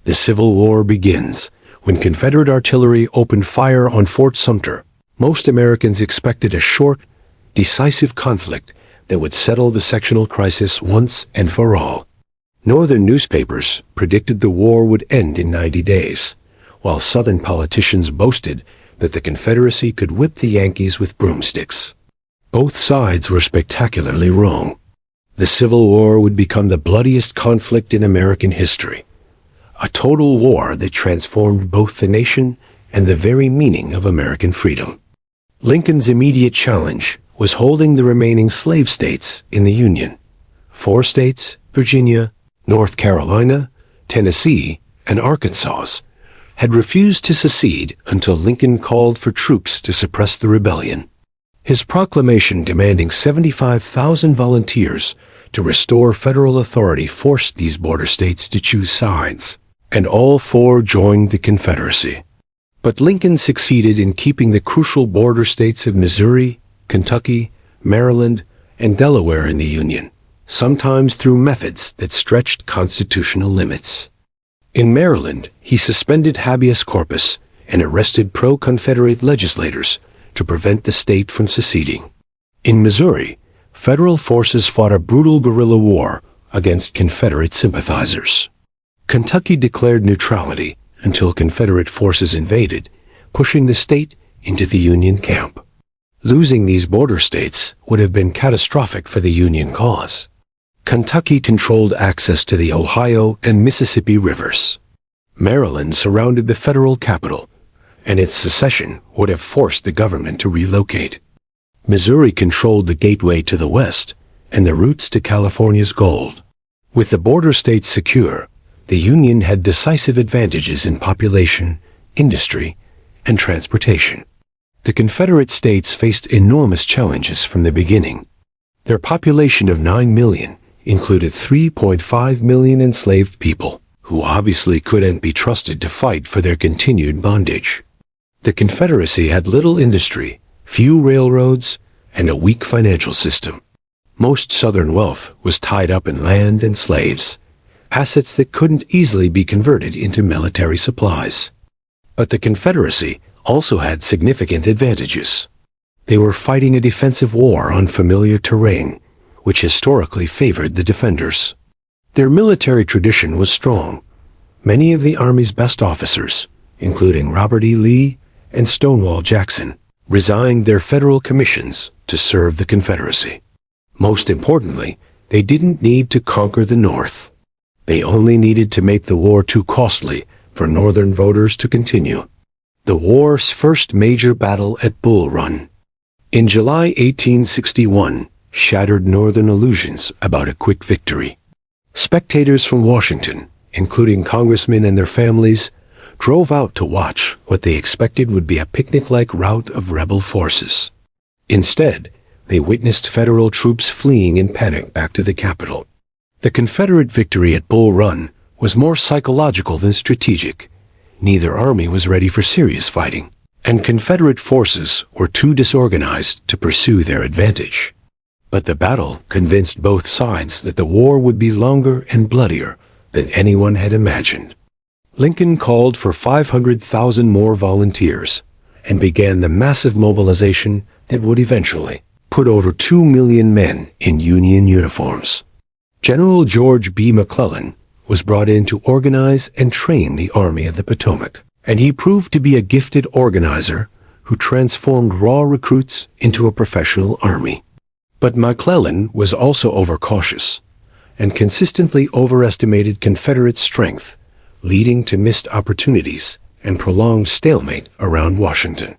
The Civil War begins when Confederate artillery opened fire on Fort Sumter. Most Americans expected a short, decisive conflict that would settle the sectional crisis once and for all. Northern newspapers predicted the war would end in 90 days, while Southern politicians boasted that the Confederacy could whip the Yankees with broomsticks. Both sides were spectacularly wrong. The Civil War would become the bloodiest conflict in American history, a total war that transformed both the nation and the very meaning of American freedom. Lincoln's immediate challenge was holding the remaining slave states in the Union. 4 states, Virginia, North Carolina, Tennessee, and Arkansas, had refused to secede until Lincoln called for troops to suppress the rebellion. His proclamation demanding 75,000 volunteers to restore federal authority forced these border states to choose sides, and all 4 joined the Confederacy. But Lincoln succeeded in keeping the crucial border states of Missouri, Kentucky, Maryland, and Delaware in the Union, sometimes through methods that stretched constitutional limits. In Maryland, he suspended habeas corpus and arrested pro-Confederate legislators to prevent the state from seceding. In Missouri, federal forces fought a brutal guerrilla war against Confederate sympathizers. Kentucky declared neutrality until Confederate forces invaded, pushing the state into the Union camp. Losing these border states would have been catastrophic for the Union cause. Kentucky controlled access to the Ohio and Mississippi rivers. Maryland surrounded the federal capital, and its secession would have forced the government to relocate. Missouri controlled the gateway to the west and the routes to California's gold. With the border states secure, the Union had decisive advantages in population, industry, and transportation. The Confederate states faced enormous challenges from the beginning. Their population of 9 million included 3.5 million enslaved people, who obviously couldn't be trusted to fight for their continued bondage. The Confederacy had little industry, few railroads, and a weak financial system. Most Southern wealth was tied up in land and slaves, assets that couldn't easily be converted into military supplies. But the Confederacy also had significant advantages. They were fighting a defensive war on familiar terrain, which historically favored the defenders. Their military tradition was strong. Many of the Army's best officers, including Robert E. Lee and Stonewall Jackson, resigned their federal commissions to serve the Confederacy. Most importantly, they didn't need to conquer the North. They only needed to make the war too costly for Northern voters to continue. The war's first major battle at Bull Run in July 1861 shattered Northern illusions about a quick victory. Spectators from Washington, including congressmen and their families, drove out to watch what they expected would be a picnic-like rout of rebel forces. Instead, they witnessed federal troops fleeing in panic back to the capital. The Confederate victory at Bull Run was more psychological than strategic. Neither army was ready for serious fighting, and Confederate forces were too disorganized to pursue their advantage. But the battle convinced both sides that the war would be longer and bloodier than anyone had imagined. Lincoln called for 500,000 more volunteers and began the massive mobilization that would eventually put over 2 million men in Union uniforms. General George B. McClellan was brought in to organize and train the Army of the Potomac, and he proved to be a gifted organizer who transformed raw recruits into a professional army. But McClellan was also overcautious and consistently overestimated Confederate strength, leading to missed opportunities and prolonged stalemate around Washington.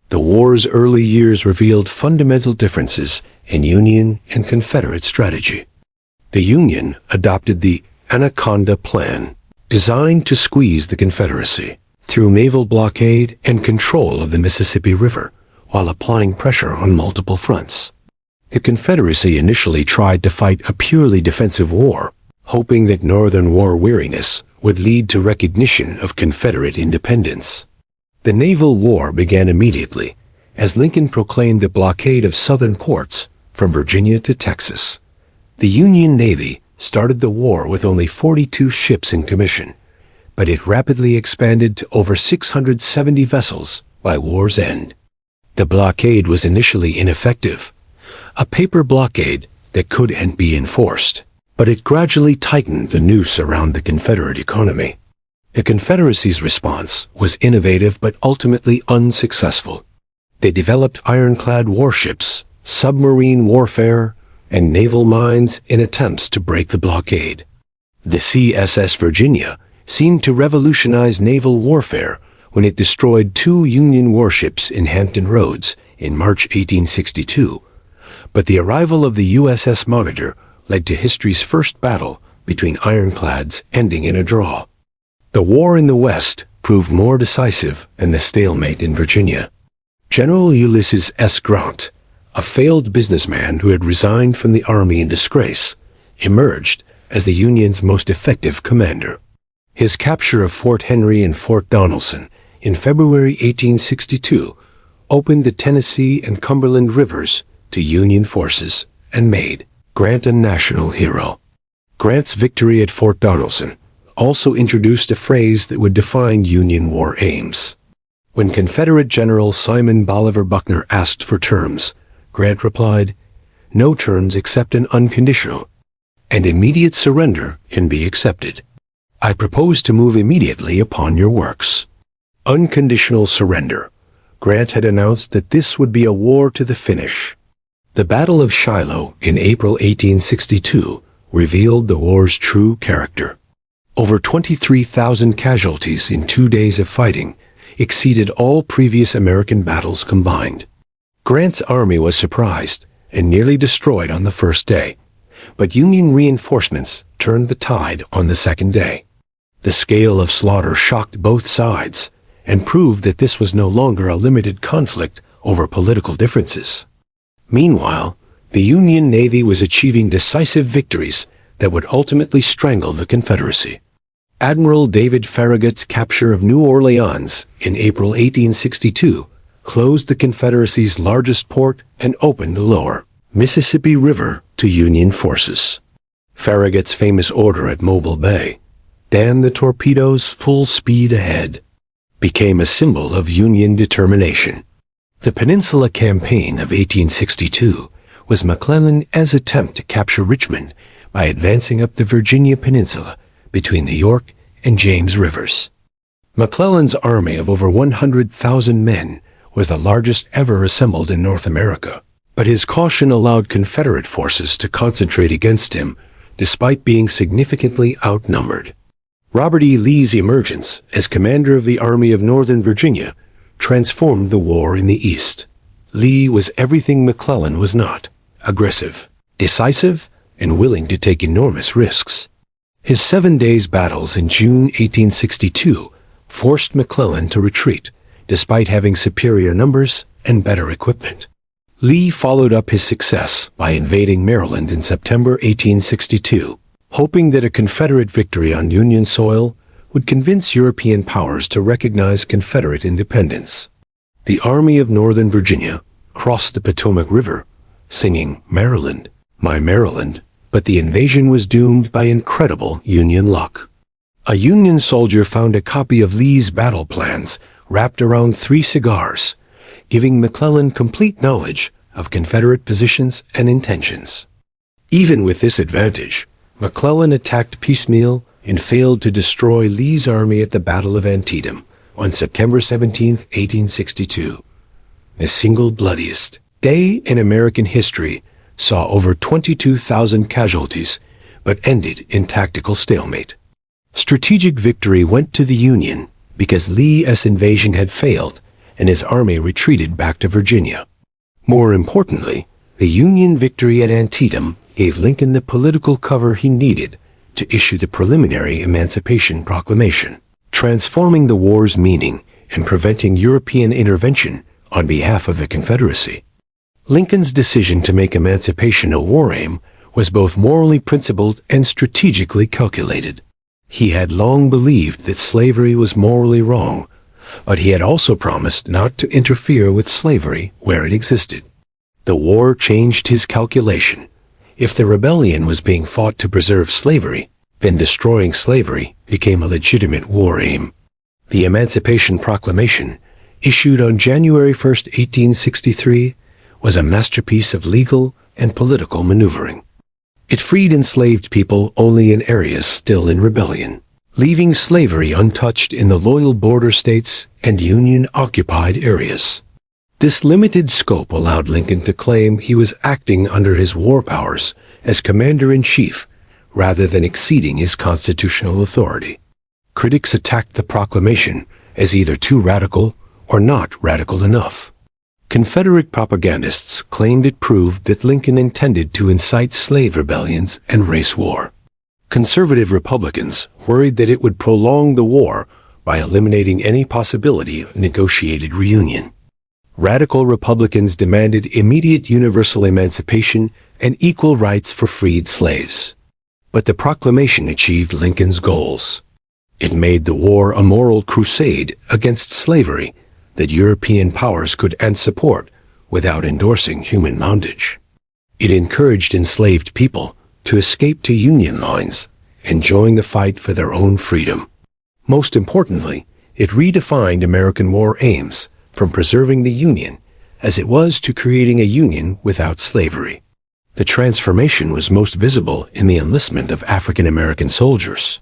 The war's early years revealed fundamental differences in Union and Confederate strategy. The Union adopted the Anaconda Plan, designed to squeeze the Confederacy through naval blockade and control of the Mississippi River, while applying pressure on multiple fronts. The Confederacy initially tried to fight a purely defensive war, hoping that Northern war weariness would lead to recognition of Confederate independence. The naval war began immediately, as Lincoln proclaimed a blockade of Southern ports from Virginia to Texas. The Union Navy started the war with only 42 ships in commission, but it rapidly expanded to over 670 vessels by war's end. The blockade was initially ineffective, a paper blockade that couldn't be enforced, but it gradually tightened the noose around the Confederate economy. The Confederacy's response was innovative but ultimately unsuccessful. They developed ironclad warships, submarine warfare, and naval mines in attempts to break the blockade. The CSS Virginia seemed to revolutionize naval warfare when it destroyed 2 Union warships in Hampton Roads in March 1862, but the arrival of the USS Monitor led to history's first battle between ironclads ending in a draw. The war in the West proved more decisive than the stalemate in Virginia. General Ulysses S. Grant, a failed businessman who had resigned from the Army in disgrace, emerged as the Union's most effective commander. His capture of Fort Henry and Fort Donelson in February 1862 opened the Tennessee and Cumberland rivers to Union forces and made Grant a national hero. Grant's victory at Fort Donelson also introduced a phrase that would define Union war aims. When Confederate General Simon Bolivar Buckner asked for terms, Grant replied, "No terms except an unconditional, and immediate surrender can be accepted. I propose to move immediately upon your works." Unconditional surrender. Grant had announced that this would be a war to the finish. The Battle of Shiloh in April 1862 revealed the war's true character. Over 23,000 casualties in 2 days of fighting exceeded all previous American battles combined. Grant's army was surprised and nearly destroyed on the first day, but Union reinforcements turned the tide on the second day. The scale of slaughter shocked both sides and proved that this was no longer a limited conflict over political differences. Meanwhile, the Union Navy was achieving decisive victories that would ultimately strangle the Confederacy. Admiral David Farragut's capture of New Orleans in April 1862 closed the Confederacy's largest port and opened the lower Mississippi River to Union forces. Farragut's famous order at Mobile Bay, "Dan the torpedoes full speed ahead," became a symbol of Union determination. The Peninsula Campaign of 1862 was McClellan's attempt to capture Richmond by advancing up the Virginia Peninsula between the York and James Rivers. McClellan's army of over 100,000 men was the largest ever assembled in North America, but his caution allowed Confederate forces to concentrate against him despite being significantly outnumbered. Robert E. Lee's emergence as commander of the Army of Northern Virginia transformed the war in the East. Lee was everything McClellan was not: aggressive, decisive, and willing to take enormous risks. His 7 days battles in June 1862 forced McClellan to retreat, despite having superior numbers and better equipment. Lee followed up his success by invading Maryland in September 1862, hoping that a Confederate victory on Union soil would convince European powers to recognize Confederate independence. The Army of Northern Virginia crossed the Potomac River, singing "Maryland, My Maryland," but the invasion was doomed by incredible Union luck. A Union soldier found a copy of Lee's battle plans wrapped around 3 cigars, giving McClellan complete knowledge of Confederate positions and intentions. Even with this advantage, McClellan attacked piecemeal and failed to destroy Lee's army at the Battle of Antietam on September 17, 1862. The single bloodiest day in American history saw over 22,000 casualties, but ended in tactical stalemate. Strategic victory went to the Union because Lee's invasion had failed and his army retreated back to Virginia. More importantly, the Union victory at Antietam gave Lincoln the political cover he needed to issue the preliminary Emancipation Proclamation, transforming the war's meaning and preventing European intervention on behalf of the Confederacy. Lincoln's decision to make emancipation a war aim was both morally principled and strategically calculated. He had long believed that slavery was morally wrong, but he had also promised not to interfere with slavery where it existed. The war changed his calculation. If the rebellion was being fought to preserve slavery, Then destroying slavery became a legitimate war aim. The Emancipation Proclamation, issued on January 1, 1863, was a masterpiece of legal and political maneuvering. It freed enslaved people only in areas still in rebellion, leaving slavery untouched in the loyal border states and Union-occupied areas. This limited scope allowed Lincoln to claim he was acting under his war powers as commander-in-chief rather than exceeding his constitutional authority. Critics attacked the proclamation as either too radical or not radical enough. Confederate propagandists claimed it proved that Lincoln intended to incite slave rebellions and race war. Conservative Republicans worried that it would prolong the war by eliminating any possibility of negotiated reunion. Radical Republicans demanded immediate universal emancipation and equal rights for freed slaves. But the proclamation achieved Lincoln's goals. It made the war a moral crusade against slavery that European powers could end support without endorsing human bondage. It encouraged enslaved people to escape to Union lines and join the fight for their own freedom. Most importantly, it redefined American war aims from preserving the Union as it was to creating a Union without slavery. The transformation was most visible in the enlistment of African American soldiers.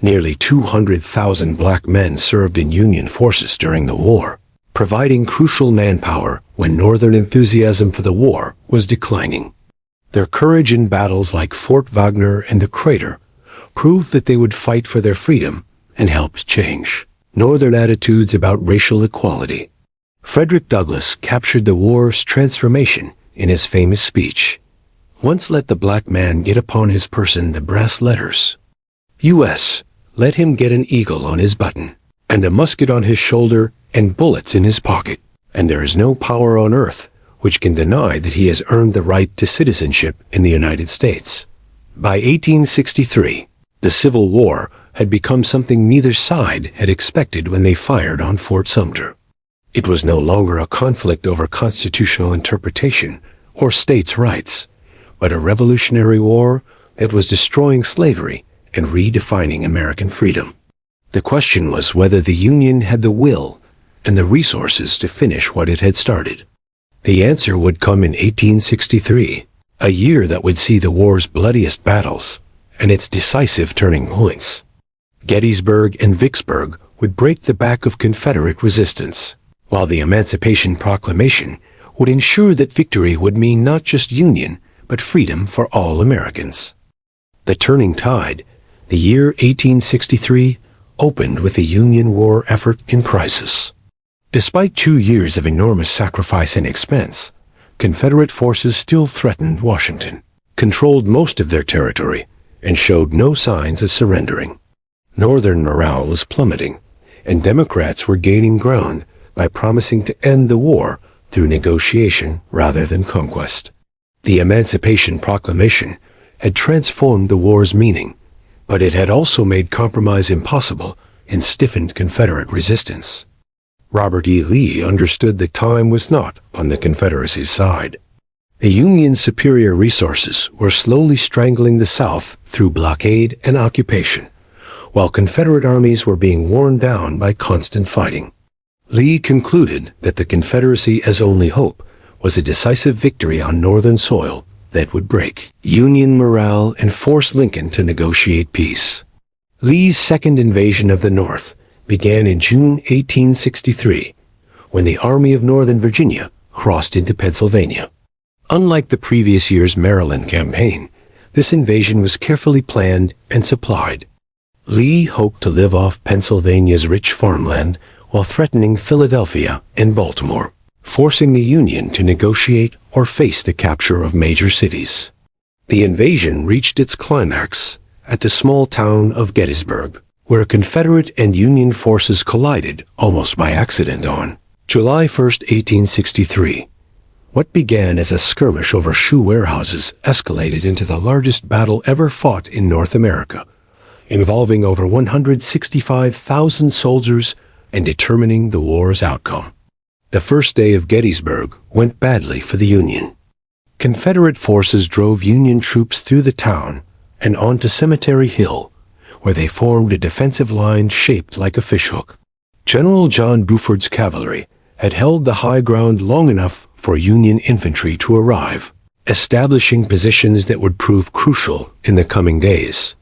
Nearly 200,000 black men served in Union forces during the war, providing crucial manpower when Northern enthusiasm for the war was declining. Their courage in battles like Fort Wagner and the Crater proved that they would fight for their freedom and helped change Northern attitudes about racial equality. Frederick Douglass captured the war's transformation in his famous speech. Once let the black man get upon his person the brass letters. U.S., let him get an eagle on his button, and a musket on his shoulder, and bullets in his pocket, and there is no power on earth which can deny that he has earned the right to citizenship in the United States. By 1863, the Civil War had become something neither side had expected when they fired on Fort Sumter. It was no longer a conflict over constitutional interpretation or states' rights, but a revolutionary war that was destroying slavery and redefining American freedom. The question was whether the Union had the will and the resources to finish what it had started. The answer would come in 1863, a year that would see the war's bloodiest battles and its decisive turning points. Gettysburg and Vicksburg would break the back of Confederate resistance, while the Emancipation Proclamation would ensure that victory would mean not just Union, but freedom for all Americans. The turning tide, the year 1863, opened with the Union war effort in crisis. Despite 2 years of enormous sacrifice and expense, Confederate forces still threatened Washington, controlled most of their territory, and showed no signs of surrendering. Northern morale was plummeting, and Democrats were gaining ground by promising to end the war through negotiation rather than conquest. The Emancipation Proclamation had transformed the war's meaning, but it had also made compromise impossible and stiffened Confederate resistance. Robert E. Lee understood that time was not on the Confederacy's side. The Union's superior resources were slowly strangling the South through blockade and occupation, while Confederate armies were being worn down by constant fighting. Lee concluded that the Confederacy as only hope was a decisive victory on Northern soil that would break Union morale and force Lincoln to negotiate peace. Lee's second invasion of the North began in June 1863, when the Army of Northern Virginia crossed into Pennsylvania. Unlike the previous year's Maryland campaign, this invasion was carefully planned and supplied. Lee hoped to live off Pennsylvania's rich farmland while threatening Philadelphia and Baltimore, forcing the Union to negotiate or face the capture of major cities. The invasion reached its climax at the small town of Gettysburg, where Confederate and Union forces collided almost by accident on July 1, 1863. What began as a skirmish over shoe warehouses escalated into the largest battle ever fought in North America, involving over 165,000 soldiers and determining the war's outcome. The first day of Gettysburg went badly for the Union. Confederate forces drove Union troops through the town, and onto Cemetery Hill, where they formed a defensive line shaped like a fishhook. General John Buford's cavalry had held the high ground long enough for Union infantry to arrive, establishing positions that would prove crucial in the coming days.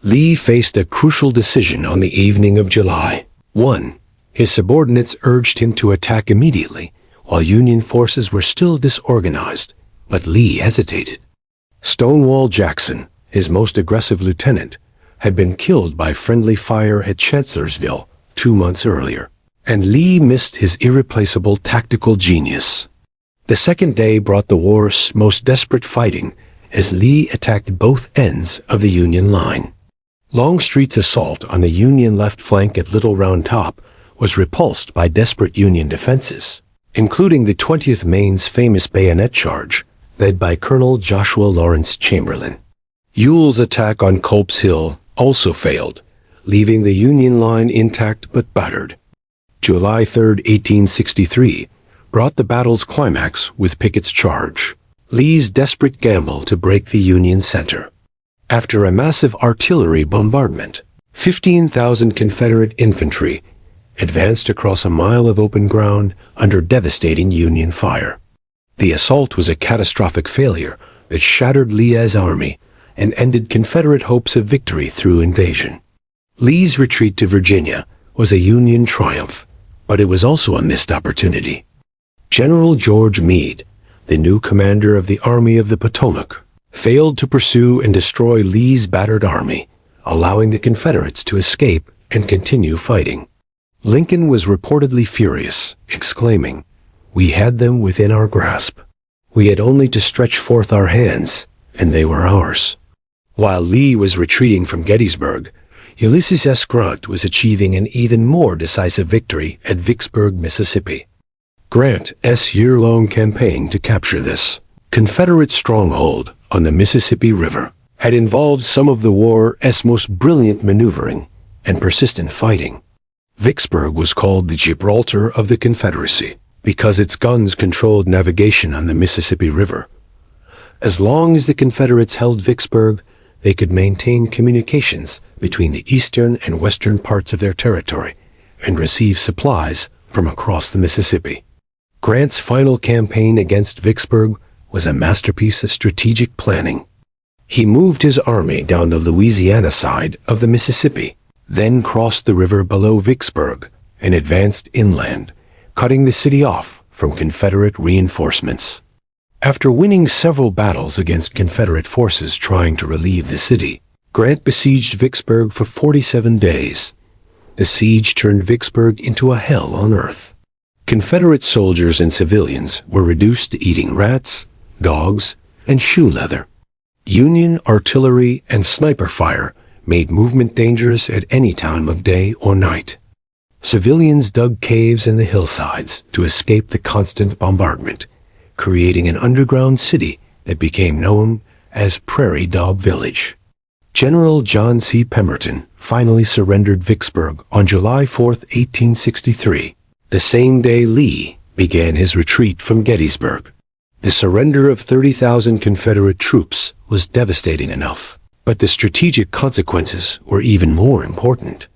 Lee faced a crucial decision on the evening of July 1. His subordinates urged him to attack immediately, while Union forces were still disorganized, but Lee hesitated. Stonewall Jackson, his most aggressive lieutenant, had been killed by friendly fire at Chancellorsville 2 months earlier, and Lee missed his irreplaceable tactical genius. The second day brought the war's most desperate fighting as Lee attacked both ends of the Union line. Longstreet's assault on the Union left flank at Little Round Top was repulsed by desperate Union defenses, including the 20th Maine's famous bayonet charge, led by Colonel Joshua Lawrence Chamberlain. Ewell's attack on Culp's Hill also failed, leaving the Union line intact but battered. July 3, 1863, brought the battle's climax with Pickett's charge, Lee's desperate gamble to break the Union center. After a massive artillery bombardment, 15,000 Confederate infantry advanced across a mile of open ground under devastating Union fire. The assault was a catastrophic failure that shattered Lee's army and ended Confederate hopes of victory through invasion. Lee's retreat to Virginia was a Union triumph, but it was also a missed opportunity. General George Meade, the new commander of the Army of the Potomac, failed to pursue and destroy Lee's battered army, allowing the Confederates to escape and continue fighting. Lincoln was reportedly furious, exclaiming, "We had them within our grasp. We had only to stretch forth our hands, and they were ours." While Lee was retreating from Gettysburg, Ulysses S. Grant was achieving an even more decisive victory at Vicksburg, Mississippi. Grant's year-long campaign to capture this Confederate stronghold on the Mississippi River had involved some of the war's most brilliant maneuvering and persistent fighting. Vicksburg was called the Gibraltar of the Confederacy because its guns controlled navigation on the Mississippi River. As long as the Confederates held Vicksburg, they could maintain communications between the eastern and western parts of their territory and receive supplies from across the Mississippi. Grant's final campaign against Vicksburg was a masterpiece of strategic planning. He moved his army down the Louisiana side of the Mississippi, then crossed the river below Vicksburg and advanced inland, cutting the city off from Confederate reinforcements. After winning several battles against Confederate forces trying to relieve the city, Grant besieged Vicksburg for 47 days. The siege turned Vicksburg into a hell on earth. Confederate soldiers and civilians were reduced to eating rats, dogs, and shoe leather. Union artillery and sniper fire made movement dangerous at any time of day or night. Civilians dug caves in the hillsides to escape the constant bombardment, creating an underground city that became known as Prairie Dog Village. General John C. Pemberton finally surrendered Vicksburg on July 4, 1863, the same day Lee began his retreat from Gettysburg. The surrender of 30,000 Confederate troops was devastating enough, but the strategic consequences were even more important.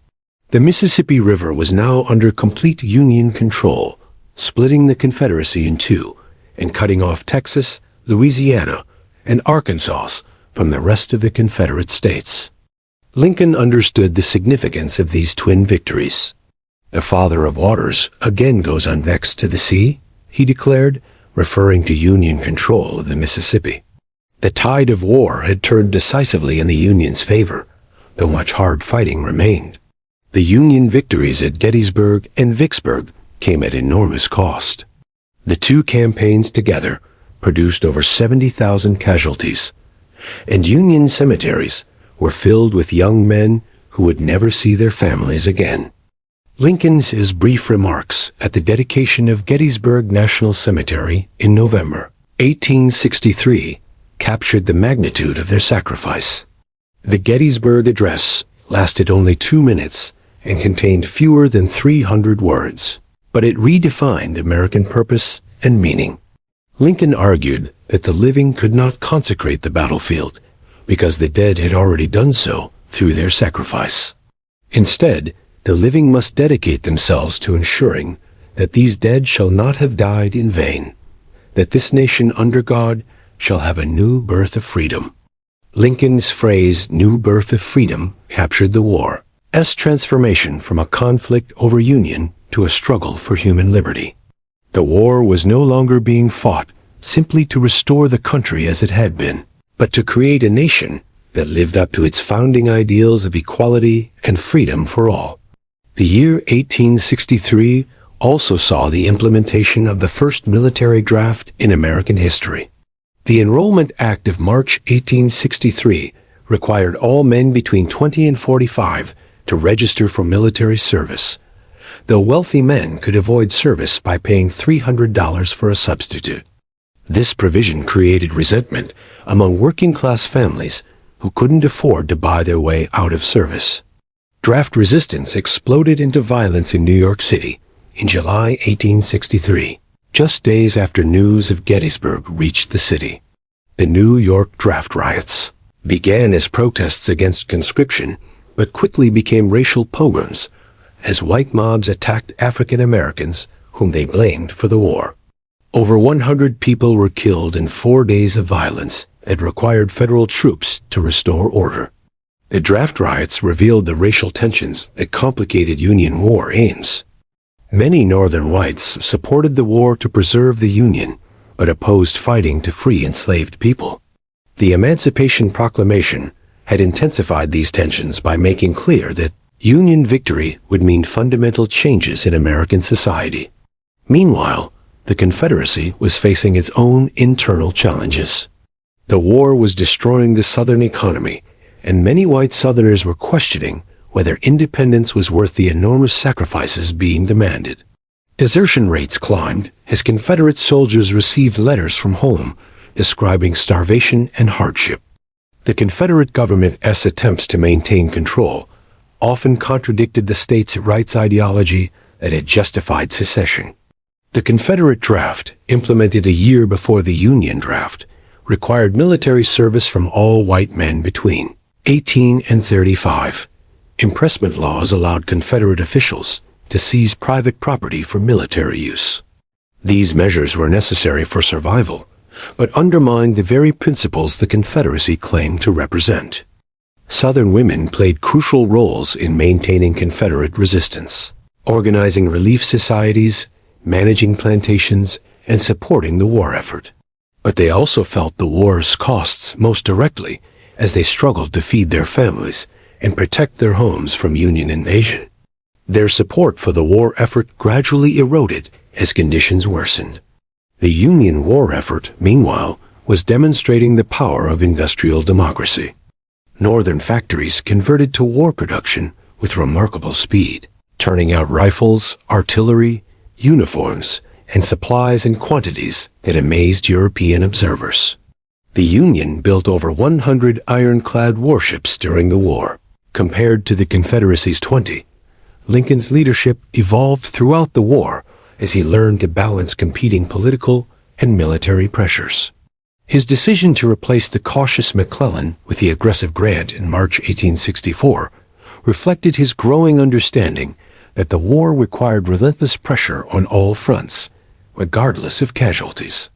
The Mississippi River was now under complete Union control, splitting the Confederacy in two and cutting off Texas, Louisiana, and Arkansas from the rest of the Confederate states. Lincoln understood the significance of these twin victories. "The Father of Waters again goes unvexed to the sea," he declared, referring to Union control of the Mississippi. The tide of war had turned decisively in the Union's favor, though much hard fighting remained. The Union victories at Gettysburg and Vicksburg came at enormous cost. The two campaigns together produced over 70,000 casualties, and Union cemeteries were filled with young men who would never see their families again. Lincoln's brief remarks at the dedication of Gettysburg National Cemetery in November 1863 captured the magnitude of their sacrifice. The Gettysburg Address lasted only 2 minutes and contained fewer than 300 words, but it redefined American purpose and meaning. Lincoln argued that the living could not consecrate the battlefield, because the dead had already done so through their sacrifice. Instead, the living must dedicate themselves to ensuring that these dead shall not have died in vain, that this nation under God shall have a new birth of freedom. Lincoln's phrase, "new birth of freedom," captured the war's transformation from a conflict over union to a struggle for human liberty. The war was no longer being fought simply to restore the country as it had been, but to create a nation that lived up to its founding ideals of equality and freedom for all. The year 1863 also saw the implementation of the first military draft in American history. The Enrollment Act of March 1863 required all men between 20 and 45 to register for military service, though wealthy men could avoid service by paying $300 for a substitute. This provision created resentment among working-class families who couldn't afford to buy their way out of service. Draft resistance exploded into violence in New York City in July 1863, just days after news of Gettysburg reached the city. The New York draft riots began as protests against conscription, but quickly became racial pogroms as white mobs attacked African Americans whom they blamed for the war. Over 100 people were killed in 4 days of violence that required federal troops to restore order. The draft riots revealed the racial tensions that complicated Union war aims. Many Northern whites supported the war to preserve the Union, but opposed fighting to free enslaved people. The Emancipation Proclamation had intensified these tensions by making clear that Union victory would mean fundamental changes in American society. Meanwhile, the Confederacy was facing its own internal challenges. The war was destroying the Southern economy, and many white Southerners were questioning whether independence was worth the enormous sacrifices being demanded. Desertion rates climbed as Confederate soldiers received letters from home describing starvation and hardship. The Confederate government's attempts to maintain control often contradicted the states' rights ideology that had justified secession. The Confederate draft, implemented a year before the Union draft, required military service from all white men between 18 and 35. Impressment laws allowed Confederate officials to seize private property for military use. These measures were necessary for survival, but undermined the very principles the Confederacy claimed to represent. Southern women played crucial roles in maintaining Confederate resistance, organizing relief societies, managing plantations, and supporting the war effort. But they also felt the war's costs most directly as they struggled to feed their families and protect their homes from Union invasion. Their support for the war effort gradually eroded as conditions worsened. The Union war effort, meanwhile, was demonstrating the power of industrial democracy. Northern factories converted to war production with remarkable speed, turning out rifles, artillery, uniforms, and supplies in quantities that amazed European observers. The Union built over 100 ironclad warships during the war, compared to the Confederacy's 20. Lincoln's leadership evolved throughout the war as he learned to balance competing political and military pressures. His decision to replace the cautious McClellan with the aggressive Grant in March 1864 reflected his growing understanding that the war required relentless pressure on all fronts, regardless of casualties.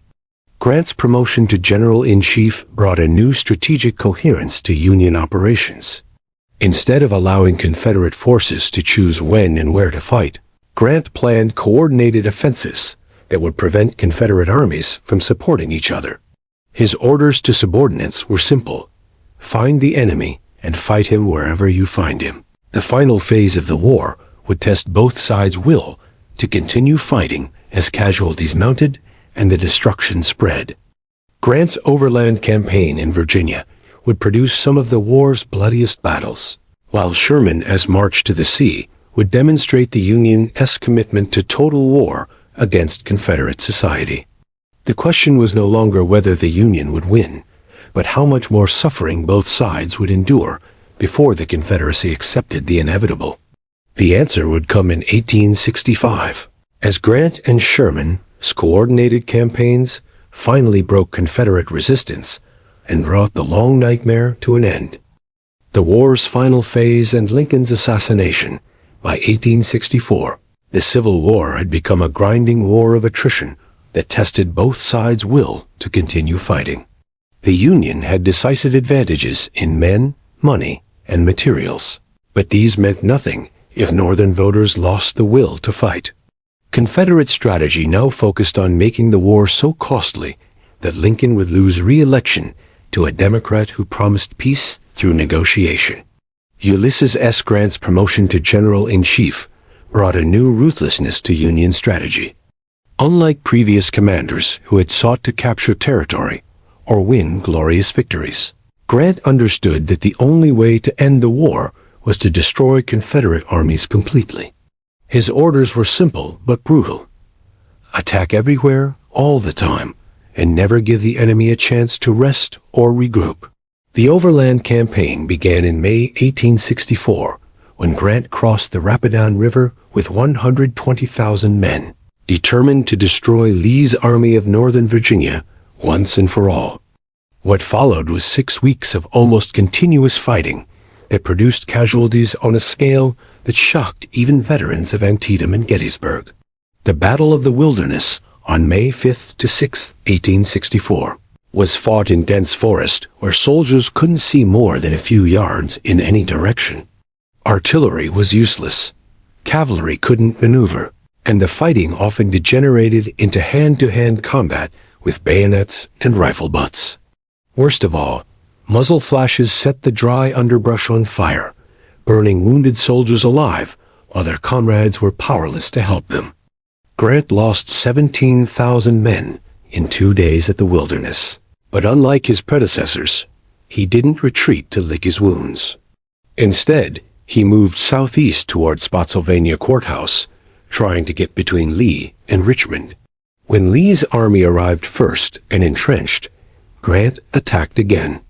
Grant's promotion to General-in-Chief brought a new strategic coherence to Union operations. Instead of allowing Confederate forces to choose when and where to fight, Grant planned coordinated offensives that would prevent Confederate armies from supporting each other. His orders to subordinates were simple: find the enemy and fight him wherever you find him. The final phase of the war would test both sides' will to continue fighting as casualties mounted and the destruction spread. Grant's overland campaign in Virginia would produce some of the war's bloodiest battles, while Sherman's march to the sea would demonstrate the Union's commitment to total war against Confederate society. The question was no longer whether the Union would win, but how much more suffering both sides would endure before the Confederacy accepted the inevitable. The answer would come in 1865, as Grant and Sherman's coordinated campaigns finally broke Confederate resistance. and brought the long nightmare to an end. The war's final phase and Lincoln's assassination. By 1864, the Civil War had become a grinding war of attrition that tested both sides' will to continue fighting. The Union had decisive advantages in men, money, and materials, but these meant nothing if Northern voters lost the will to fight. Confederate strategy now focused on making the war so costly that Lincoln would lose re-election to a Democrat who promised peace through negotiation. Ulysses S. Grant's promotion to General-in-Chief brought a new ruthlessness to Union strategy. Unlike previous commanders who had sought to capture territory or win glorious victories, Grant understood that the only way to end the war was to destroy Confederate armies completely. His orders were simple but brutal. Attack everywhere, all the time, and never give the enemy a chance to rest or regroup. The Overland Campaign began in May 1864, when Grant crossed the Rapidan River with 120,000 men, determined to destroy Lee's Army of Northern Virginia once and for all. What followed was 6 weeks of almost continuous fighting that produced casualties on a scale that shocked even veterans of Antietam and Gettysburg. The Battle of the Wilderness, on May 5 to 6, 1864, was fought in dense forest where soldiers couldn't see more than a few yards in any direction. Artillery was useless, cavalry couldn't maneuver, and the fighting often degenerated into hand-to-hand combat with bayonets and rifle butts. Worst of all, muzzle flashes set the dry underbrush on fire, burning wounded soldiers alive while their comrades were powerless to help them. Grant lost 17,000 men in 2 days at the Wilderness, but unlike his predecessors, he didn't retreat to lick his wounds. Instead, he moved southeast toward Spotsylvania Courthouse, trying to get between Lee and Richmond. When Lee's army arrived first and entrenched, Grant attacked again.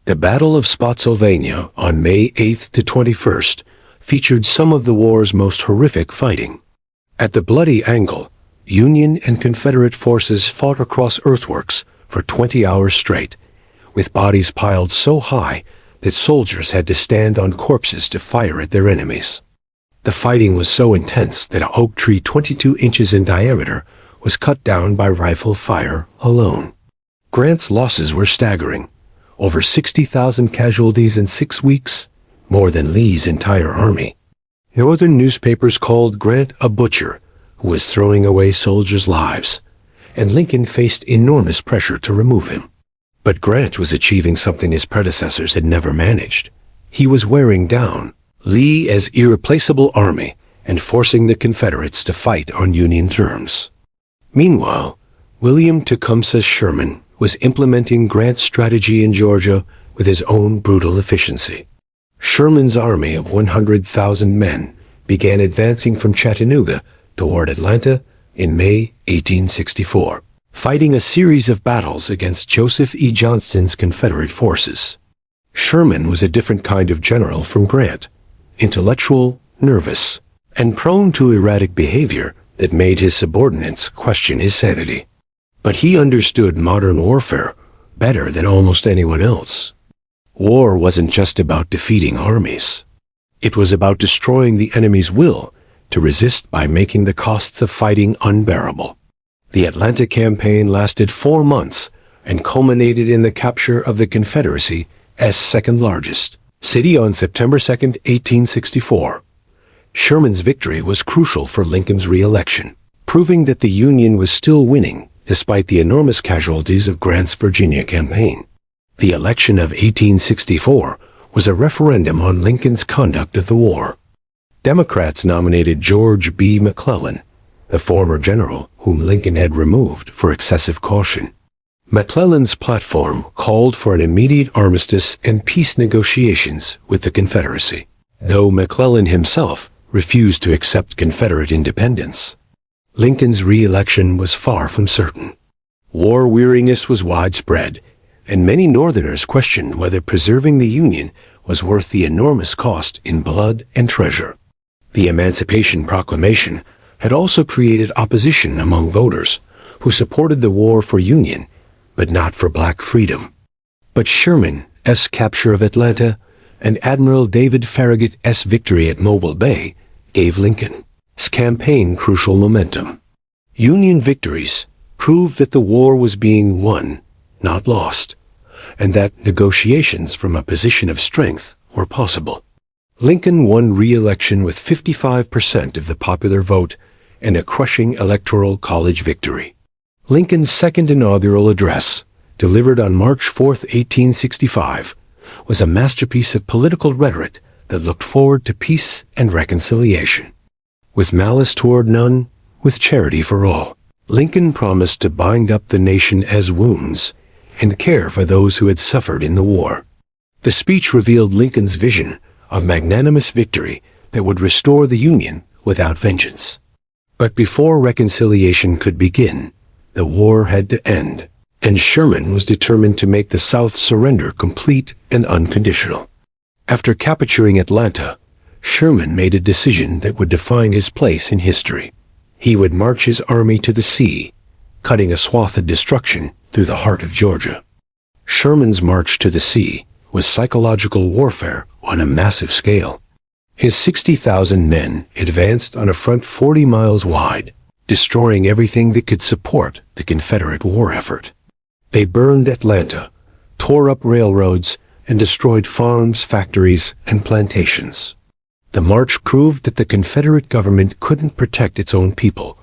The Battle of Spotsylvania on May 8th to 21st featured some of the war's most horrific fighting. At the Bloody Angle, Union and Confederate forces fought across earthworks for 20 hours straight, with bodies piled so high that soldiers had to stand on corpses to fire at their enemies. The fighting was so intense that an oak tree 22 inches in diameter was cut down by rifle fire alone. Grant's losses were staggering. Over 60,000 casualties in 6 weeks, more than Lee's entire army. Northern newspapers called Grant a butcher who was throwing away soldiers' lives, and Lincoln faced enormous pressure to remove him. But Grant was achieving something his predecessors had never managed. He was wearing down Lee as irreplaceable army and forcing the Confederates to fight on Union terms. Meanwhile, William Tecumseh Sherman was implementing Grant's strategy in Georgia with his own brutal efficiency. Sherman's army of 100,000 men began advancing from Chattanooga toward Atlanta in May 1864, fighting a series of battles against Joseph E. Johnston's Confederate forces. Sherman was a different kind of general from Grant, intellectual, nervous, and prone to erratic behavior that made his subordinates question his sanity. But he understood modern warfare better than almost anyone else. War wasn't just about defeating armies. It was about destroying the enemy's will to resist by making the costs of fighting unbearable. The Atlanta campaign lasted 4 months and culminated in the capture of the Confederacy's second largest city on September 2, 1864. Sherman's victory was crucial for Lincoln's re-election, proving that the Union was still winning despite the enormous casualties of Grant's Virginia campaign. The election of 1864 was a referendum on Lincoln's conduct of the war. Democrats nominated George B. McClellan, the former general whom Lincoln had removed for excessive caution. McClellan's platform called for an immediate armistice and peace negotiations with the Confederacy, though McClellan himself refused to accept Confederate independence. Lincoln's re-election was far from certain. War weariness was widespread, and many Northerners questioned whether preserving the Union was worth the enormous cost in blood and treasure. The Emancipation Proclamation had also created opposition among voters who supported the war for Union, but not for black freedom. But Sherman's capture of Atlanta and Admiral David Farragut's victory at Mobile Bay gave Lincoln's campaign crucial momentum. Union victories proved that the war was being won, not lost, and that negotiations from a position of strength were possible. Lincoln won re-election with 55% of the popular vote and a crushing electoral college victory. Lincoln's second inaugural address, delivered on March 4, 1865, was a masterpiece of political rhetoric that looked forward to peace and reconciliation. With malice toward none, with charity for all, Lincoln promised to bind up the nation's wounds and care for those who had suffered in the war. The speech revealed Lincoln's vision of magnanimous victory that would restore the Union without vengeance. But before reconciliation could begin, the war had to end, and Sherman was determined to make the South surrender complete and unconditional. After capturing Atlanta, Sherman made a decision that would define his place in history. He would march his army to the sea, cutting a swath of destruction through the heart of Georgia. Sherman's march to the sea was psychological warfare on a massive scale. His 60,000 men advanced on a front 40 miles wide, destroying everything that could support the Confederate war effort. They burned Atlanta, tore up railroads, and destroyed farms, factories, and plantations. The march proved that the Confederate government couldn't protect its own people,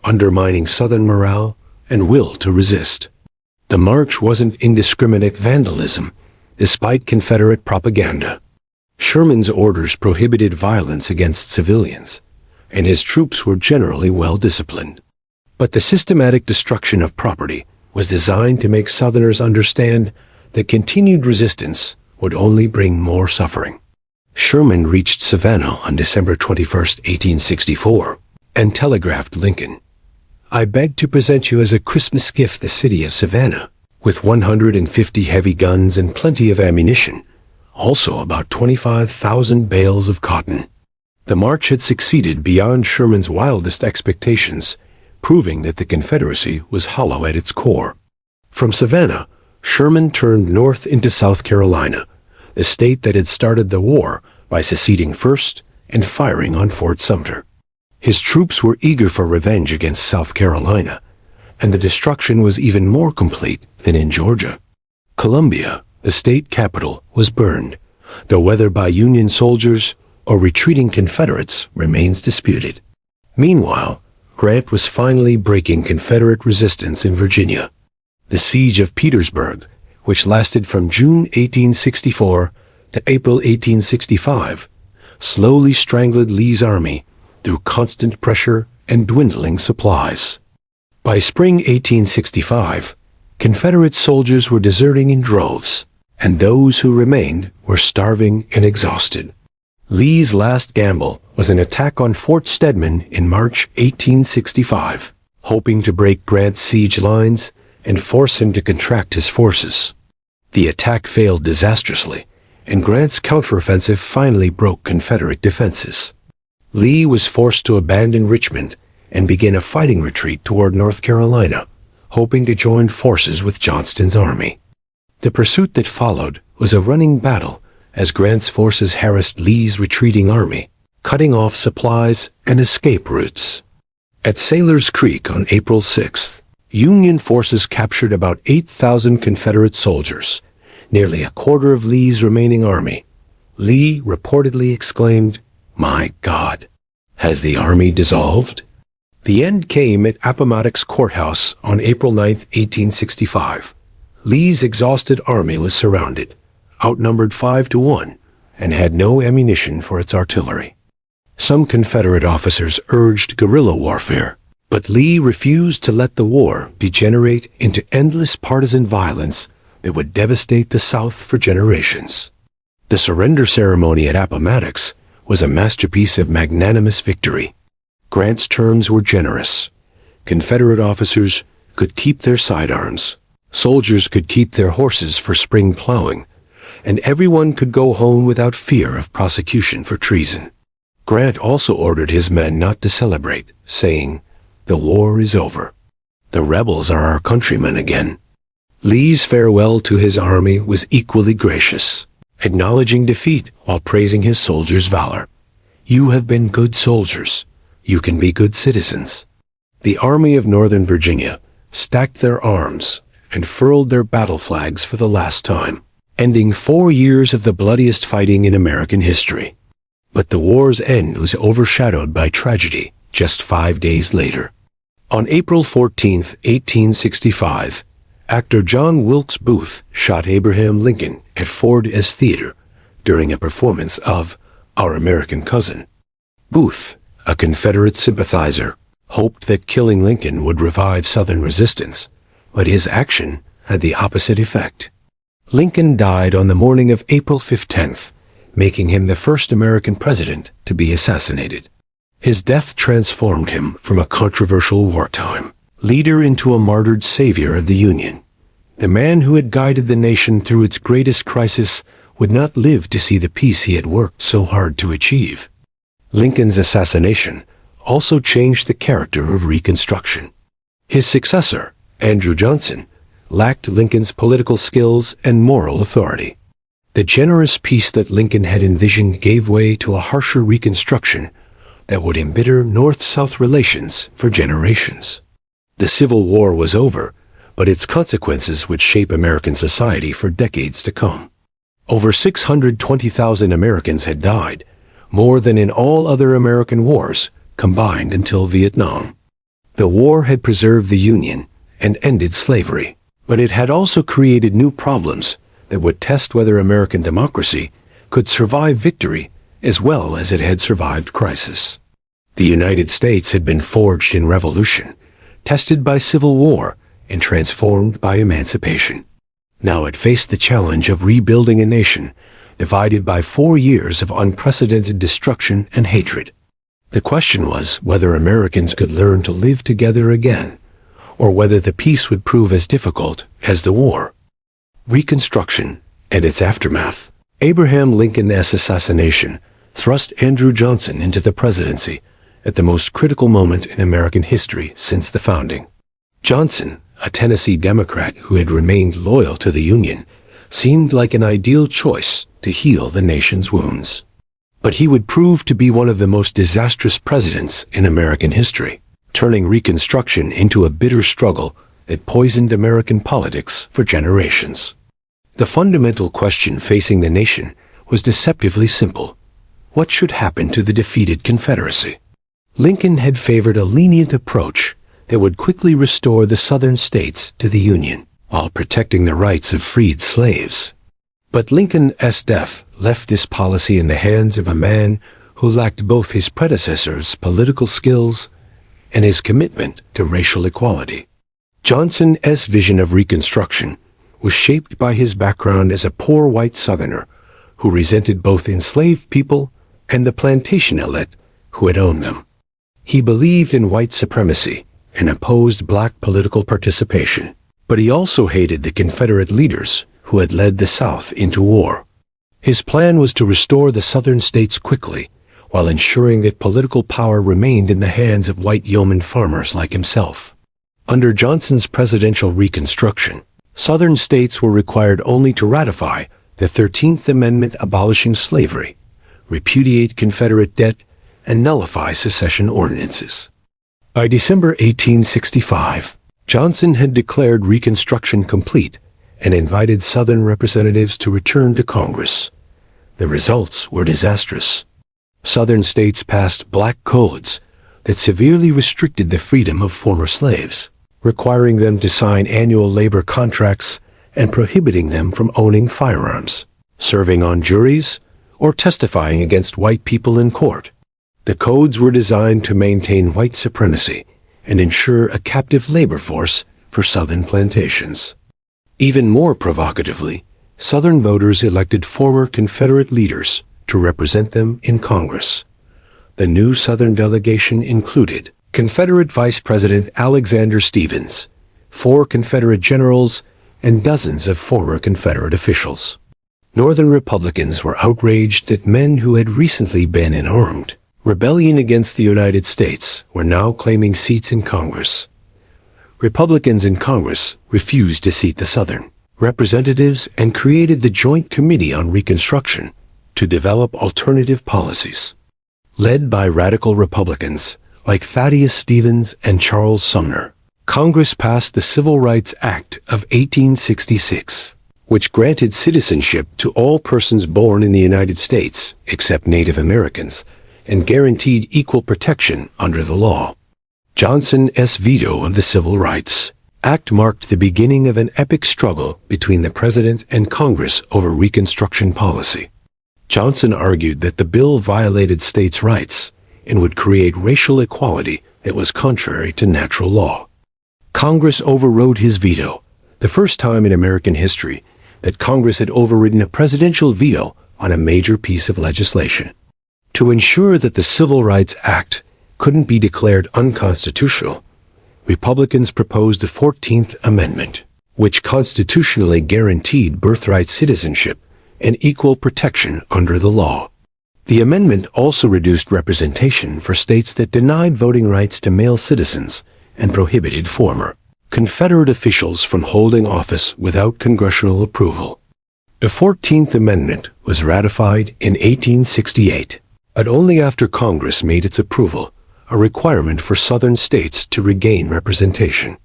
undermining Southern morale and will to resist. The march wasn't indiscriminate vandalism, despite Confederate propaganda. Sherman's orders prohibited violence against civilians, and his troops were generally well disciplined. But the systematic destruction of property was designed to make Southerners understand that continued resistance would only bring more suffering. Sherman reached Savannah on December 21, 1864, and telegraphed Lincoln, "I beg to present you as a Christmas gift the city of Savannah, with 150 heavy guns and plenty of ammunition, also about 25,000 bales of cotton." The march had succeeded beyond Sherman's wildest expectations, proving that the Confederacy was hollow at its core. From Savannah, Sherman turned north into South Carolina, the state that had started the war by seceding first and firing on Fort Sumter. His troops were eager for revenge against South Carolina, and the destruction was even more complete than in Georgia. Columbia, the state capital, was burned, though whether by Union soldiers or retreating Confederates remains disputed. Meanwhile, Grant was finally breaking Confederate resistance in Virginia. The siege of Petersburg, which lasted from June 1864 to April 1865, slowly strangled Lee's army through constant pressure and dwindling supplies. By spring 1865, Confederate soldiers were deserting in droves, and those who remained were starving and exhausted. Lee's last gamble was an attack on Fort Stedman in March 1865, hoping to break Grant's siege lines and force him to contract his forces. The attack failed disastrously, and Grant's counteroffensive finally broke Confederate defenses. Lee was forced to abandon Richmond and begin a fighting retreat toward North Carolina, hoping to join forces with Johnston's army. The pursuit that followed was a running battle as Grant's forces harassed Lee's retreating army, cutting off supplies and escape routes. At Sailor's Creek on April 6th, Union forces captured about 8,000 Confederate soldiers, nearly a quarter of Lee's remaining army. Lee reportedly exclaimed, "My God, has the army dissolved?" The end came at Appomattox Courthouse on April 9, 1865. Lee's exhausted army was surrounded, outnumbered 5-1, and had no ammunition for its artillery. Some Confederate officers urged guerrilla warfare, but Lee refused to let the war degenerate into endless partisan violence that would devastate the South for generations. The surrender ceremony at Appomattox was a masterpiece of magnanimous victory. Grant's terms were generous. Confederate officers could keep their sidearms, soldiers could keep their horses for spring plowing, and everyone could go home without fear of prosecution for treason. Grant also ordered his men not to celebrate, saying, "The war is over. The rebels are our countrymen again." Lee's farewell to his army was equally gracious, acknowledging defeat while praising his soldiers' valor. "You have been good soldiers. You can be good citizens." The Army of Northern Virginia stacked their arms and furled their battle flags for the last time, ending 4 years of the bloodiest fighting in American history. But the war's end was overshadowed by tragedy just 5 days later. On April 14, 1865, actor John Wilkes Booth shot Abraham Lincoln at Ford S. Theater during a performance of Our American Cousin. Booth, a Confederate sympathizer, hoped that killing Lincoln would revive Southern resistance, but his action had the opposite effect. Lincoln died on the morning of April 15th, making him the first American president to be assassinated. His death transformed him from a controversial wartime leader into a martyred savior of the Union. The man who had guided the nation through its greatest crisis would not live to see the peace he had worked so hard to achieve. Lincoln's assassination also changed the character of Reconstruction. His successor, Andrew Johnson, lacked Lincoln's political skills and moral authority. The generous peace that Lincoln had envisioned gave way to a harsher Reconstruction that would embitter North-South relations for generations. The Civil War was over, but its consequences would shape American society for decades to come. Over 620,000 Americans had died, more than in all other American wars combined until Vietnam. The war had preserved the Union and ended slavery, but it had also created new problems that would test whether American democracy could survive victory as well as it had survived crisis. The United States had been forged in revolution, tested by civil war, and transformed by emancipation. Now it faced the challenge of rebuilding a nation divided by 4 years of unprecedented destruction and hatred. The question was whether Americans could learn to live together again, or whether the peace would prove as difficult as the war. Reconstruction and its aftermath. Abraham Lincoln's assassination thrust Andrew Johnson into the presidency at the most critical moment in American history since the founding. Johnson, a Tennessee Democrat who had remained loyal to the Union, seemed like an ideal choice to heal the nation's wounds. But he would prove to be one of the most disastrous presidents in American history, turning Reconstruction into a bitter struggle that poisoned American politics for generations. The fundamental question facing the nation was deceptively simple. What should happen to the defeated Confederacy? Lincoln had favored a lenient approach that would quickly restore the Southern states to the Union, while protecting the rights of freed slaves. But Lincoln's death left this policy in the hands of a man who lacked both his predecessor's political skills and his commitment to racial equality. Johnson's vision of Reconstruction was shaped by his background as a poor white Southerner who resented both enslaved people and the plantation elite who had owned them. He believed in white supremacy and opposed black political participation, but he also hated the Confederate leaders who had led the South into war. His plan was to restore the Southern states quickly, while ensuring that political power remained in the hands of white yeoman farmers like himself. Under Johnson's presidential Reconstruction, Southern states were required only to ratify the 13th Amendment abolishing slavery, repudiate Confederate debt, and nullify secession ordinances. By December 1865, Johnson had declared Reconstruction complete and invited Southern representatives to return to Congress. The results were disastrous. Southern states passed black codes that severely restricted the freedom of former slaves, requiring them to sign annual labor contracts and prohibiting them from owning firearms, serving on juries, or testifying against white people in court. The codes were designed to maintain white supremacy and ensure a captive labor force for Southern plantations. Even more provocatively, Southern voters elected former Confederate leaders to represent them in Congress. The new Southern delegation included Confederate Vice President Alexander Stephens, 4 Confederate generals, and dozens of former Confederate officials. Northern Republicans were outraged that men who had recently been in armed rebellion against the United States were now claiming seats in Congress. Republicans in Congress refused to seat the Southern representatives and created the Joint Committee on Reconstruction to develop alternative policies. Led by radical Republicans like Thaddeus Stevens and Charles Sumner, Congress passed the Civil Rights Act of 1866, which granted citizenship to all persons born in the United States except Native Americans and guaranteed equal protection under the law. Johnson's veto of the Civil Rights Act marked the beginning of an epic struggle between the President and Congress over Reconstruction policy. Johnson argued that the bill violated states' rights and would create racial equality that was contrary to natural law. Congress overrode his veto, the first time in American history that Congress had overridden a presidential veto on a major piece of legislation. To ensure that the Civil Rights Act couldn't be declared unconstitutional, Republicans proposed the 14th Amendment, which constitutionally guaranteed birthright citizenship and equal protection under the law. The amendment also reduced representation for states that denied voting rights to male citizens and prohibited former Confederate officials from holding office without congressional approval. The 14th Amendment was ratified in 1868, but only after Congress made its approval a requirement for Southern states to regain representation.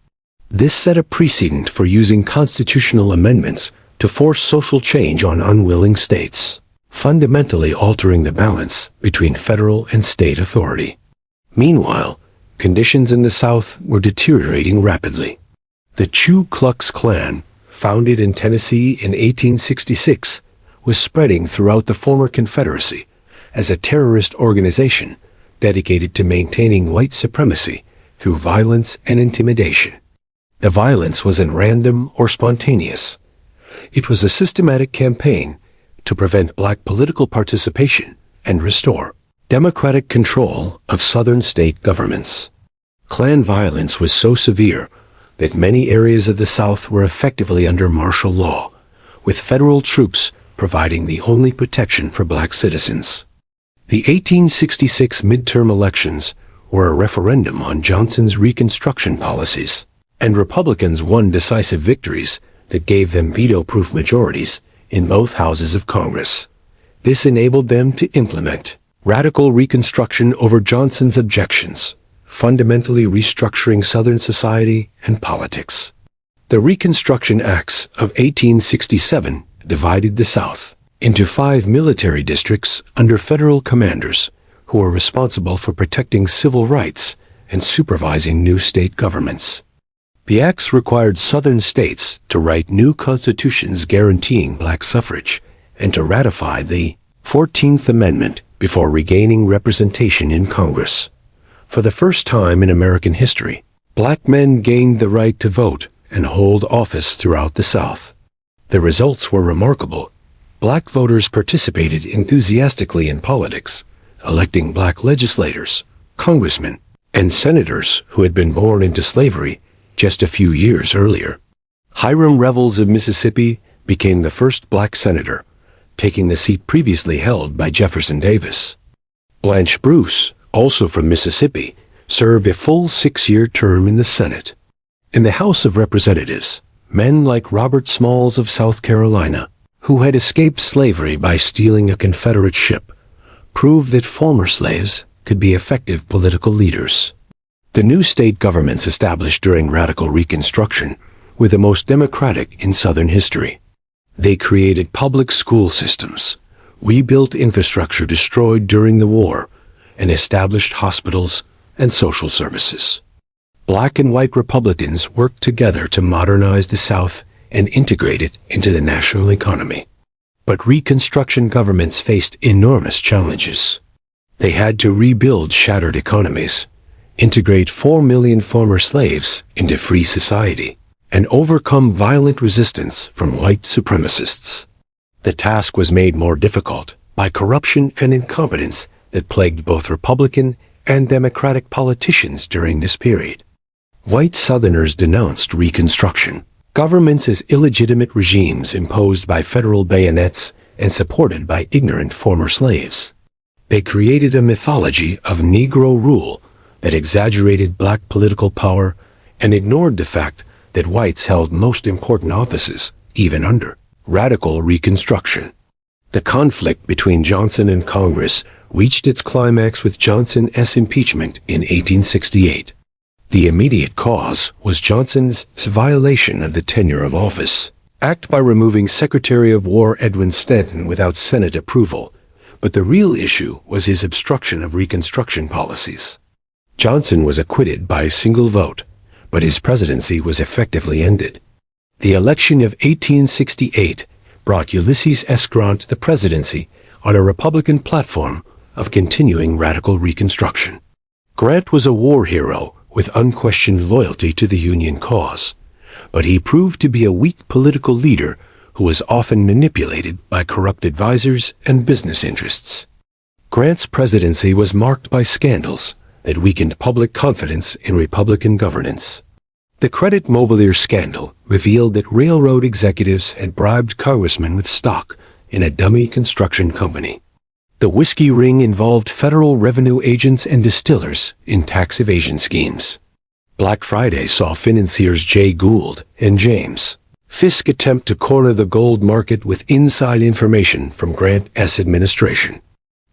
This set a precedent for using constitutional amendments to force social change on unwilling states, fundamentally altering the balance between federal and state authority. Meanwhile, conditions in the South were deteriorating rapidly. The Ku Klux Klan, founded in Tennessee in 1866, was spreading throughout the former Confederacy as a terrorist organization dedicated to maintaining white supremacy through violence and intimidation. The violence wasn't random or spontaneous. It was a systematic campaign to prevent black political participation and restore democratic control of Southern state governments. Klan violence was so severe that many areas of the South were effectively under martial law, with federal troops providing the only protection for black citizens. The 1866 midterm elections were a referendum on Johnson's Reconstruction policies, and Republicans won decisive victories that gave them veto-proof majorities in both houses of Congress. This enabled them to implement radical Reconstruction over Johnson's objections, fundamentally restructuring Southern society and politics. The Reconstruction Acts of 1867 divided the South into 5 military districts under federal commanders who were responsible for protecting civil rights and supervising new state governments. The acts required Southern states to write new constitutions guaranteeing black suffrage and to ratify the 14th Amendment before regaining representation in Congress. For the first time in American history, black men gained the right to vote and hold office throughout the South. The results were remarkable. Black voters participated enthusiastically in politics, electing black legislators, congressmen, and senators who had been born into slavery just a few years earlier. Hiram Revels of Mississippi became the first black senator, taking the seat previously held by Jefferson Davis. Blanche Bruce, also from Mississippi, served a full 6-year term in the Senate. In the House of Representatives, men like Robert Smalls of South Carolina, who had escaped slavery by stealing a Confederate ship, proved that former slaves could be effective political leaders. The new state governments established during radical Reconstruction were the most democratic in Southern history. They created public school systems, rebuilt infrastructure destroyed during the war, and established hospitals and social services. Black and white Republicans worked together to modernize the South and integrate it into the national economy. But Reconstruction governments faced enormous challenges. They had to rebuild shattered economies, integrate 4 million former slaves into free society, and overcome violent resistance from white supremacists. The task was made more difficult by corruption and incompetence that plagued both Republican and Democratic politicians during this period. White Southerners denounced Reconstruction governments as illegitimate regimes imposed by federal bayonets and supported by ignorant former slaves. They created a mythology of Negro rule that exaggerated black political power and ignored the fact that whites held most important offices, even under radical Reconstruction. The conflict between Johnson and Congress reached its climax with Johnson's impeachment in 1868. The immediate cause was Johnson's violation of the tenure of office act by removing Secretary of War Edwin Stanton without Senate approval, but the real issue was his obstruction of Reconstruction policies. Johnson was acquitted by a single vote, but his presidency was effectively ended. The election of 1868 brought Ulysses S. Grant the presidency on a Republican platform of continuing radical Reconstruction. Grant was a war hero with unquestioned loyalty to the Union cause, but he proved to be a weak political leader who was often manipulated by corrupt advisors and business interests. Grant's presidency was marked by scandals that weakened public confidence in Republican governance. The Credit Mobilier scandal revealed that railroad executives had bribed congressmen with stock in a dummy construction company. The whiskey ring involved federal revenue agents and distillers in tax evasion schemes. Black Friday saw financiers Jay Gould and James Fisk attempt to corner the gold market with inside information from Grant's administration.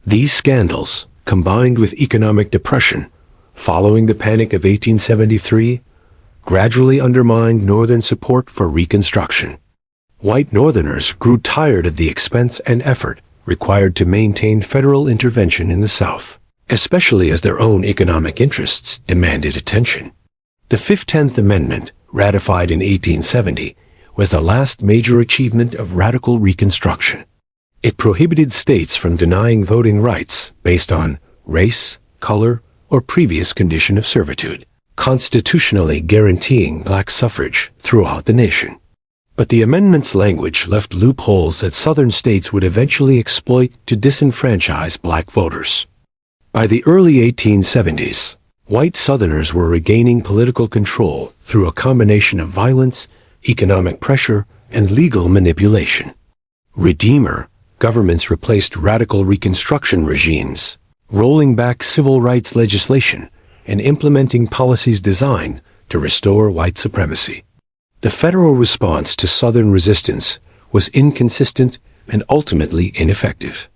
These scandals, combined with economic depression following the Panic of 1873, gradually undermined Northern support for Reconstruction. White Northerners grew tired of the expense and effort required to maintain federal intervention in the South, especially as their own economic interests demanded attention. The 15th Amendment, ratified in 1870, was the last major achievement of radical Reconstruction. It prohibited states from denying voting rights based on race, color, or previous condition of servitude, constitutionally guaranteeing black suffrage throughout the nation. But the amendment's language left loopholes that Southern states would eventually exploit to disenfranchise black voters. By the early 1870s, white Southerners were regaining political control through a combination of violence, economic pressure, and legal manipulation. Redeemer governments replaced radical Reconstruction regimes, rolling back civil rights legislation and implementing policies designed to restore white supremacy. The federal response to Southern resistance was inconsistent and ultimately ineffective.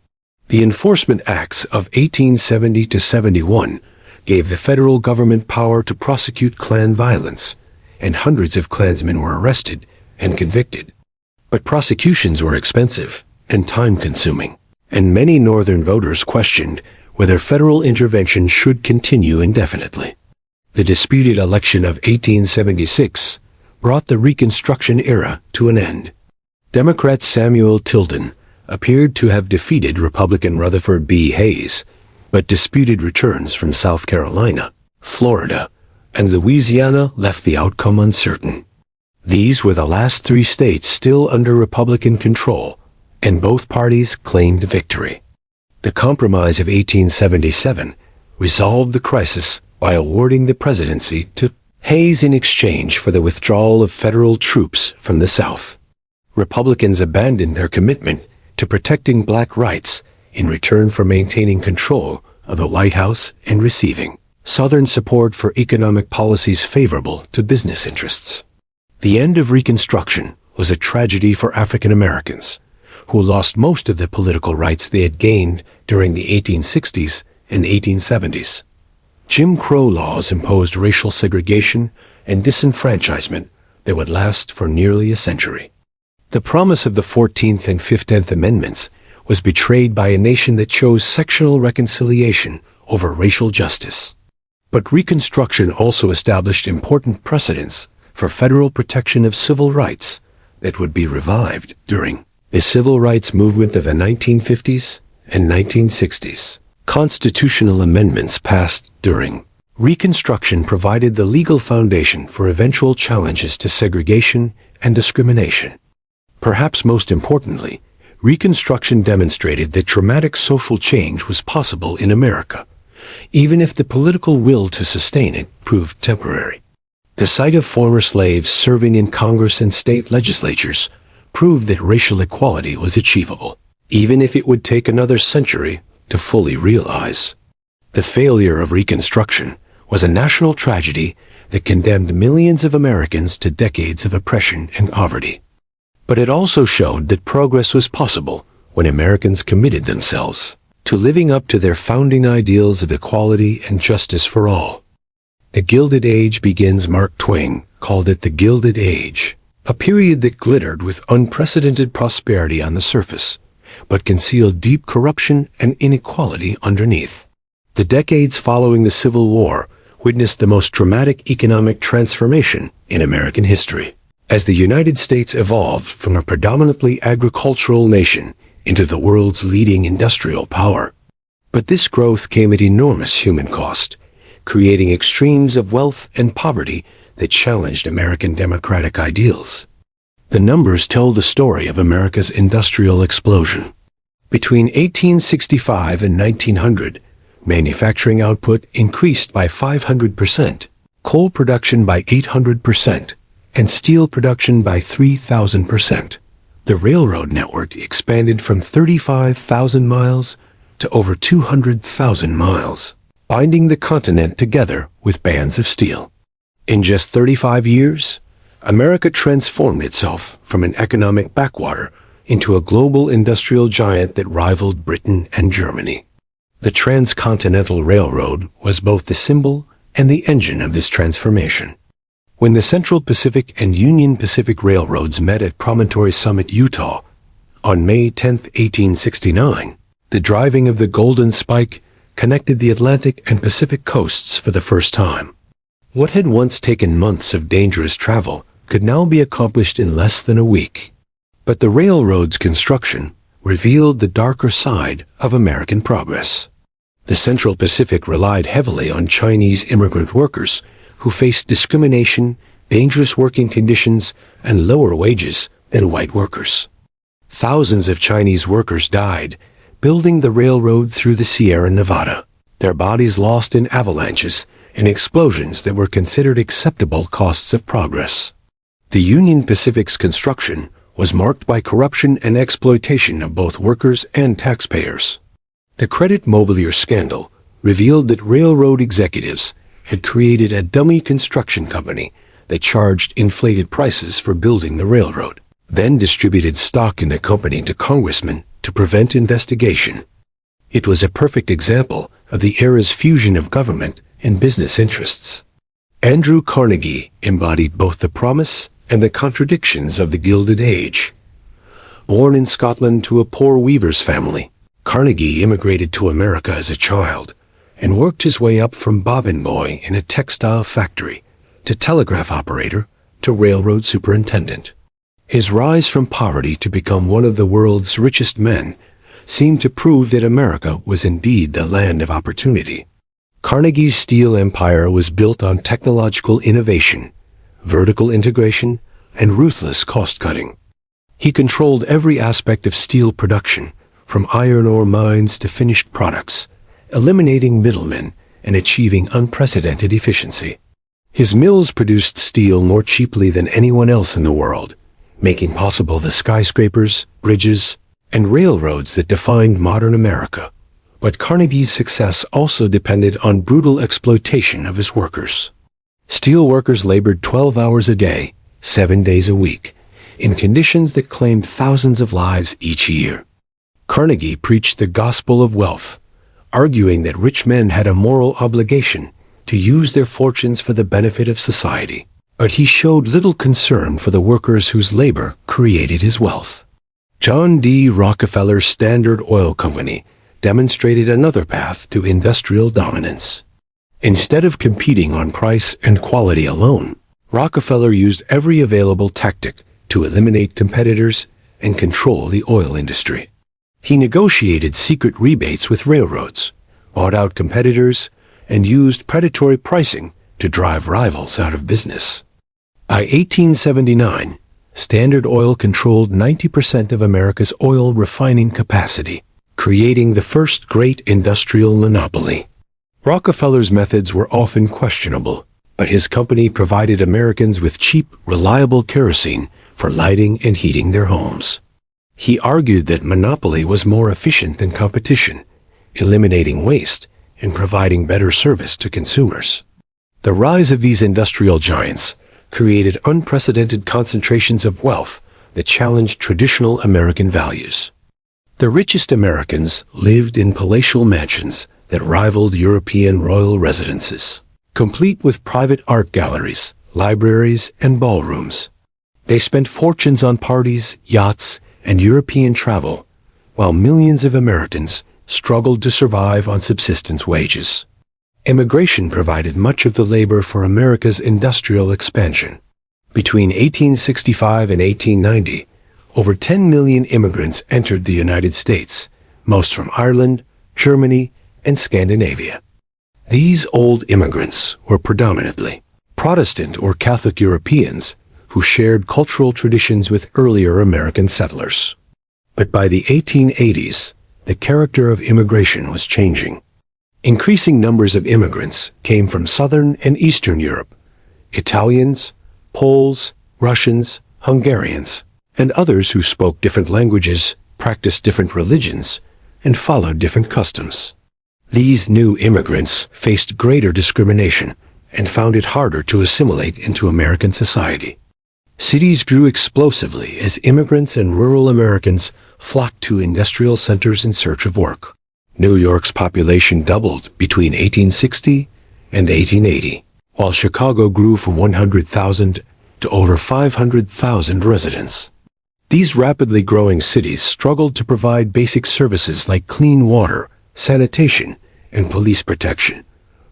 The Enforcement Acts of 1870 to 71 gave the federal government power to prosecute Klan violence, and hundreds of Klansmen were arrested and convicted. But prosecutions were expensive and time-consuming, and many Northern voters questioned whether federal intervention should continue indefinitely. The disputed election of 1876 brought the Reconstruction era to an end. Democrat Samuel Tilden appeared to have defeated Republican Rutherford B. Hayes, but disputed returns from South Carolina, Florida, and Louisiana left the outcome uncertain. These were the last three states still under Republican control, and both parties claimed victory. The Compromise of 1877 resolved the crisis by awarding the presidency to Hayes in exchange for the withdrawal of federal troops from the South. Republicans abandoned their commitment to protecting black rights in return for maintaining control of the White House and receiving Southern support for economic policies favorable to business interests. The end of Reconstruction was a tragedy for African Americans, who lost most of the political rights they had gained during the 1860s and 1870s. Jim Crow laws imposed racial segregation and disenfranchisement that would last for nearly a century. The promise of the 14th and 15th Amendments was betrayed by a nation that chose sectional reconciliation over racial justice. But Reconstruction also established important precedents for federal protection of civil rights that would be revived during the civil rights movement of the 1950s and 1960s. Constitutional amendments passed during Reconstruction provided the legal foundation for eventual challenges to segregation and discrimination. Perhaps most importantly, Reconstruction demonstrated that dramatic social change was possible in America, even if the political will to sustain it proved temporary. The sight of former slaves serving in Congress and state legislatures proved that racial equality was achievable, even if it would take another century to fully realize. The failure of Reconstruction was a national tragedy that condemned millions of Americans to decades of oppression and poverty. But it also showed that progress was possible when Americans committed themselves to living up to their founding ideals of equality and justice for all. The Gilded Age begins. Mark Twain called it the Gilded Age, a period that glittered with unprecedented prosperity on the surface, but concealed deep corruption and inequality underneath. The decades following the Civil War witnessed the most dramatic economic transformation in American history, as the United States evolved from a predominantly agricultural nation into the world's leading industrial power. But this growth came at enormous human cost, creating extremes of wealth and poverty that challenged American democratic ideals. The numbers tell the story of America's industrial explosion. Between 1865 and 1900, manufacturing output increased by 500%, coal production by 800%, and steel production by 3,000%. The railroad network expanded from 35,000 miles to over 200,000 miles, binding the continent together with bands of steel. In just 35 years, America transformed itself from an economic backwater into a global industrial giant that rivaled Britain and Germany. The Transcontinental Railroad was both the symbol and the engine of this transformation. When the Central Pacific and Union Pacific Railroads met at Promontory Summit, Utah, on May 10, 1869, the driving of the Golden Spike connected the Atlantic and Pacific coasts for the first time. What had once taken months of dangerous travel could now be accomplished in less than a week. But the railroad's construction revealed the darker side of American progress. The Central Pacific relied heavily on Chinese immigrant workers who faced discrimination, dangerous working conditions, and lower wages than white workers. Thousands of Chinese workers died building the railroad through the Sierra Nevada, their bodies lost in avalanches and explosions that were considered acceptable costs of progress. The Union Pacific's construction was marked by corruption and exploitation of both workers and taxpayers. The Credit Mobilier scandal revealed that railroad executives had created a dummy construction company that charged inflated prices for building the railroad, then distributed stock in the company to congressmen to prevent investigation. It was a perfect example of the era's fusion of government and business interests. Andrew Carnegie embodied both the promise and the contradictions of the Gilded Age. Born in Scotland to a poor weaver's family, Carnegie immigrated to America as a child and worked his way up from bobbin boy in a textile factory to telegraph operator to railroad superintendent. His rise from poverty to become one of the world's richest men seemed to prove that America was indeed the land of opportunity. Carnegie's steel empire was built on technological innovation, vertical integration, and ruthless cost-cutting. He controlled every aspect of steel production, from iron ore mines to finished products, eliminating middlemen and achieving unprecedented efficiency. His mills produced steel more cheaply than anyone else in the world, making possible the skyscrapers, bridges, and railroads that defined modern America. But Carnegie's success also depended on brutal exploitation of his workers. Steel workers labored 12 hours a day, 7 days a week, in conditions that claimed thousands of lives each year. Carnegie preached the gospel of wealth, arguing that rich men had a moral obligation to use their fortunes for the benefit of society. But he showed little concern for the workers whose labor created his wealth. John D. Rockefeller's Standard Oil Company demonstrated another path to industrial dominance. Instead of competing on price and quality alone, Rockefeller used every available tactic to eliminate competitors and control the oil industry. He negotiated secret rebates with railroads, bought out competitors, and used predatory pricing to drive rivals out of business. By 1879, Standard Oil controlled 90% of America's oil refining capacity, creating the first great industrial monopoly. Rockefeller's methods were often questionable, but his company provided Americans with cheap, reliable kerosene for lighting and heating their homes. He argued that monopoly was more efficient than competition, eliminating waste and providing better service to consumers. The rise of these industrial giants created unprecedented concentrations of wealth that challenged traditional American values. The richest Americans lived in palatial mansions that rivaled European royal residences, complete with private art galleries, libraries, and ballrooms. They spent fortunes on parties, yachts, and European travel, while millions of Americans struggled to survive on subsistence wages. Immigration provided much of the labor for America's industrial expansion. Between 1865 and 1890, over 10 million immigrants entered the United States, most from Ireland, Germany, and Scandinavia. These old immigrants were predominantly Protestant or Catholic Europeans who shared cultural traditions with earlier American settlers. But by the 1880s, the character of immigration was changing. Increasing numbers of immigrants came from Southern and Eastern Europe, Italians, Poles, Russians, Hungarians, and others who spoke different languages, practiced different religions, and followed different customs. These new immigrants faced greater discrimination and found it harder to assimilate into American society. Cities grew explosively as immigrants and rural Americans flocked to industrial centers in search of work. New York's population doubled between 1860 and 1880, while Chicago grew from 100,000 to over 500,000 residents. These rapidly growing cities struggled to provide basic services like clean water, sanitation, and police protection.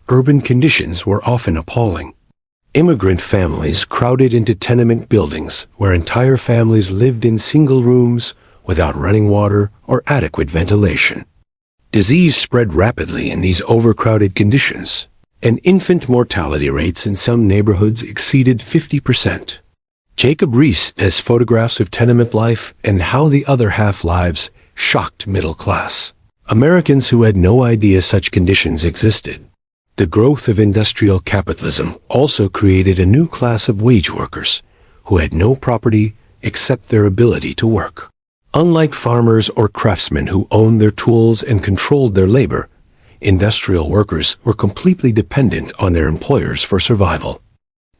Urban conditions were often appalling. Immigrant families crowded into tenement buildings where entire families lived in single rooms without running water or adequate ventilation. Disease spread rapidly in these overcrowded conditions, and infant mortality rates in some neighborhoods exceeded 50%. Jacob Riis has photographs of tenement life and how the other half lives shocked middle class Americans who had no idea such conditions existed. The growth of industrial capitalism also created a new class of wage workers who had no property except their ability to work. Unlike farmers or craftsmen who owned their tools and controlled their labor, industrial workers were completely dependent on their employers for survival.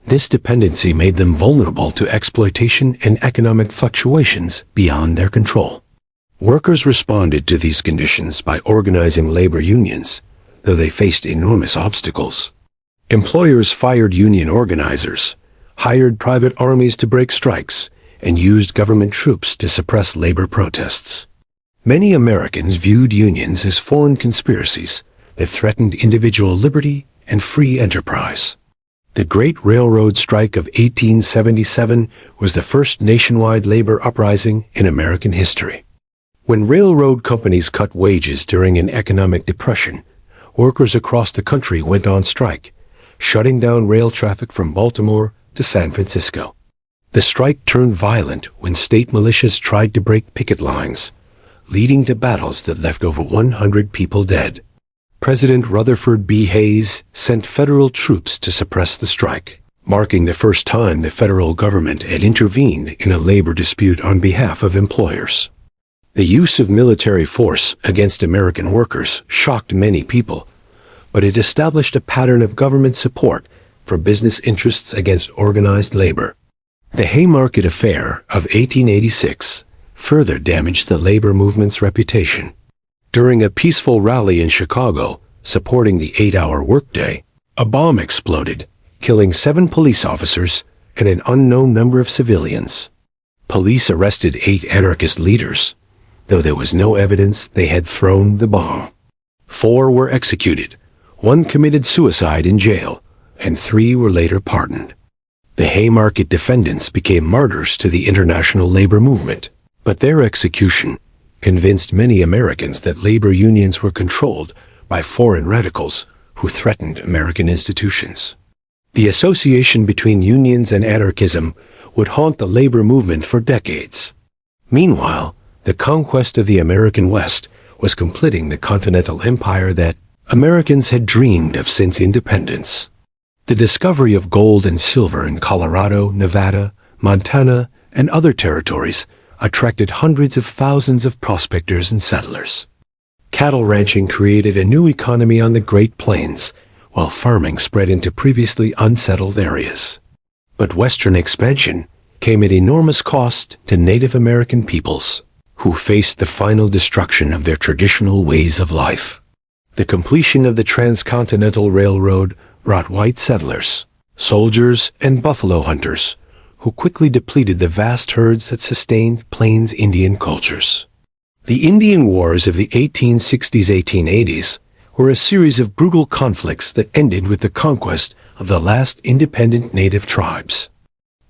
This dependency made them vulnerable to exploitation and economic fluctuations beyond their control. Workers responded to these conditions by organizing labor unions, though they faced enormous obstacles. Employers fired union organizers, hired private armies to break strikes, and used government troops to suppress labor protests. Many Americans viewed unions as foreign conspiracies that threatened individual liberty and free enterprise. The Great Railroad Strike of 1877 was the first nationwide labor uprising in American history. When railroad companies cut wages during an economic depression, workers across the country went on strike, shutting down rail traffic from Baltimore to San Francisco. The strike turned violent when state militias tried to break picket lines, leading to battles that left over 100 people dead. President Rutherford B. Hayes sent federal troops to suppress the strike, marking the first time the federal government had intervened in a labor dispute on behalf of employers. The use of military force against American workers shocked many people, but it established a pattern of government support for business interests against organized labor. The Haymarket Affair of 1886 further damaged the labor movement's reputation. During a peaceful rally in Chicago supporting the 8-hour workday, a bomb exploded, killing 7 police officers and an unknown number of civilians. Police arrested 8 anarchist leaders, though there was no evidence they had thrown the bomb. 4 were executed, 1 committed suicide in jail, and 3 were later pardoned. The Haymarket defendants became martyrs to the international labor movement, but their execution convinced many Americans that labor unions were controlled by foreign radicals who threatened American institutions. The association between unions and anarchism would haunt the labor movement for decades. Meanwhile, the conquest of the American West was completing the continental empire that Americans had dreamed of since independence. The discovery of gold and silver in Colorado, Nevada, Montana, and other territories attracted hundreds of thousands of prospectors and settlers. Cattle ranching created a new economy on the Great Plains, while farming spread into previously unsettled areas. But Western expansion came at enormous cost to Native American peoples, who faced the final destruction of their traditional ways of life. The completion of the Transcontinental Railroad brought white settlers, soldiers, and buffalo hunters, who quickly depleted the vast herds that sustained Plains Indian cultures. The Indian Wars of the 1860s-1880s were a series of brutal conflicts that ended with the conquest of the last independent native tribes.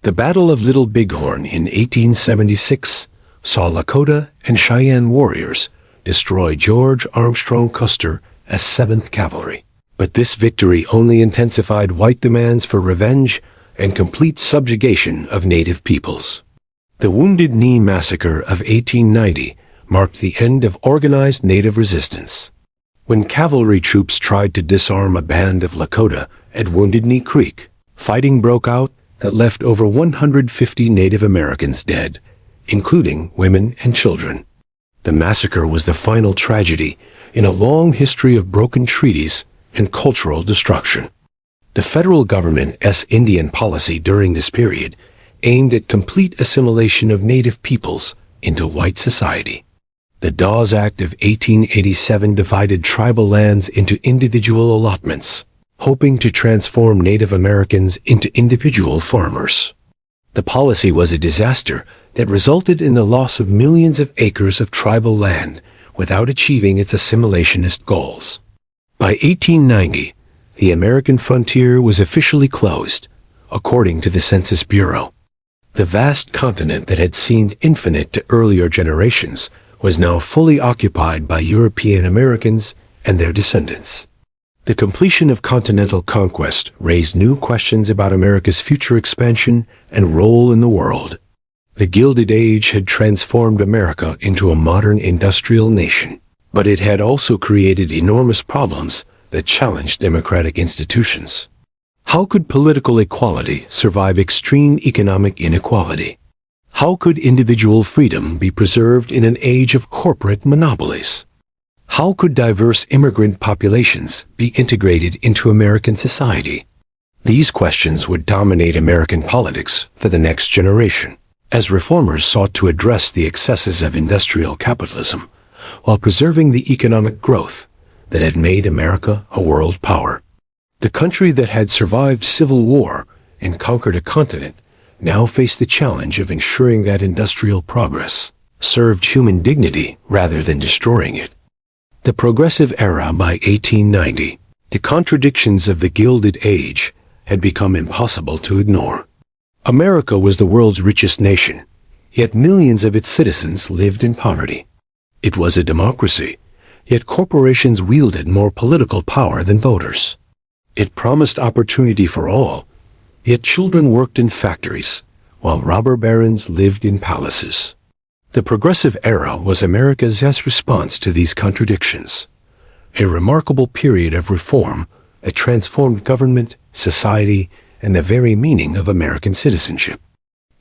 The Battle of Little Bighorn in 1876 saw Lakota and Cheyenne warriors destroy George Armstrong Custer as 7th Cavalry. But this victory only intensified white demands for revenge and complete subjugation of native peoples. The Wounded Knee Massacre of 1890 marked the end of organized native resistance. When cavalry troops tried to disarm a band of Lakota at Wounded Knee Creek, fighting broke out that left over 150 Native Americans dead, including women and children. The massacre was the final tragedy in a long history of broken treaties and cultural destruction. The federal government's Indian policy during this period aimed at complete assimilation of native peoples into white society. The Dawes Act of 1887 divided tribal lands into individual allotments, hoping to transform Native Americans into individual farmers. The policy was a disaster that resulted in the loss of millions of acres of tribal land without achieving its assimilationist goals. By 1890, the American frontier was officially closed, according to the Census Bureau. The vast continent that had seemed infinite to earlier generations was now fully occupied by European Americans and their descendants. The completion of continental conquest raised new questions about America's future expansion and role in the world. The Gilded Age had transformed America into a modern industrial nation, but it had also created enormous problems that challenged democratic institutions. How could political equality survive extreme economic inequality? How could individual freedom be preserved in an age of corporate monopolies? How could diverse immigrant populations be integrated into American society? These questions would dominate American politics for the next generation, as reformers sought to address the excesses of industrial capitalism while preserving the economic growth that had made America a world power. The country that had survived civil war and conquered a continent now faced the challenge of ensuring that industrial progress served human dignity rather than destroying it. The Progressive Era by 1890, the contradictions of the Gilded Age had become impossible to ignore. America was the world's richest nation, yet millions of its citizens lived in poverty. It was a democracy, yet corporations wielded more political power than voters. It promised opportunity for all, yet children worked in factories, while robber barons lived in palaces. The Progressive Era was America's response to these contradictions, a remarkable period of reform that transformed government, society, and the very meaning of American citizenship.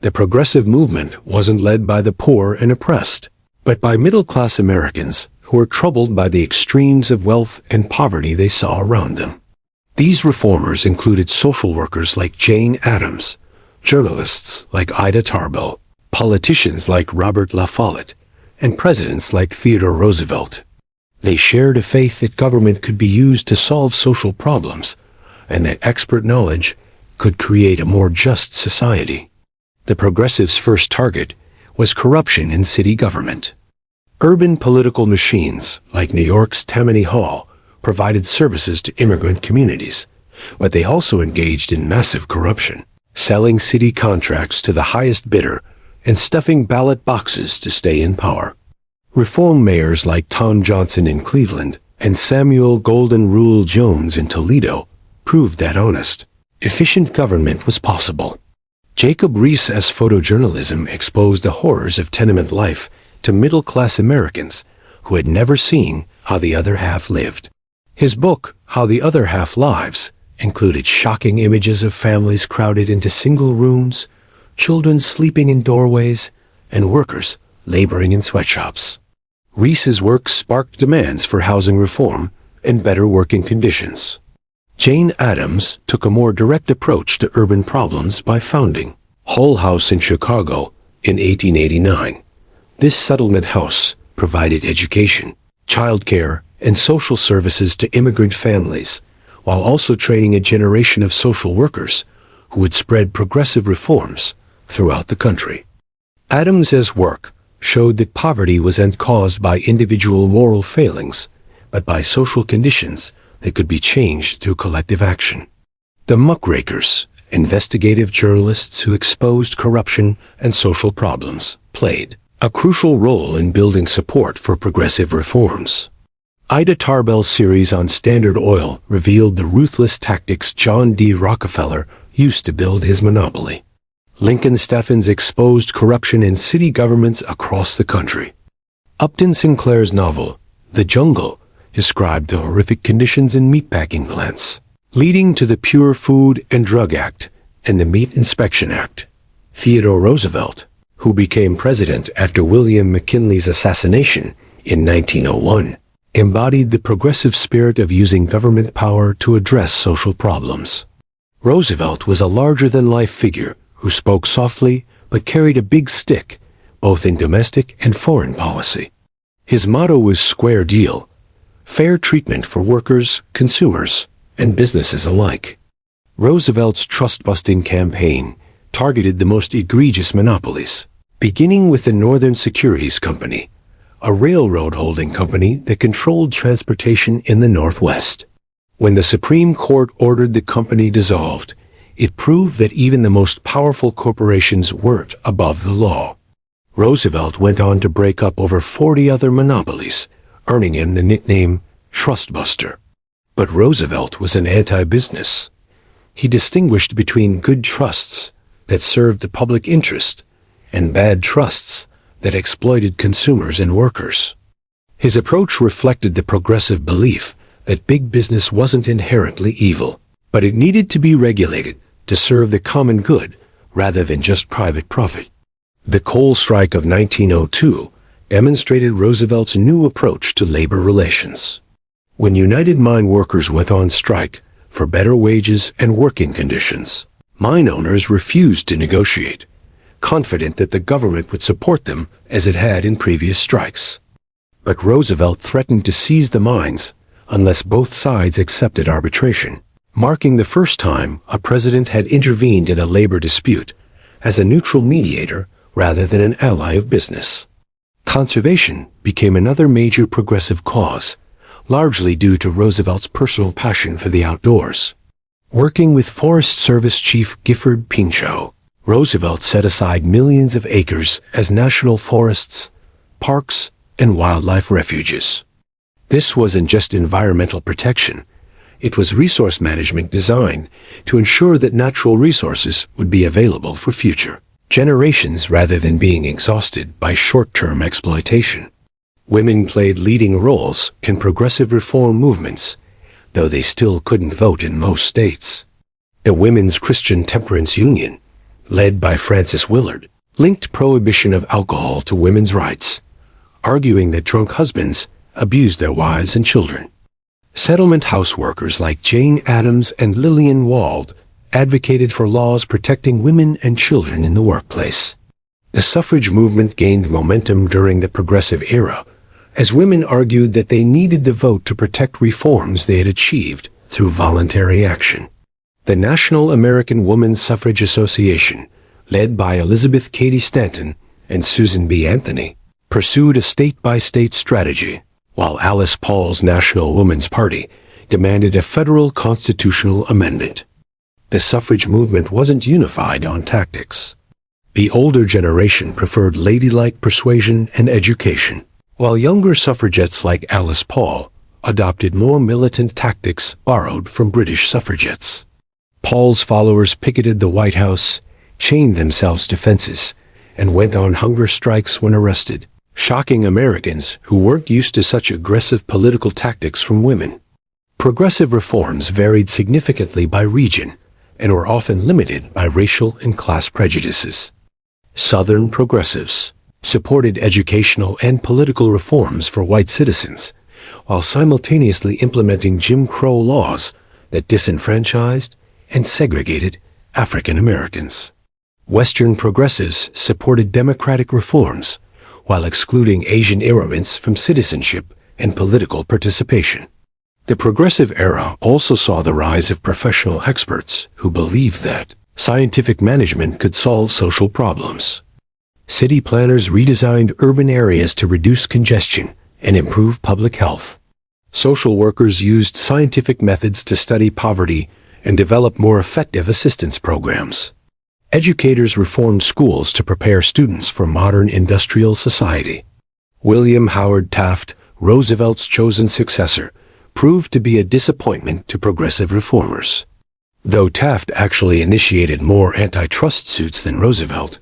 The progressive movement wasn't led by the poor and oppressed, but by middle-class Americans who were troubled by the extremes of wealth and poverty they saw around them. These reformers included social workers like Jane Addams, journalists like Ida Tarbell, politicians like Robert La Follette, and presidents like Theodore Roosevelt. They shared a faith that government could be used to solve social problems, and that expert knowledge could create a more just society. The progressives' first target was corruption in city government. Urban political machines, like New York's Tammany Hall, provided services to immigrant communities, but they also engaged in massive corruption, selling city contracts to the highest bidder and stuffing ballot boxes to stay in power. Reform mayors like Tom Johnson in Cleveland and Samuel Golden Rule Jones in Toledo proved that honest, efficient government was possible. Jacob Riis's photojournalism exposed the horrors of tenement life to middle-class Americans who had never seen how the other half lived. His book, How the Other Half Lives, included shocking images of families crowded into single rooms, children sleeping in doorways, and workers laboring in sweatshops. Riis's work sparked demands for housing reform and better working conditions. Jane Addams took a more direct approach to urban problems by founding Hull House in Chicago in 1889. This settlement house provided education, childcare, and social services to immigrant families, while also training a generation of social workers who would spread progressive reforms throughout the country. Addams's work showed that poverty wasn't caused by individual moral failings, but by social conditions that could be changed through collective action. The muckrakers, investigative journalists who exposed corruption and social problems, played a crucial role in building support for progressive reforms. Ida Tarbell's series on Standard Oil revealed the ruthless tactics John D. Rockefeller used to build his monopoly. Lincoln Steffens exposed corruption in city governments across the country. Upton Sinclair's novel, The Jungle, described the horrific conditions in meatpacking plants, leading to the Pure Food and Drug Act and the Meat Inspection Act. Theodore Roosevelt, who became president after William McKinley's assassination in 1901, embodied the progressive spirit of using government power to address social problems. Roosevelt was a larger-than-life figure who spoke softly but carried a big stick, both in domestic and foreign policy. His motto was square deal, fair treatment for workers, consumers, and businesses alike. Roosevelt's trust-busting campaign targeted the most egregious monopolies, beginning with the Northern Securities Company, a railroad holding company that controlled transportation in the Northwest. When the Supreme Court ordered the company dissolved, it proved that even the most powerful corporations weren't above the law. Roosevelt went on to break up over 40 other monopolies, earning him the nickname Trustbuster. But Roosevelt was an anti-business. He distinguished between good trusts that served the public interest and bad trusts that exploited consumers and workers. His approach reflected the progressive belief that big business wasn't inherently evil, but it needed to be regulated to serve the common good rather than just private profit. The coal strike of 1902 demonstrated Roosevelt's new approach to labor relations. When United Mine Workers went on strike for better wages and working conditions, mine owners refused to negotiate, confident that the government would support them as it had in previous strikes. But Roosevelt threatened to seize the mines unless both sides accepted arbitration, marking the first time a president had intervened in a labor dispute as a neutral mediator rather than an ally of business. Conservation became another major progressive cause, largely due to Roosevelt's personal passion for the outdoors. Working with Forest Service Chief Gifford Pinchot, Roosevelt set aside millions of acres as national forests, parks, and wildlife refuges. This wasn't just environmental protection. It was resource management designed to ensure that natural resources would be available for future generations rather than being exhausted by short-term exploitation. Women played leading roles in progressive reform movements, though they still couldn't vote in most states. The Women's Christian Temperance Union, led by Frances Willard, linked prohibition of alcohol to women's rights, arguing that drunk husbands abused their wives and children. Settlement house workers like Jane Addams and Lillian Wald advocated for laws protecting women and children in the workplace. The suffrage movement gained momentum during the Progressive Era, as women argued that they needed the vote to protect reforms they had achieved through voluntary action. The National American Women's Suffrage Association, led by Elizabeth Cady Stanton and Susan B. Anthony, pursued a state-by-state strategy, while Alice Paul's National Woman's Party demanded a federal constitutional amendment. The suffrage movement wasn't unified on tactics. The older generation preferred ladylike persuasion and education, while younger suffragettes like Alice Paul adopted more militant tactics borrowed from British suffragettes. Paul's followers picketed the White House, chained themselves to fences, and went on hunger strikes when arrested, shocking Americans who weren't used to such aggressive political tactics from women. Progressive reforms varied significantly by region and were often limited by racial and class prejudices. Southern progressives supported educational and political reforms for white citizens, while simultaneously implementing Jim Crow laws that disenfranchised and segregated African Americans. Western progressives supported democratic reforms while excluding Asian immigrants from citizenship and political participation. The progressive era also saw the rise of professional experts who believed that scientific management could solve social problems. City planners redesigned urban areas to reduce congestion and improve public health. Social workers used scientific methods to study poverty and develop more effective assistance programs. Educators reformed schools to prepare students for modern industrial society. William Howard Taft, Roosevelt's chosen successor, proved to be a disappointment to progressive reformers. Though Taft actually initiated more antitrust suits than Roosevelt,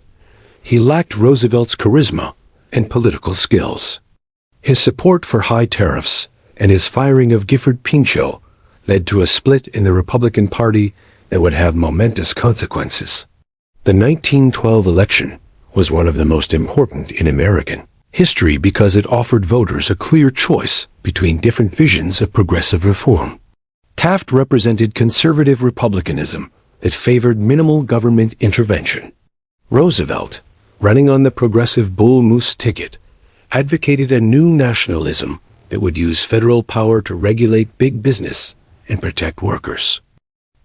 he lacked Roosevelt's charisma and political skills. His support for high tariffs and his firing of Gifford Pinchot led to a split in the Republican Party that would have momentous consequences. The 1912 election was one of the most important in American history because it offered voters a clear choice between different visions of progressive reform. Taft represented conservative republicanism that favored minimal government intervention. Roosevelt, running on the progressive Bull Moose ticket, advocated a new nationalism that would use federal power to regulate big business and protect workers.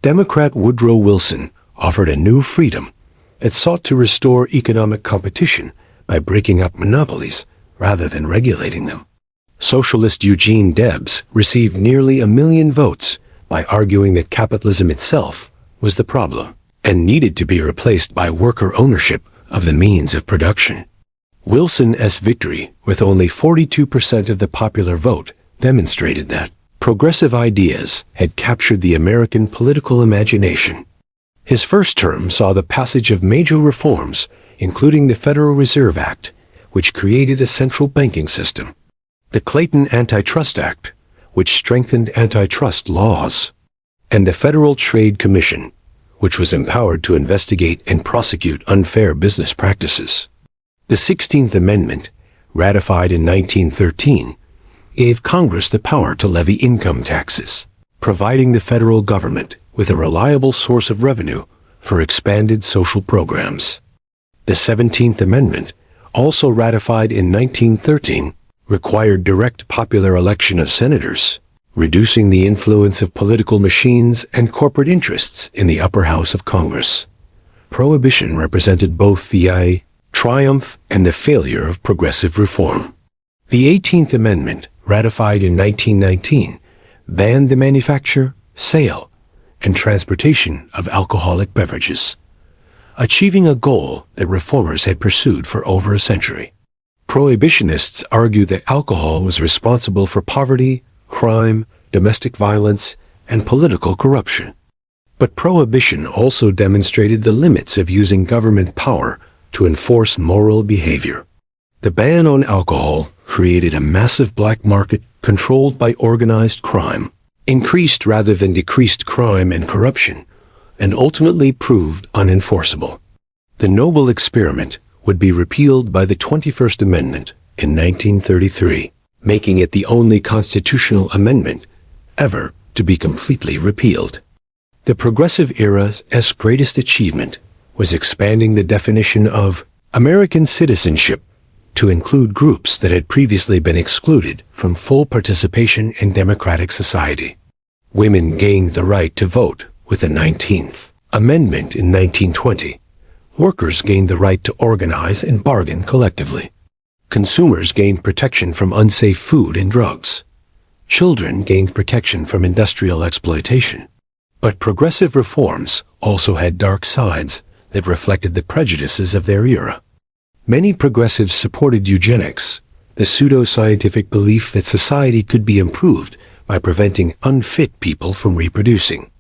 Democrat Woodrow Wilson offered a new freedom that sought to restore economic competition by breaking up monopolies rather than regulating them. Socialist Eugene Debs received nearly 1 million votes by arguing that capitalism itself was the problem and needed to be replaced by worker ownership of the means of production. Wilson's victory, with only 42% of the popular vote, demonstrated that progressive ideas had captured the American political imagination. His first term saw the passage of major reforms, including the Federal Reserve Act, which created a central banking system, the Clayton Antitrust Act, which strengthened antitrust laws, and the Federal Trade Commission, which was empowered to investigate and prosecute unfair business practices. The 16th Amendment, ratified in 1913, gave Congress the power to levy income taxes, providing the federal government with a reliable source of revenue for expanded social programs. The 17th Amendment, also ratified in 1913, required direct popular election of senators, reducing the influence of political machines and corporate interests in the upper house of Congress. Prohibition represented both the triumph and the failure of progressive reform. The 18th Amendment, ratified in 1919, banned the manufacture, sale, and transportation of alcoholic beverages, achieving a goal that reformers had pursued for over a century. Prohibitionists argued that alcohol was responsible for poverty, crime, domestic violence, and political corruption. But prohibition also demonstrated the limits of using government power to enforce moral behavior. The ban on alcohol created a massive black market controlled by organized crime, increased rather than decreased crime and corruption, and ultimately proved unenforceable. The noble experiment would be repealed by the 21st Amendment in 1933, making it the only constitutional amendment ever to be completely repealed. The progressive era's greatest achievement was expanding the definition of American citizenship to include groups that had previously been excluded from full participation in democratic society. Women gained the right to vote with the 19th Amendment in 1920. Workers gained the right to organize and bargain collectively. Consumers gained protection from unsafe food and drugs. Children gained protection from industrial exploitation. But progressive reforms also had dark sides that reflected the prejudices of their era. Many progressives supported eugenics, the pseudo-scientific belief that society could be improved by preventing unfit people from reproducing.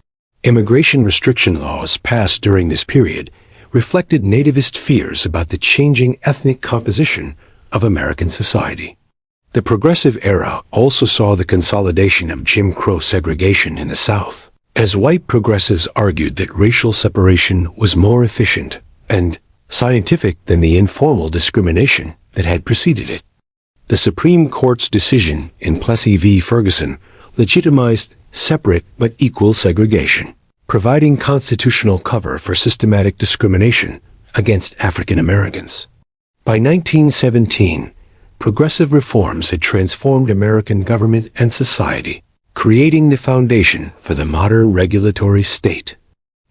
Immigration restriction laws passed during this period reflected nativist fears about the changing ethnic composition of American society. The progressive era also saw the consolidation of Jim Crow segregation in the South, as white progressives argued that racial separation was more efficient and scientific than the informal discrimination that had preceded it. The Supreme Court's decision in Plessy v. Ferguson legitimized separate but equal segregation, providing constitutional cover for systematic discrimination against African Americans. By 1917, progressive reforms had transformed American government and society, creating the foundation for the modern regulatory state.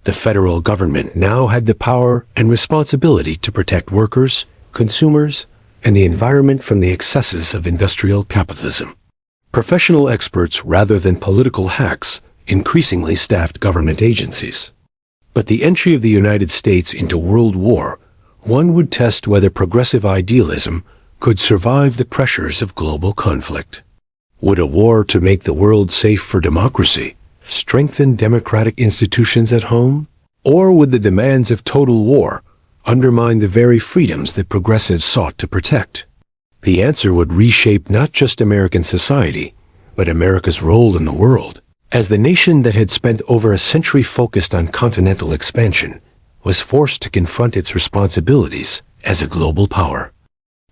The federal government now had the power and responsibility to protect workers, consumers, and the environment from the excesses of industrial capitalism. Professional experts rather than political hacks increasingly staffed government agencies. But the entry of the United States into World War I would test whether progressive idealism could survive the pressures of global conflict. Would a war to make the world safe for democracy strengthen democratic institutions at home? Or would the demands of total war undermine the very freedoms that progressives sought to protect? The answer would reshape not just American society, but America's role in the world. As the nation that had spent over a century focused on continental expansion was forced to confront its responsibilities as a global power.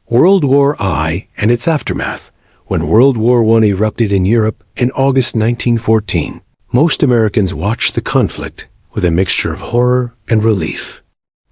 World War I and its aftermath. When World War I erupted in Europe in August 1914, most Americans watched the conflict with a mixture of horror and relief.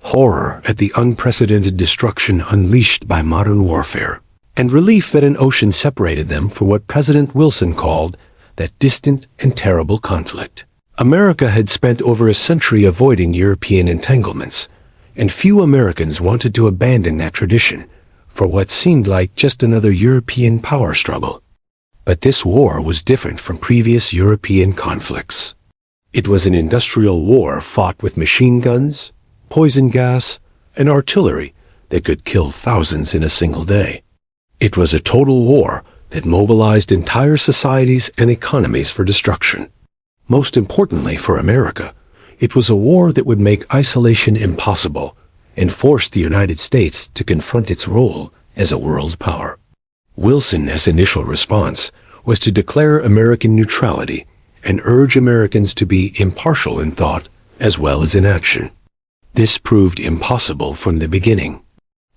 Horror at the unprecedented destruction unleashed by modern warfare, and relief that an ocean separated them from what President Wilson called that distant and terrible conflict. America had spent over a century avoiding European entanglements, and few Americans wanted to abandon that tradition for what seemed like just another European power struggle. But this war was different from previous European conflicts. It was an industrial war fought with machine guns, poison gas, and artillery that could kill thousands in a single day. It was a total war that mobilized entire societies and economies for destruction. Most importantly for America, it was a war that would make isolation impossible and force the United States to confront its role as a world power. Wilson's initial response was to declare American neutrality and urge Americans to be impartial in thought as well as in action. This proved impossible from the beginning.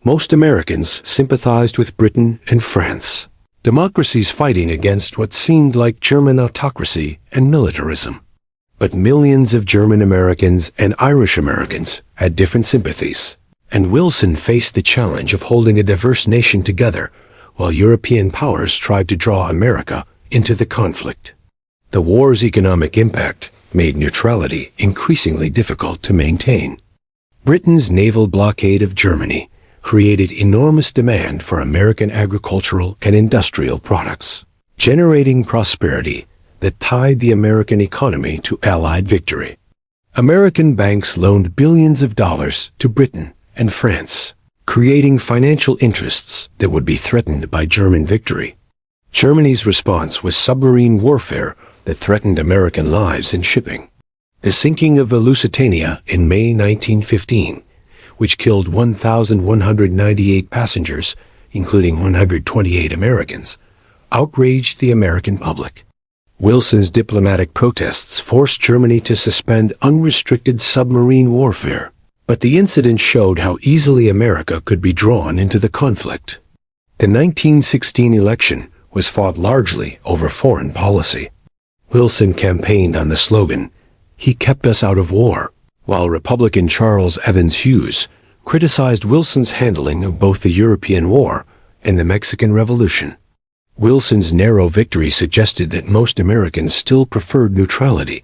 Most Americans sympathized with Britain and France, democracies fighting against what seemed like German autocracy and militarism. But millions of German Americans and Irish Americans had different sympathies, and Wilson faced the challenge of holding a diverse nation together while European powers tried to draw America into the conflict. The war's economic impact made neutrality increasingly difficult to maintain. Britain's naval blockade of Germany created enormous demand for American agricultural and industrial products, generating prosperity that tied the American economy to Allied victory. American banks loaned billions of dollars to Britain and France, creating financial interests that would be threatened by German victory. Germany's response was submarine warfare that threatened American lives and shipping. The sinking of the Lusitania in May 1915, which killed 1,198 passengers, including 128 Americans, outraged the American public. Wilson's diplomatic protests forced Germany to suspend unrestricted submarine warfare, but the incident showed how easily America could be drawn into the conflict. The 1916 election was fought largely over foreign policy. Wilson campaigned on the slogan, "He kept us out of war," while Republican Charles Evans Hughes criticized Wilson's handling of both the European War and the Mexican Revolution. Wilson's narrow victory suggested that most Americans still preferred neutrality,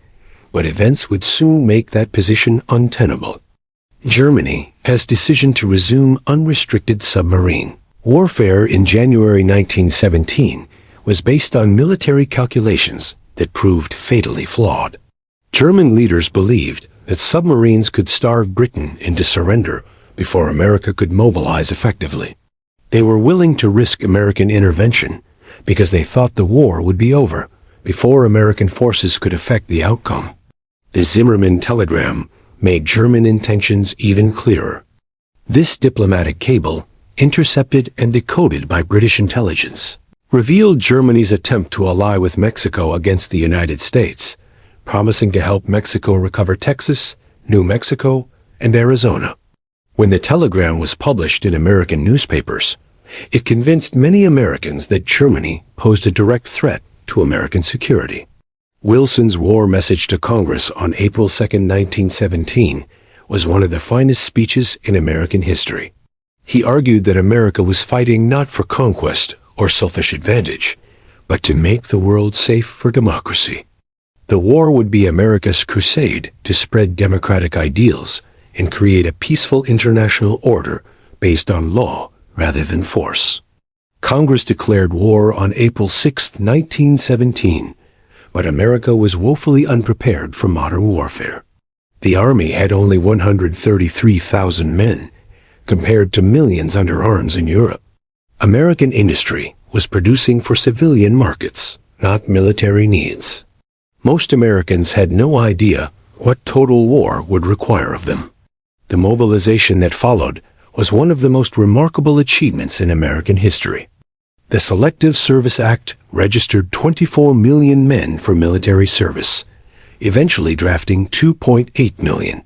but events would soon make that position untenable. Germany's decision to resume unrestricted submarine warfare in January 1917 was based on military calculations that proved fatally flawed. German leaders believed that submarines could starve Britain into surrender before America could mobilize effectively. They were willing to risk American intervention because they thought the war would be over before American forces could affect the outcome. The Zimmermann telegram made German intentions even clearer. This diplomatic cable, intercepted and decoded by British intelligence, revealed Germany's attempt to ally with Mexico against the United States, promising to help Mexico recover Texas, New Mexico, and Arizona. When the telegram was published in American newspapers, it convinced many Americans that Germany posed a direct threat to American security. Wilson's war message to Congress on April 2, 1917, was one of the finest speeches in American history. He argued that America was fighting not for conquest or selfish advantage, but to make the world safe for democracy. The war would be America's crusade to spread democratic ideals and create a peaceful international order based on law rather than force. Congress declared war on April 6, 1917, but America was woefully unprepared for modern warfare. The Army had only 133,000 men, compared to millions under arms in Europe. American industry was producing for civilian markets, not military needs. Most Americans had no idea what total war would require of them. The mobilization that followed was one of the most remarkable achievements in American history. The Selective Service Act registered 24 million men for military service, eventually drafting 2.8 million.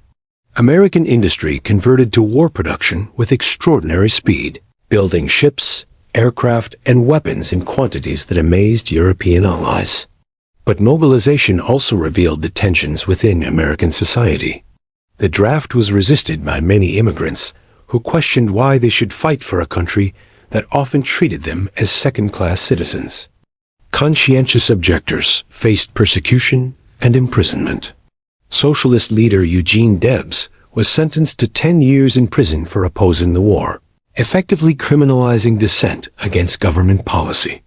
American industry converted to war production with extraordinary speed, building ships, aircraft, and weapons in quantities that amazed European allies. But mobilization also revealed the tensions within American society. The draft was resisted by many immigrants who questioned why they should fight for a country that often treated them as second-class citizens. Conscientious objectors faced persecution and imprisonment. Socialist leader Eugene Debs was sentenced to 10 years in prison for opposing the war, effectively criminalizing dissent against government policy.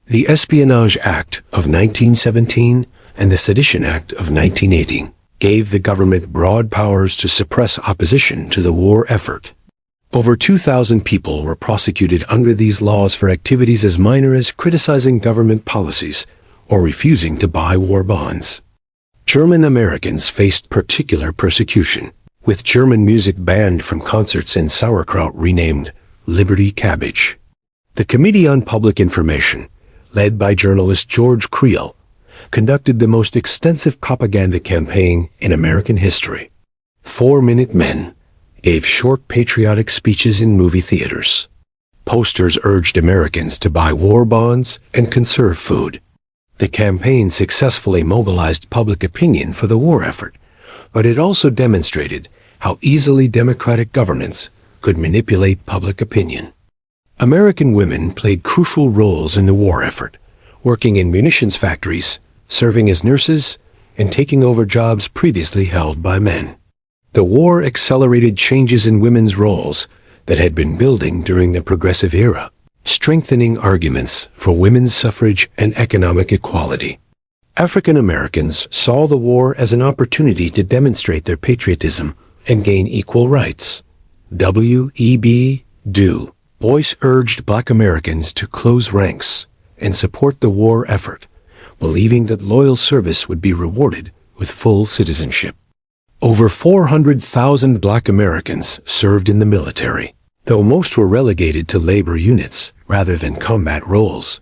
The Espionage Act of 1917 and the Sedition Act of 1918 gave the government broad powers to suppress opposition to the war effort. Over 2,000 people were prosecuted under these laws for activities as minor as criticizing government policies or refusing to buy war bonds. German Americans faced particular persecution, with German music banned from concerts and sauerkraut renamed Liberty Cabbage. The Committee on Public Information, led by journalist George Creel, conducted the most extensive propaganda campaign in American history. 4-Minute Men gave short patriotic speeches in movie theaters. Posters urged Americans to buy war bonds and conserve food. The campaign successfully mobilized public opinion for the war effort, but it also demonstrated how easily democratic governance could manipulate public opinion. American women played crucial roles in the war effort, working in munitions factories, serving as nurses, and taking over jobs previously held by men. The war accelerated changes in women's roles that had been building during the Progressive Era, strengthening arguments for women's suffrage and economic equality. African Americans saw the war as an opportunity to demonstrate their patriotism and gain equal rights. W.E.B. Du Bois urged Black Americans to close ranks and support the war effort, believing that loyal service would be rewarded with full citizenship. Over 400,000 Black Americans served in the military, though most were relegated to labor units rather than combat roles.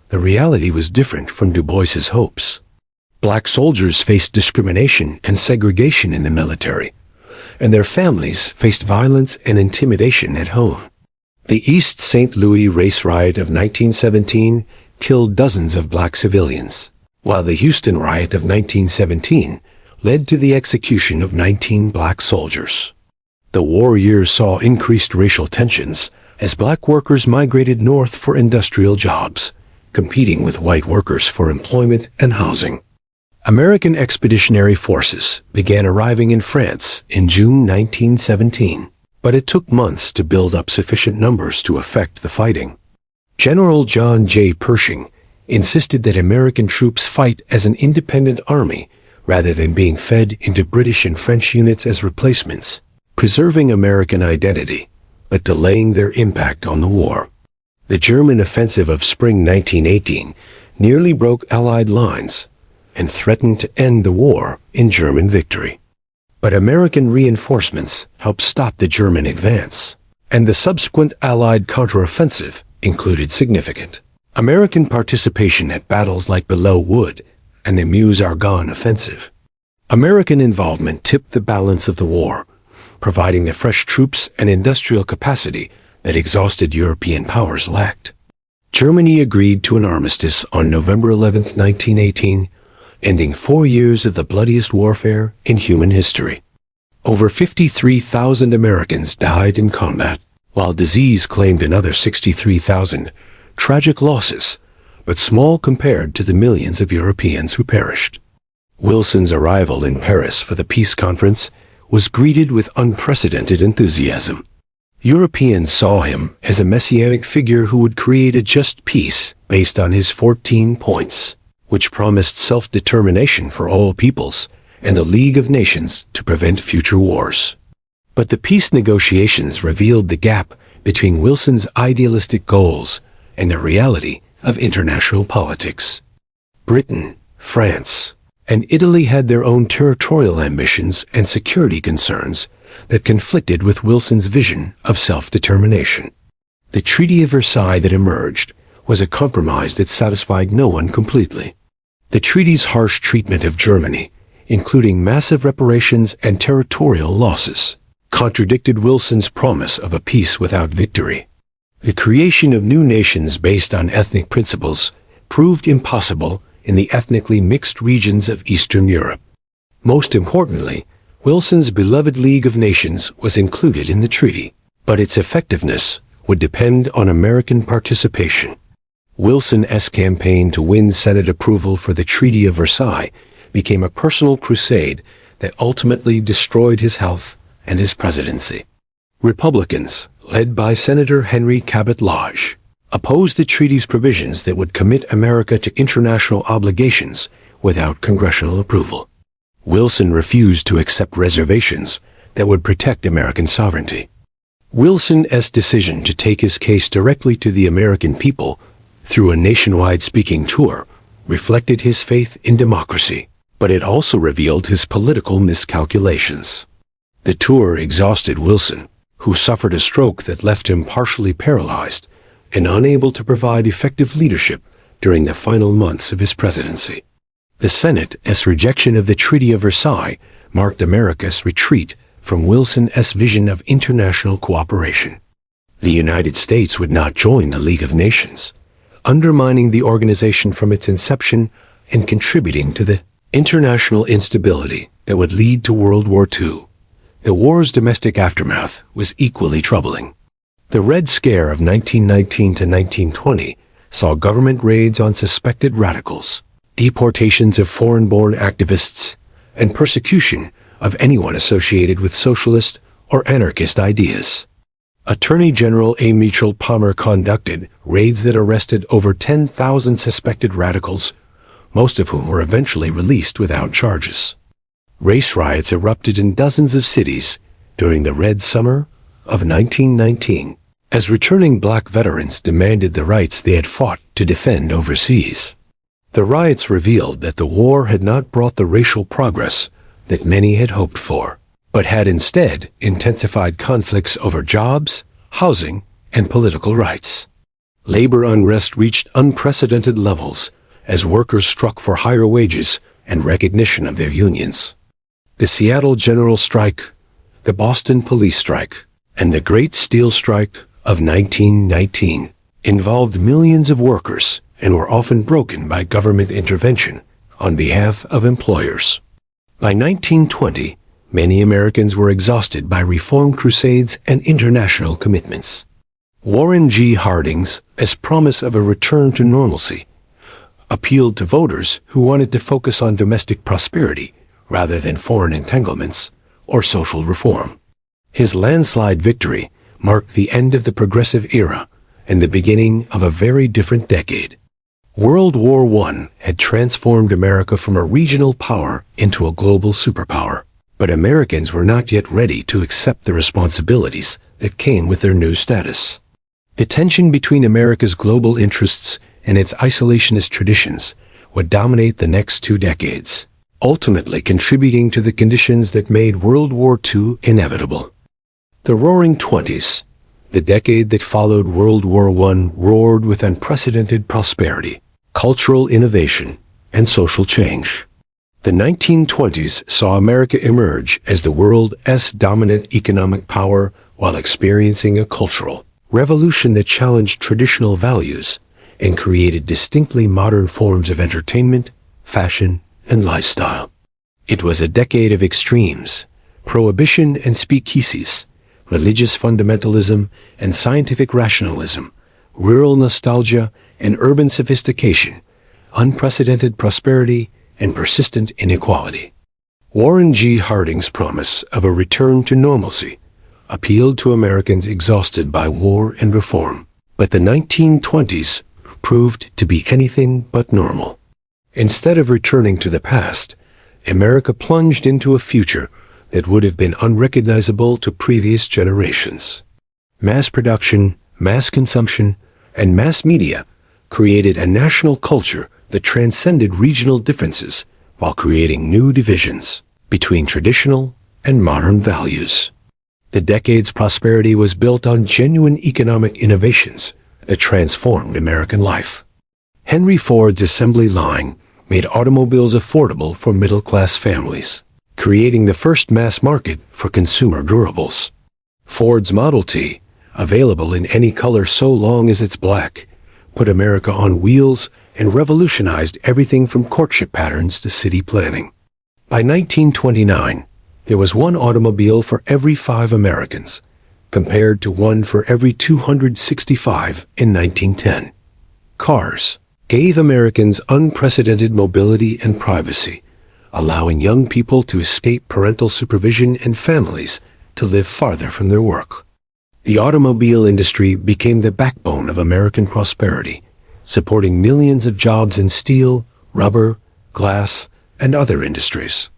The reality was different from Du Bois's hopes. Black soldiers faced discrimination and segregation in the military, and their families faced violence and intimidation at home. The East St. Louis race riot of 1917 killed dozens of Black civilians, while the Houston riot of 1917 led to the execution of 19 Black soldiers. The war years saw increased racial tensions as Black workers migrated north for industrial jobs, competing with white workers for employment and housing. American expeditionary forces began arriving in France in June 1917, but it took months to build up sufficient numbers to effect the fighting. General John J. Pershing insisted that American troops fight as an independent army rather than being fed into British and French units as replacements, preserving American identity, but delaying their impact on the war. The German offensive of spring 1918 nearly broke Allied lines and threatened to end the war in German victory. But American reinforcements helped stop the German advance, and the subsequent Allied counteroffensive included significant American participation at battles like Belleau Wood and the Meuse-Argonne offensive. American involvement tipped the balance of the war, providing the fresh troops and industrial capacity that exhausted European powers lacked. Germany agreed to an armistice on November 11, 1918, ending 4 years of the bloodiest warfare in human history. Over 53,000 Americans died in combat, while disease claimed another 63,000. Tragic losses, but small compared to the millions of Europeans who perished. Wilson's arrival in Paris for the peace conference was greeted with unprecedented enthusiasm. Europeans saw him as a messianic figure who would create a just peace based on his 14 points, which promised self-determination for all peoples and a League of Nations to prevent future wars. But the peace negotiations revealed the gap between Wilson's idealistic goals and the reality of international politics. Britain, France, and Italy had their own territorial ambitions and security concerns that conflicted with Wilson's vision of self-determination. The Treaty of Versailles that emerged was a compromise that satisfied no one completely. The treaty's harsh treatment of Germany, including massive reparations and territorial losses, contradicted Wilson's promise of a peace without victory. The creation of new nations based on ethnic principles proved impossible in the ethnically mixed regions of Eastern Europe. Most importantly, Wilson's beloved League of Nations was included in the treaty, but its effectiveness would depend on American participation. Wilson's campaign to win Senate approval for the Treaty of Versailles became a personal crusade that ultimately destroyed his health and his presidency. Republicans, led by Senator Henry Cabot Lodge, opposed the treaty's provisions that would commit America to international obligations without congressional approval. Wilson refused to accept reservations that would protect American sovereignty. Wilson's decision to take his case directly to the American people through a nationwide speaking tour reflected his faith in democracy, but it also revealed his political miscalculations. The tour exhausted Wilson, who suffered a stroke that left him partially paralyzed and unable to provide effective leadership during the final months of his presidency. The Senate's rejection of the Treaty of Versailles marked America's retreat from Wilson's vision of international cooperation. The United States would not join the League of Nations, undermining the organization from its inception and contributing to the international instability that would lead to World War II. The war's domestic aftermath was equally troubling. The Red Scare of 1919 to 1920 saw government raids on suspected radicals, deportations of foreign-born activists, and persecution of anyone associated with socialist or anarchist ideas. Attorney General A. Mitchell Palmer conducted raids that arrested over 10,000 suspected radicals, most of whom were eventually released without charges. Race riots erupted in dozens of cities during the Red Summer of 1919, as returning black veterans demanded the rights they had fought to defend overseas. The riots revealed that the war had not brought the racial progress that many had hoped for, but had instead intensified conflicts over jobs, housing, and political rights. Labor unrest reached unprecedented levels as workers struck for higher wages and recognition of their unions. The Seattle General Strike, the Boston Police Strike, and the Great Steel Strike of 1919 involved millions of workers and were often broken by government intervention on behalf of employers. By 1920, many Americans were exhausted by reform crusades and international commitments. Warren G. Harding's promise of a return to normalcy appealed to voters who wanted to focus on domestic prosperity rather than foreign entanglements or social reform. His landslide victory marked the end of the progressive era and the beginning of a very different decade. World War I had transformed America from a regional power into a global superpower, but Americans were not yet ready to accept the responsibilities that came with their new status. The tension between America's global interests and its isolationist traditions would dominate the next 2 decades, ultimately contributing to the conditions that made World War II inevitable. The Roaring Twenties, the decade that followed World War I, roared with unprecedented prosperity, cultural innovation, and social change. The 1920s saw America emerge as the world's dominant economic power while experiencing a cultural revolution that challenged traditional values and created distinctly modern forms of entertainment, fashion, and lifestyle. It was a decade of extremes, prohibition and speakeasies, religious fundamentalism and scientific rationalism, rural nostalgia and urban sophistication, unprecedented prosperity and persistent inequality. Warren G. Harding's promise of a return to normalcy appealed to Americans exhausted by war and reform, but the 1920s proved to be anything but normal. Instead of returning to the past, America plunged into a future that would have been unrecognizable to previous generations. Mass production, mass consumption, and mass media created a national culture that transcended regional differences while creating new divisions between traditional and modern values. The decade's prosperity was built on genuine economic innovations that transformed American life. Henry Ford's assembly line made automobiles affordable for middle-class families, creating the first mass market for consumer durables. Ford's Model T, available in any color so long as it's black, put America on wheels and revolutionized everything from courtship patterns to city planning. By 1929, there was one automobile for every 5 Americans, compared to one for every 265 in 1910. Cars gave Americans unprecedented mobility and privacy, allowing young people to escape parental supervision and families to live farther from their work. The automobile industry became the backbone of American prosperity, supporting millions of jobs in steel, rubber, glass, and other industries.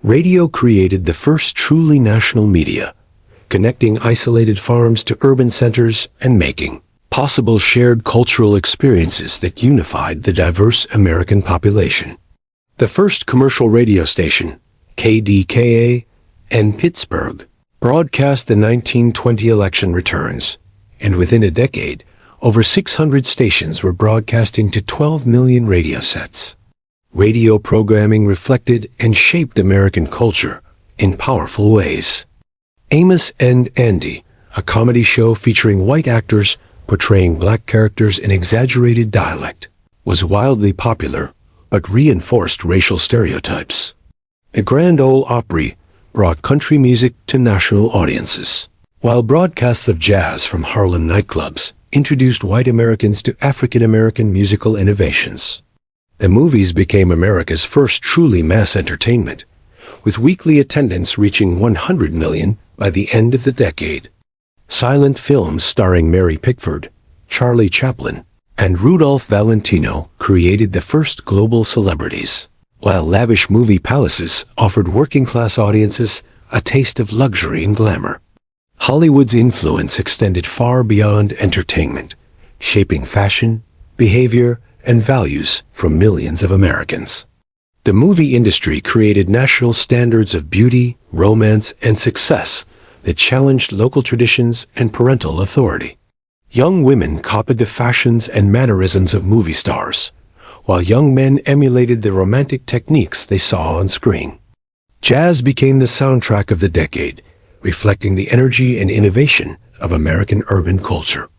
Radio created the first truly national media, connecting isolated farms to urban centers and making possible shared cultural experiences that unified the diverse American population. The first commercial radio station, KDKA, in Pittsburgh, broadcast the 1920 election returns, and within a decade, over 600 stations were broadcasting to 12 million radio sets. Radio programming reflected and shaped American culture in powerful ways. Amos and Andy, a comedy show featuring white actors portraying black characters in exaggerated dialect, was wildly popular but reinforced racial stereotypes. The Grand Ole Opry brought country music to national audiences, while broadcasts of jazz from Harlem nightclubs introduced white Americans to African American musical innovations. The movies became America's first truly mass entertainment, with weekly attendance reaching 100 million by the end of the decade. Silent films starring Mary Pickford, Charlie Chaplin, and Rudolph Valentino created the first global celebrities, while lavish movie palaces offered working-class audiences a taste of luxury and glamour. Hollywood's influence extended far beyond entertainment, shaping fashion, behavior, and values for millions of Americans. The movie industry created national standards of beauty, romance, and success that challenged local traditions and parental authority. Young women copied the fashions and mannerisms of movie stars, while young men emulated the romantic techniques they saw on screen. Jazz became the soundtrack of the decade, reflecting the energy and innovation of American urban culture.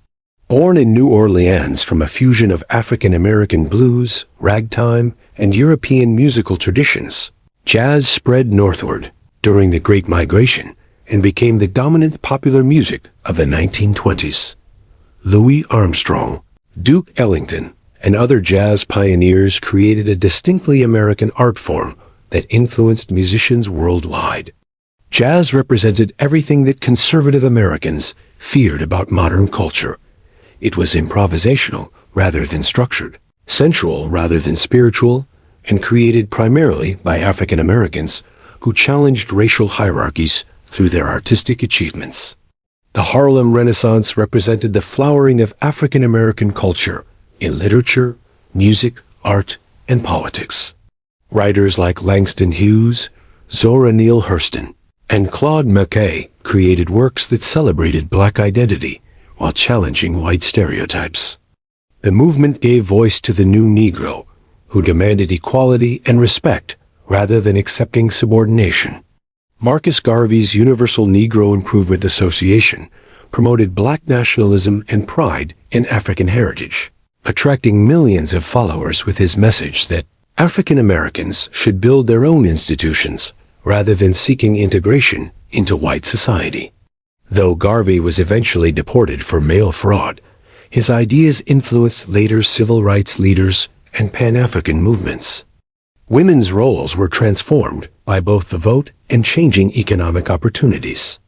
Born in New Orleans from a fusion of African American blues, ragtime, and European musical traditions, jazz spread northward during the Great Migration and became the dominant popular music of the 1920s. Louis Armstrong, Duke Ellington, and other jazz pioneers created a distinctly American art form that influenced musicians worldwide. Jazz represented everything that conservative Americans feared about modern culture. It was improvisational rather than structured, sensual rather than spiritual, and created primarily by African Americans who challenged racial hierarchies through their artistic achievements. The Harlem Renaissance represented the flowering of African American culture in literature, music, art, and politics. Writers like Langston Hughes, Zora Neale Hurston, and Claude McKay created works that celebrated black identity while challenging white stereotypes. The movement gave voice to the new Negro, who demanded equality and respect rather than accepting subordination. Marcus Garvey's Universal Negro Improvement Association promoted black nationalism and pride in African heritage, attracting millions of followers with his message that African Americans should build their own institutions rather than seeking integration into white society. Though Garvey was eventually deported for mail fraud, his ideas influenced later civil rights leaders and Pan-African movements. Women's roles were transformed by both the vote and changing economic opportunities.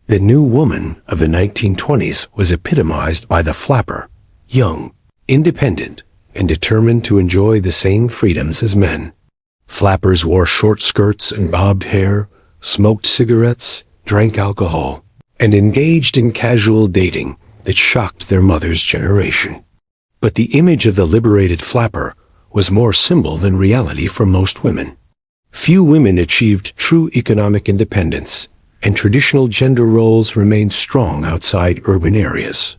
The new woman of the 1920s was epitomized by the flapper, young, independent, and determined to enjoy the same freedoms as men. Flappers wore short skirts and bobbed hair, smoked cigarettes, drank alcohol, and engaged in casual dating that shocked their mother's generation. But the image of the liberated flapper was more symbol than reality for most women. Few women achieved true economic independence, and traditional gender roles remained strong outside urban areas.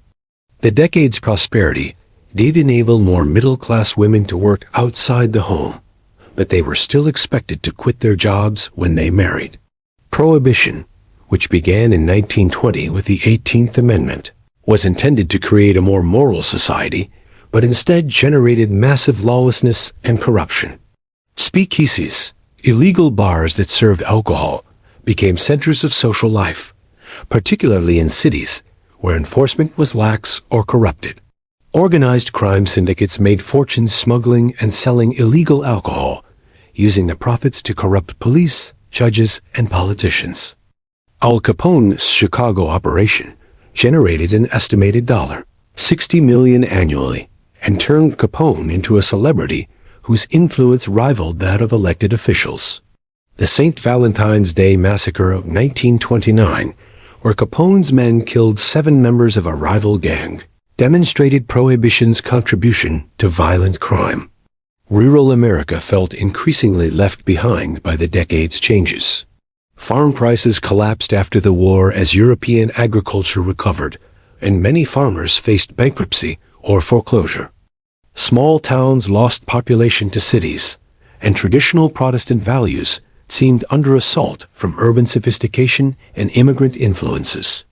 The decade's prosperity did enable more middle-class women to work outside the home, but they were still expected to quit their jobs when they married. Prohibition, which began in 1920 with the 18th Amendment, was intended to create a more moral society, but instead generated massive lawlessness and corruption. Speakeasies, illegal bars that served alcohol, became centers of social life, particularly in cities where enforcement was lax or corrupted. Organized crime syndicates made fortunes smuggling and selling illegal alcohol, using the profits to corrupt police, judges, and politicians. Al Capone's Chicago operation generated an estimated $60 million annually and turned Capone into a celebrity whose influence rivaled that of elected officials. The St. Valentine's Day Massacre of 1929, where Capone's men killed 7 members of a rival gang, demonstrated Prohibition's contribution to violent crime. Rural America felt increasingly left behind by the decade's changes. Farm prices collapsed after the war as European agriculture recovered, and many farmers faced bankruptcy or foreclosure. Small towns lost population to cities, and traditional Protestant values seemed under assault from urban sophistication and immigrant influences.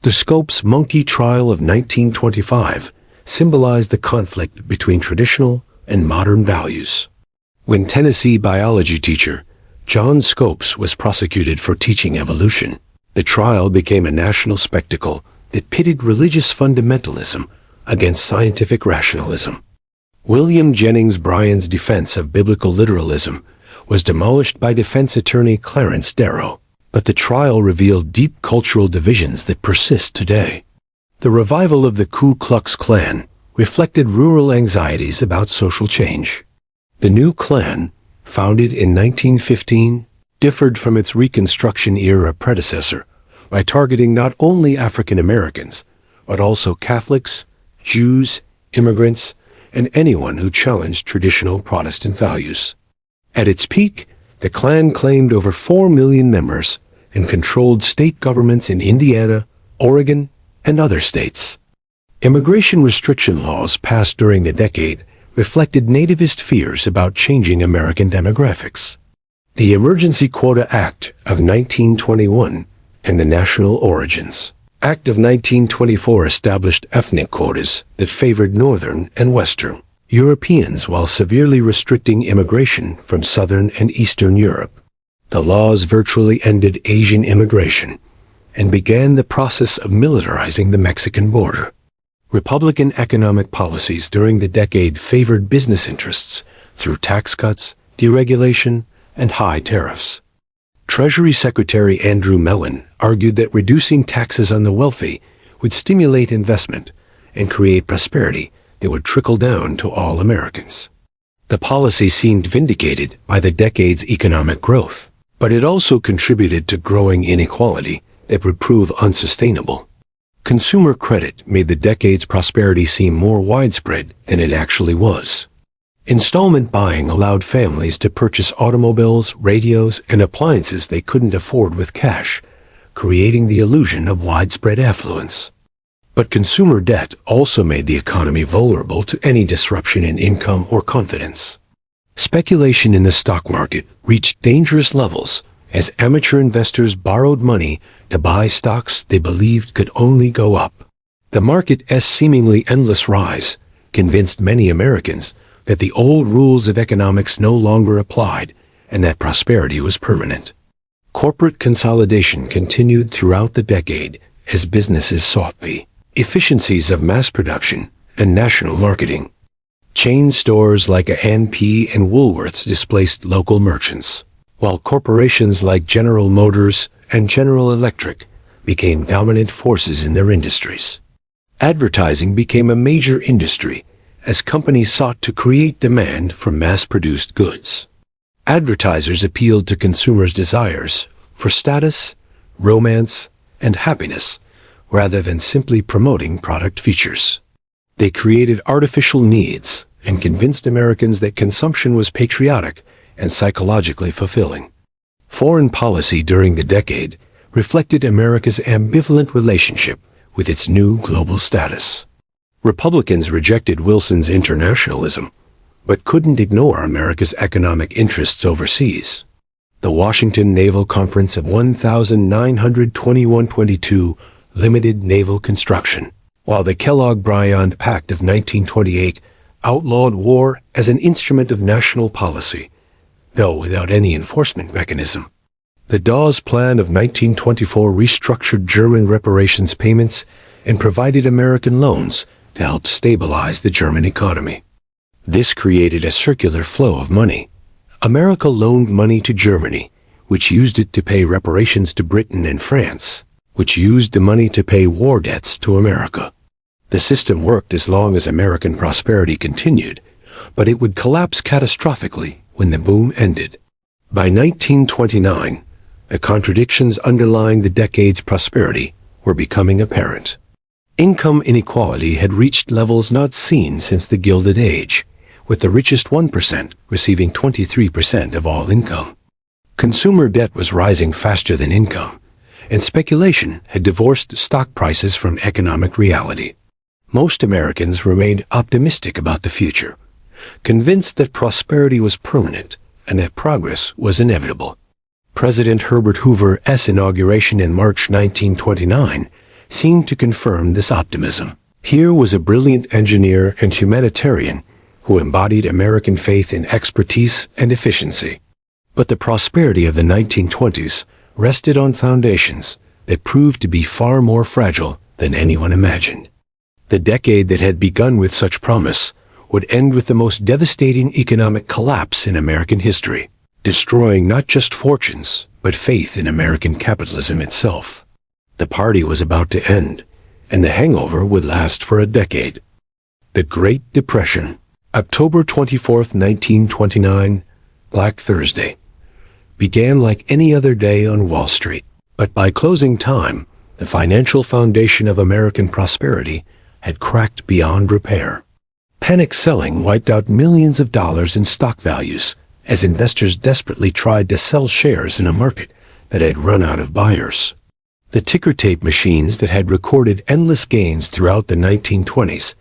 The Scopes monkey trial of 1925 symbolized the conflict between traditional and modern values. When Tennessee biology teacher John Scopes was prosecuted for teaching evolution, the trial became a national spectacle that pitted religious fundamentalism against scientific rationalism. William Jennings Bryan's defense of biblical literalism was demolished by defense attorney Clarence Darrow, but the trial revealed deep cultural divisions that persist today. The revival of the Ku Klux Klan reflected rural anxieties about social change. The new Klan, founded in 1915, differed from its Reconstruction-era predecessor by targeting not only African Americans, but also Catholics, Jews, immigrants, and anyone who challenged traditional Protestant values. At its peak, the Klan claimed over 4 million members and controlled state governments in Indiana, Oregon, and other states. Immigration restriction laws passed during the decade reflected nativist fears about changing American demographics. The Emergency Quota Act of 1921 and the National Origins Act of 1924 established ethnic quotas that favored Northern and Western Europeans while severely restricting immigration from Southern and Eastern Europe. The laws virtually ended Asian immigration and began the process of militarizing the Mexican border. Republican economic policies during the decade favored business interests through tax cuts, deregulation, and high tariffs. Treasury Secretary Andrew Mellon argued that reducing taxes on the wealthy would stimulate investment and create prosperity that would trickle down to all Americans. The policy seemed vindicated by the decade's economic growth, but it also contributed to growing inequality that would prove unsustainable. Consumer credit made the decade's prosperity seem more widespread than it actually was. Installment buying allowed families to purchase automobiles, radios, and appliances they couldn't afford with cash, creating the illusion of widespread affluence. But consumer debt also made the economy vulnerable to any disruption in income or confidence. Speculation in the stock market reached dangerous levels as amateur investors borrowed money to buy stocks they believed could only go up. The market's seemingly endless rise convinced many Americans that the old rules of economics no longer applied and that prosperity was permanent. Corporate consolidation continued throughout the decade as businesses sought the efficiencies of mass production and national marketing. Chain stores like A&P and Woolworths displaced local merchants, while corporations like General Motors and General Electric became dominant forces in their industries. Advertising became a major industry as companies sought to create demand for mass-produced goods. Advertisers appealed to consumers' desires for status, romance, and happiness, rather than simply promoting product features. They created artificial needs and convinced Americans that consumption was patriotic and psychologically fulfilling. Foreign policy during the decade reflected America's ambivalent relationship with its new global status. Republicans rejected Wilson's internationalism, but couldn't ignore America's economic interests overseas. The Washington Naval Conference of 1921-22 limited naval construction, while the Kellogg-Briand Pact of 1928 outlawed war as an instrument of national policy, though without any enforcement mechanism. The Dawes Plan of 1924 restructured German reparations payments and provided American loans to help stabilize the German economy. This created a circular flow of money. America loaned money to Germany, which used it to pay reparations to Britain and France, which used the money to pay war debts to America. The system worked as long as American prosperity continued, but it would collapse catastrophically when the boom ended. By 1929, the contradictions underlying the decade's prosperity were becoming apparent. Income inequality had reached levels not seen since the Gilded Age, with the richest 1% receiving 23% of all income. Consumer debt was rising faster than income, and speculation had divorced stock prices from economic reality. Most Americans remained optimistic about the future, convinced that prosperity was permanent and that progress was inevitable. President Herbert Hoover's inauguration in March 1929 seemed to confirm this optimism. Here was a brilliant engineer and humanitarian who embodied American faith in expertise and efficiency. But the prosperity of the 1920s rested on foundations that proved to be far more fragile than anyone imagined. The decade that had begun with such promise would end with the most devastating economic collapse in American history, destroying not just fortunes, but faith in American capitalism itself. The party was about to end, and the hangover would last for a decade. The Great Depression, October 24, 1929, Black Thursday, began like any other day on Wall Street. But by closing time, the financial foundation of American prosperity had cracked beyond repair. Panic selling wiped out millions of dollars in stock values as investors desperately tried to sell shares in a market that had run out of buyers. The ticker tape machines that had recorded endless gains throughout the 1920s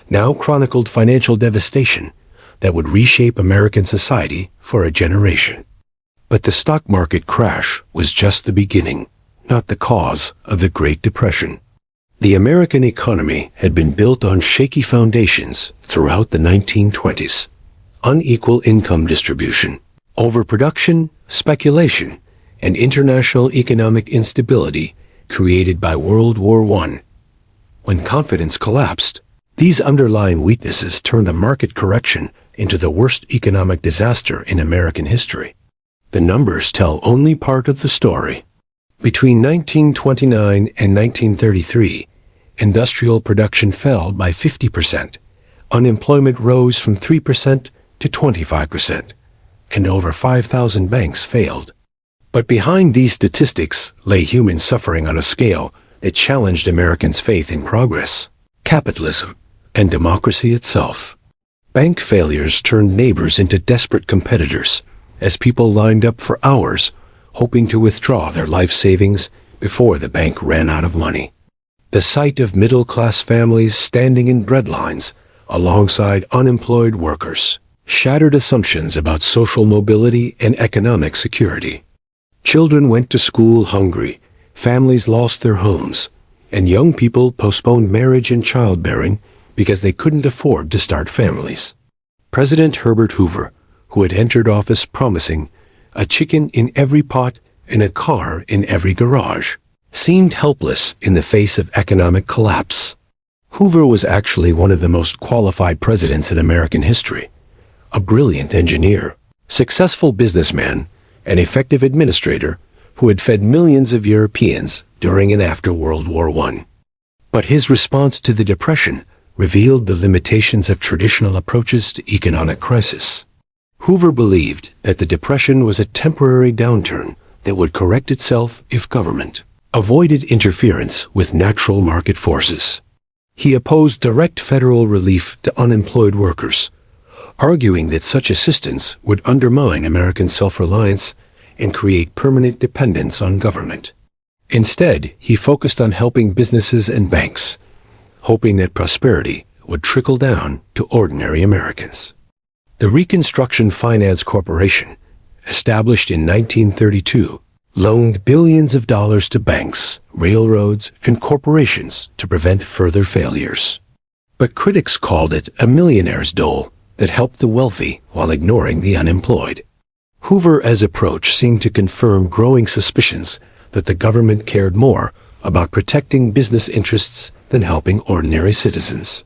now chronicled financial devastation that would reshape American society for a generation. But the stock market crash was just the beginning, not the cause of the Great Depression. The American economy had been built on shaky foundations throughout the 1920s. Unequal income distribution, overproduction, speculation, and international economic instability created by World War I. When confidence collapsed, these underlying weaknesses turned a market correction into the worst economic disaster in American history. The numbers tell only part of the story. Between 1929 and 1933, industrial production fell by 50%, unemployment rose from 3% to 25%, and over 5,000 banks failed. But behind these statistics lay human suffering on a scale that challenged Americans' faith in progress, capitalism, and democracy itself. Bank failures turned neighbors into desperate competitors as people lined up for hours, hoping to withdraw their life savings before the bank ran out of money. The sight of middle-class families standing in bread lines alongside unemployed workers shattered assumptions about social mobility and economic security. Children went to school hungry, families lost their homes, and young people postponed marriage and childbearing because they couldn't afford to start families. President Herbert Hoover, who had entered office promising a chicken in every pot and a car in every garage, seemed helpless in the face of economic collapse. Hoover was actually one of the most qualified presidents in American history. A brilliant engineer, successful businessman, and effective administrator who had fed millions of Europeans during and after World War I. But his response to the Depression revealed the limitations of traditional approaches to economic crisis. Hoover believed that the Depression was a temporary downturn that would correct itself if government avoided interference with natural market forces. He opposed direct federal relief to unemployed workers, arguing that such assistance would undermine American self-reliance and create permanent dependence on government. Instead, he focused on helping businesses and banks, hoping that prosperity would trickle down to ordinary Americans. The Reconstruction Finance Corporation, established in 1932, loaned billions of dollars to banks, railroads, and corporations to prevent further failures. But critics called it a millionaire's dole that helped the wealthy while ignoring the unemployed. Hoover's approach seemed to confirm growing suspicions that the government cared more about protecting business interests than helping ordinary citizens.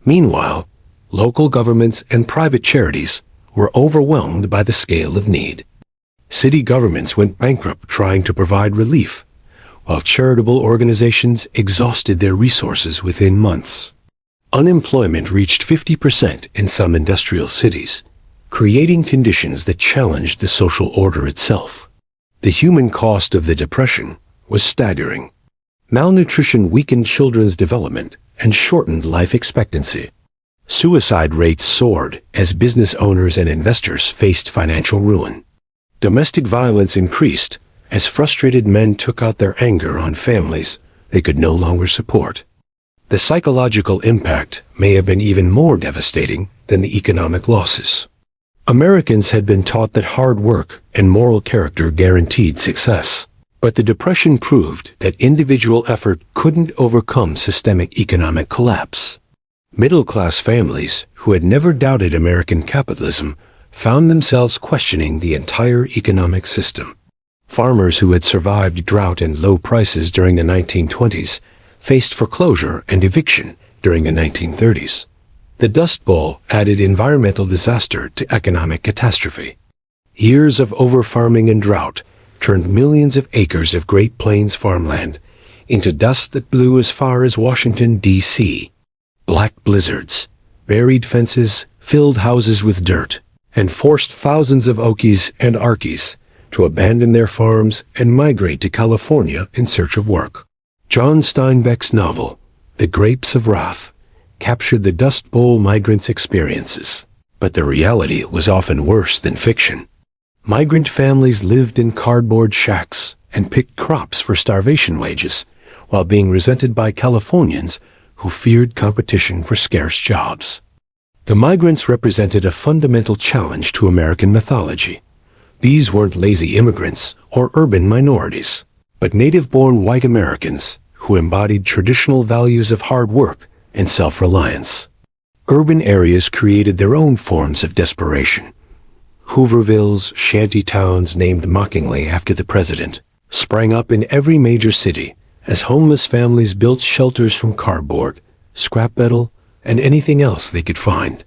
Meanwhile, local governments and private charities were overwhelmed by the scale of need. City governments went bankrupt trying to provide relief, while charitable organizations exhausted their resources within months. Unemployment reached 50% in some industrial cities, creating conditions that challenged the social order itself. The human cost of the Depression was staggering. Malnutrition weakened children's development and shortened life expectancy. Suicide rates soared as business owners and investors faced financial ruin. Domestic violence increased as frustrated men took out their anger on families they could no longer support. The psychological impact may have been even more devastating than the economic losses. Americans had been taught that hard work and moral character guaranteed success. But the Depression proved that individual effort couldn't overcome systemic economic collapse. Middle-class families who had never doubted American capitalism found themselves questioning the entire economic system. Farmers who had survived drought and low prices during the 1920s faced foreclosure and eviction during the 1930s. The Dust Bowl added environmental disaster to economic catastrophe. Years of over-farming and drought turned millions of acres of Great Plains farmland into dust that blew as far as Washington, D.C. Black blizzards, buried fences, filled houses with dirt, and forced thousands of Okies and Arkies to abandon their farms and migrate to California in search of work. John Steinbeck's novel, The Grapes of Wrath, captured the Dust Bowl migrants' experiences, but the reality was often worse than fiction. Migrant families lived in cardboard shacks and picked crops for starvation wages, while being resented by Californians who feared competition for scarce jobs. The migrants represented a fundamental challenge to American mythology. These weren't lazy immigrants or urban minorities, but native-born white Americans who embodied traditional values of hard work and self-reliance. Urban areas created their own forms of desperation. Hoovervilles, shanty towns named mockingly after the president, sprang up in every major city as homeless families built shelters from cardboard, scrap metal, and anything else they could find.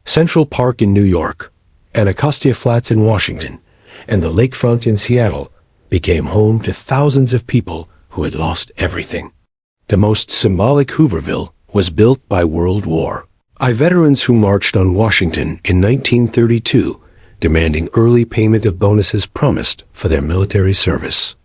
Central Park in New York, Anacostia Flats in Washington, and the lakefront in Seattle became home to thousands of people who had lost everything. The most symbolic Hooverville was built by World War I veterans who marched on Washington in 1932, demanding early payment of bonuses promised for their military service.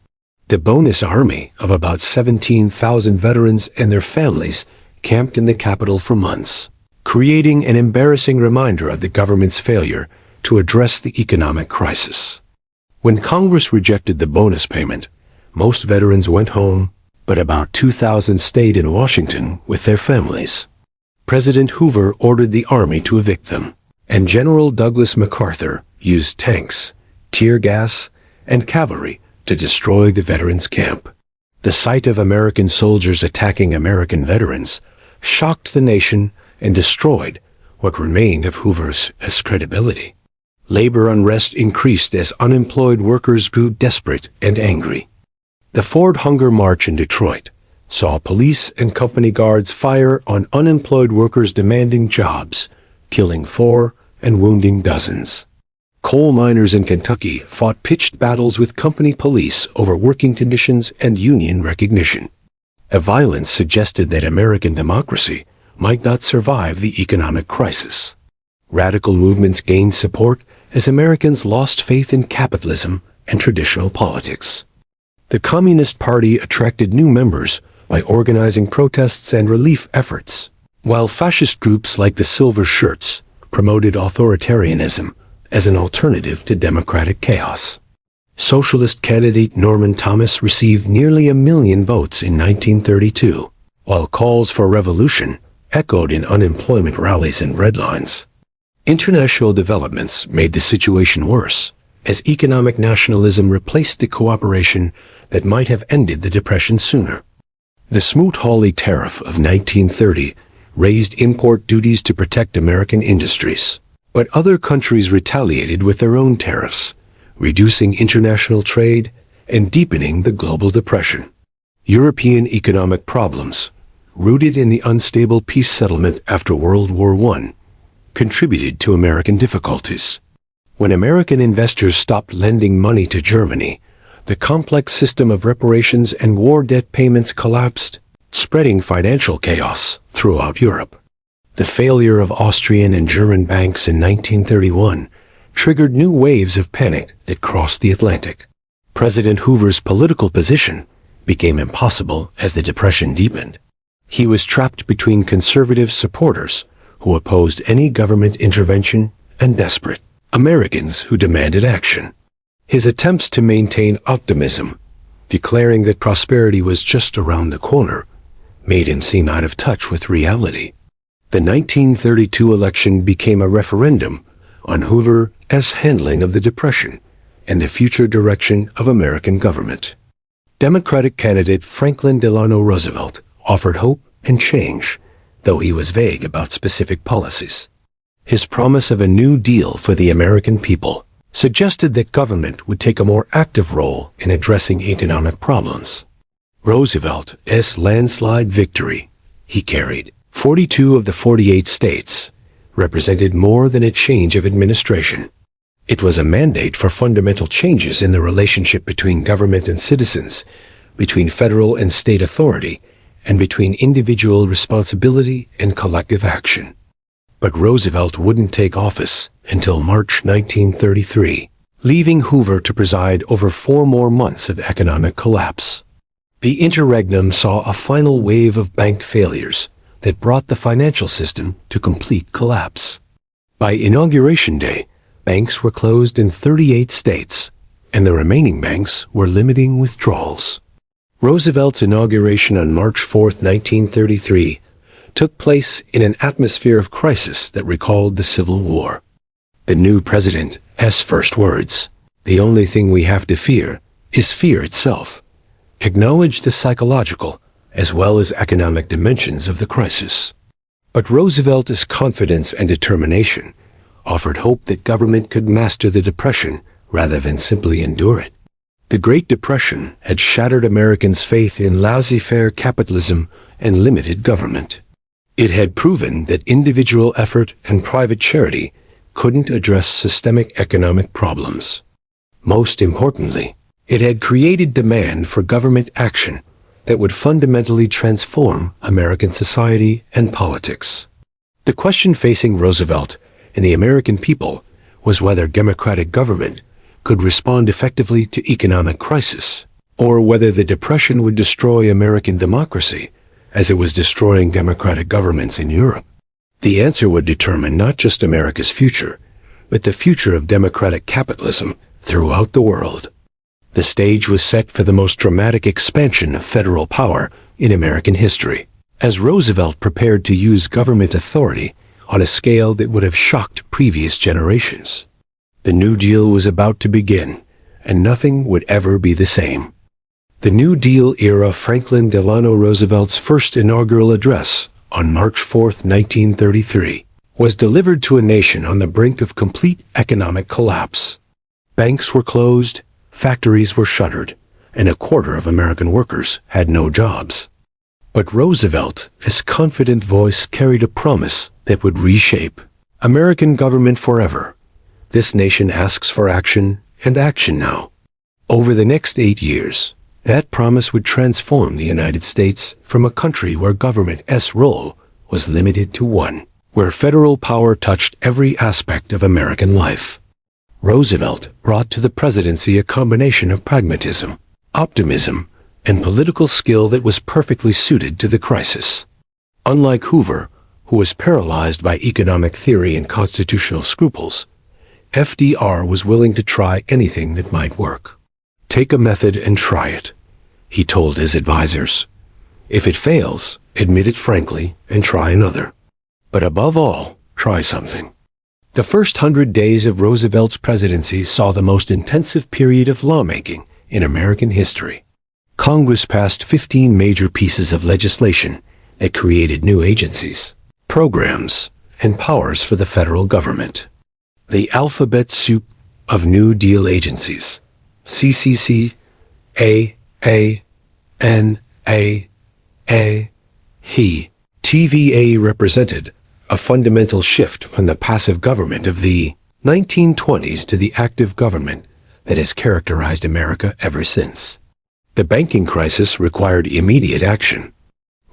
The bonus army of about 17,000 veterans and their families camped in the Capitol for months, creating an embarrassing reminder of the government's failure to address the economic crisis. When Congress rejected the bonus payment, most veterans went home, but about 2,000 stayed in Washington with their families. President Hoover ordered the army to evict them, and General Douglas MacArthur used tanks, tear gas, and cavalry to destroy the veterans' camp. The sight of American soldiers attacking American veterans shocked the nation and destroyed what remained of Hoover's credibility. Labor unrest increased as unemployed workers grew desperate and angry. The Ford Hunger March in Detroit saw police and company guards fire on unemployed workers demanding jobs, killing 4 and wounding dozens. Coal miners in Kentucky fought pitched battles with company police over working conditions and union recognition. The violence suggested that American democracy might not survive the economic crisis. Radical movements gained support as Americans lost faith in capitalism and traditional politics. The Communist Party attracted new members by organizing protests and relief efforts, while fascist groups like the Silver Shirts promoted authoritarianism as an alternative to democratic chaos. Socialist candidate Norman Thomas received nearly 1 million votes in 1932, while calls for revolution echoed in unemployment rallies and red lines. International developments made the situation worse, as economic nationalism replaced the cooperation that might have ended the Depression sooner. The Smoot-Hawley Tariff of 1930 raised import duties to protect American industries, but other countries retaliated with their own tariffs, reducing international trade and deepening the global depression. European economic problems, rooted in the unstable peace settlement after World War I, contributed to American difficulties. When American investors stopped lending money to Germany, the complex system of reparations and war debt payments collapsed, spreading financial chaos throughout Europe. The failure of Austrian and German banks in 1931 triggered new waves of panic that crossed the Atlantic. President Hoover's political position became impossible as the Depression deepened. He was trapped between conservative supporters who opposed any government intervention and desperate Americans who demanded action. His attempts to maintain optimism, declaring that prosperity was just around the corner, made him seem out of touch with reality. The 1932 election became a referendum on Hoover's handling of the Depression and the future direction of American government. Democratic candidate Franklin Delano Roosevelt offered hope and change, though he was vague about specific policies. His promise of a New Deal for the American people suggested that government would take a more active role in addressing economic problems. Roosevelt's landslide victory, he carried 42 of the 48 states, represented more than a change of administration. It was a mandate for fundamental changes in the relationship between government and citizens, between federal and state authority, and between individual responsibility and collective action. But Roosevelt wouldn't take office until March 1933, leaving Hoover to preside over 4 more months of economic collapse. The interregnum saw a final wave of bank failures that brought the financial system to complete collapse. By Inauguration Day, banks were closed in 38 states, and the remaining banks were limiting withdrawals. Roosevelt's inauguration on March 4, 1933, took place in an atmosphere of crisis that recalled the Civil War. The new president's first words, "The only thing we have to fear is fear itself," acknowledged the psychological as well as economic dimensions of the crisis. But Roosevelt's confidence and determination offered hope that government could master the Depression rather than simply endure it. The Great Depression had shattered Americans' faith in laissez-faire capitalism and limited government. It had proven that individual effort and private charity couldn't address systemic economic problems. Most importantly, it had created demand for government action that would fundamentally transform American society and politics. The question facing Roosevelt and the American people was whether democratic government could respond effectively to economic crisis, or whether the Depression would destroy American democracy as it was destroying democratic governments in Europe. The answer would determine not just America's future, but the future of democratic capitalism throughout the world. The stage was set for the most dramatic expansion of federal power in American history, as Roosevelt prepared to use government authority on a scale that would have shocked previous generations. The New Deal was about to begin, and nothing would ever be the same. The New Deal era Franklin Delano Roosevelt's first inaugural address on March 4, 1933, was delivered to a nation on the brink of complete economic collapse. Banks were closed, factories were shuttered, and a quarter of American workers had no jobs. But Roosevelt, his confident voice carried a promise that would reshape American government forever. This nation asks for action, and action now. Over the next 8 years, that promise would transform the United States from a country where government's role was limited to one, where federal power touched every aspect of American life. Roosevelt brought to the presidency a combination of pragmatism, optimism, and political skill that was perfectly suited to the crisis. Unlike Hoover, who was paralyzed by economic theory and constitutional scruples, FDR was willing to try anything that might work. Take a method and try it, he told his advisors. If it fails, admit it frankly and try another. But above all, try something. The first 100 days of Roosevelt's presidency saw the most intensive period of lawmaking in American history. Congress passed 15 major pieces of legislation that created new agencies, programs, and powers for the federal government. The alphabet soup of New Deal agencies, CCC, A, N, he, TVA represented a fundamental shift from the passive government of the 1920s to the active government that has characterized America ever since. The banking crisis required immediate action.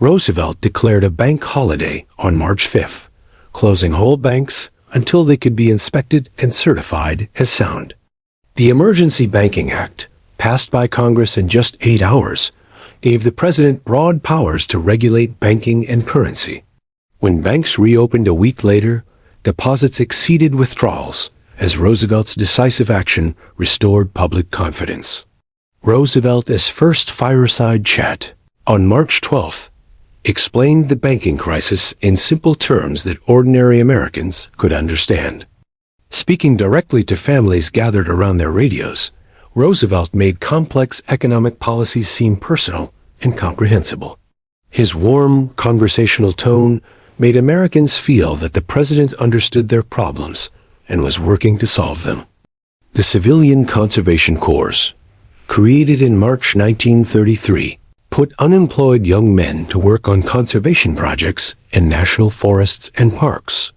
Roosevelt declared a bank holiday on March 5th, closing whole banks until they could be inspected and certified as sound. The Emergency Banking Act, passed by Congress in just 8 hours, gave the president broad powers to regulate banking and currency. When banks reopened a week later, deposits exceeded withdrawals as Roosevelt's decisive action restored public confidence. Roosevelt's first fireside chat, on March 12th, explained the banking crisis in simple terms that ordinary Americans could understand. Speaking directly to families gathered around their radios, Roosevelt made complex economic policies seem personal and comprehensible. His warm, conversational tone made Americans feel that the president understood their problems and was working to solve them. The Civilian Conservation Corps, created in March 1933, put unemployed young men to work on conservation projects in national forests and parks.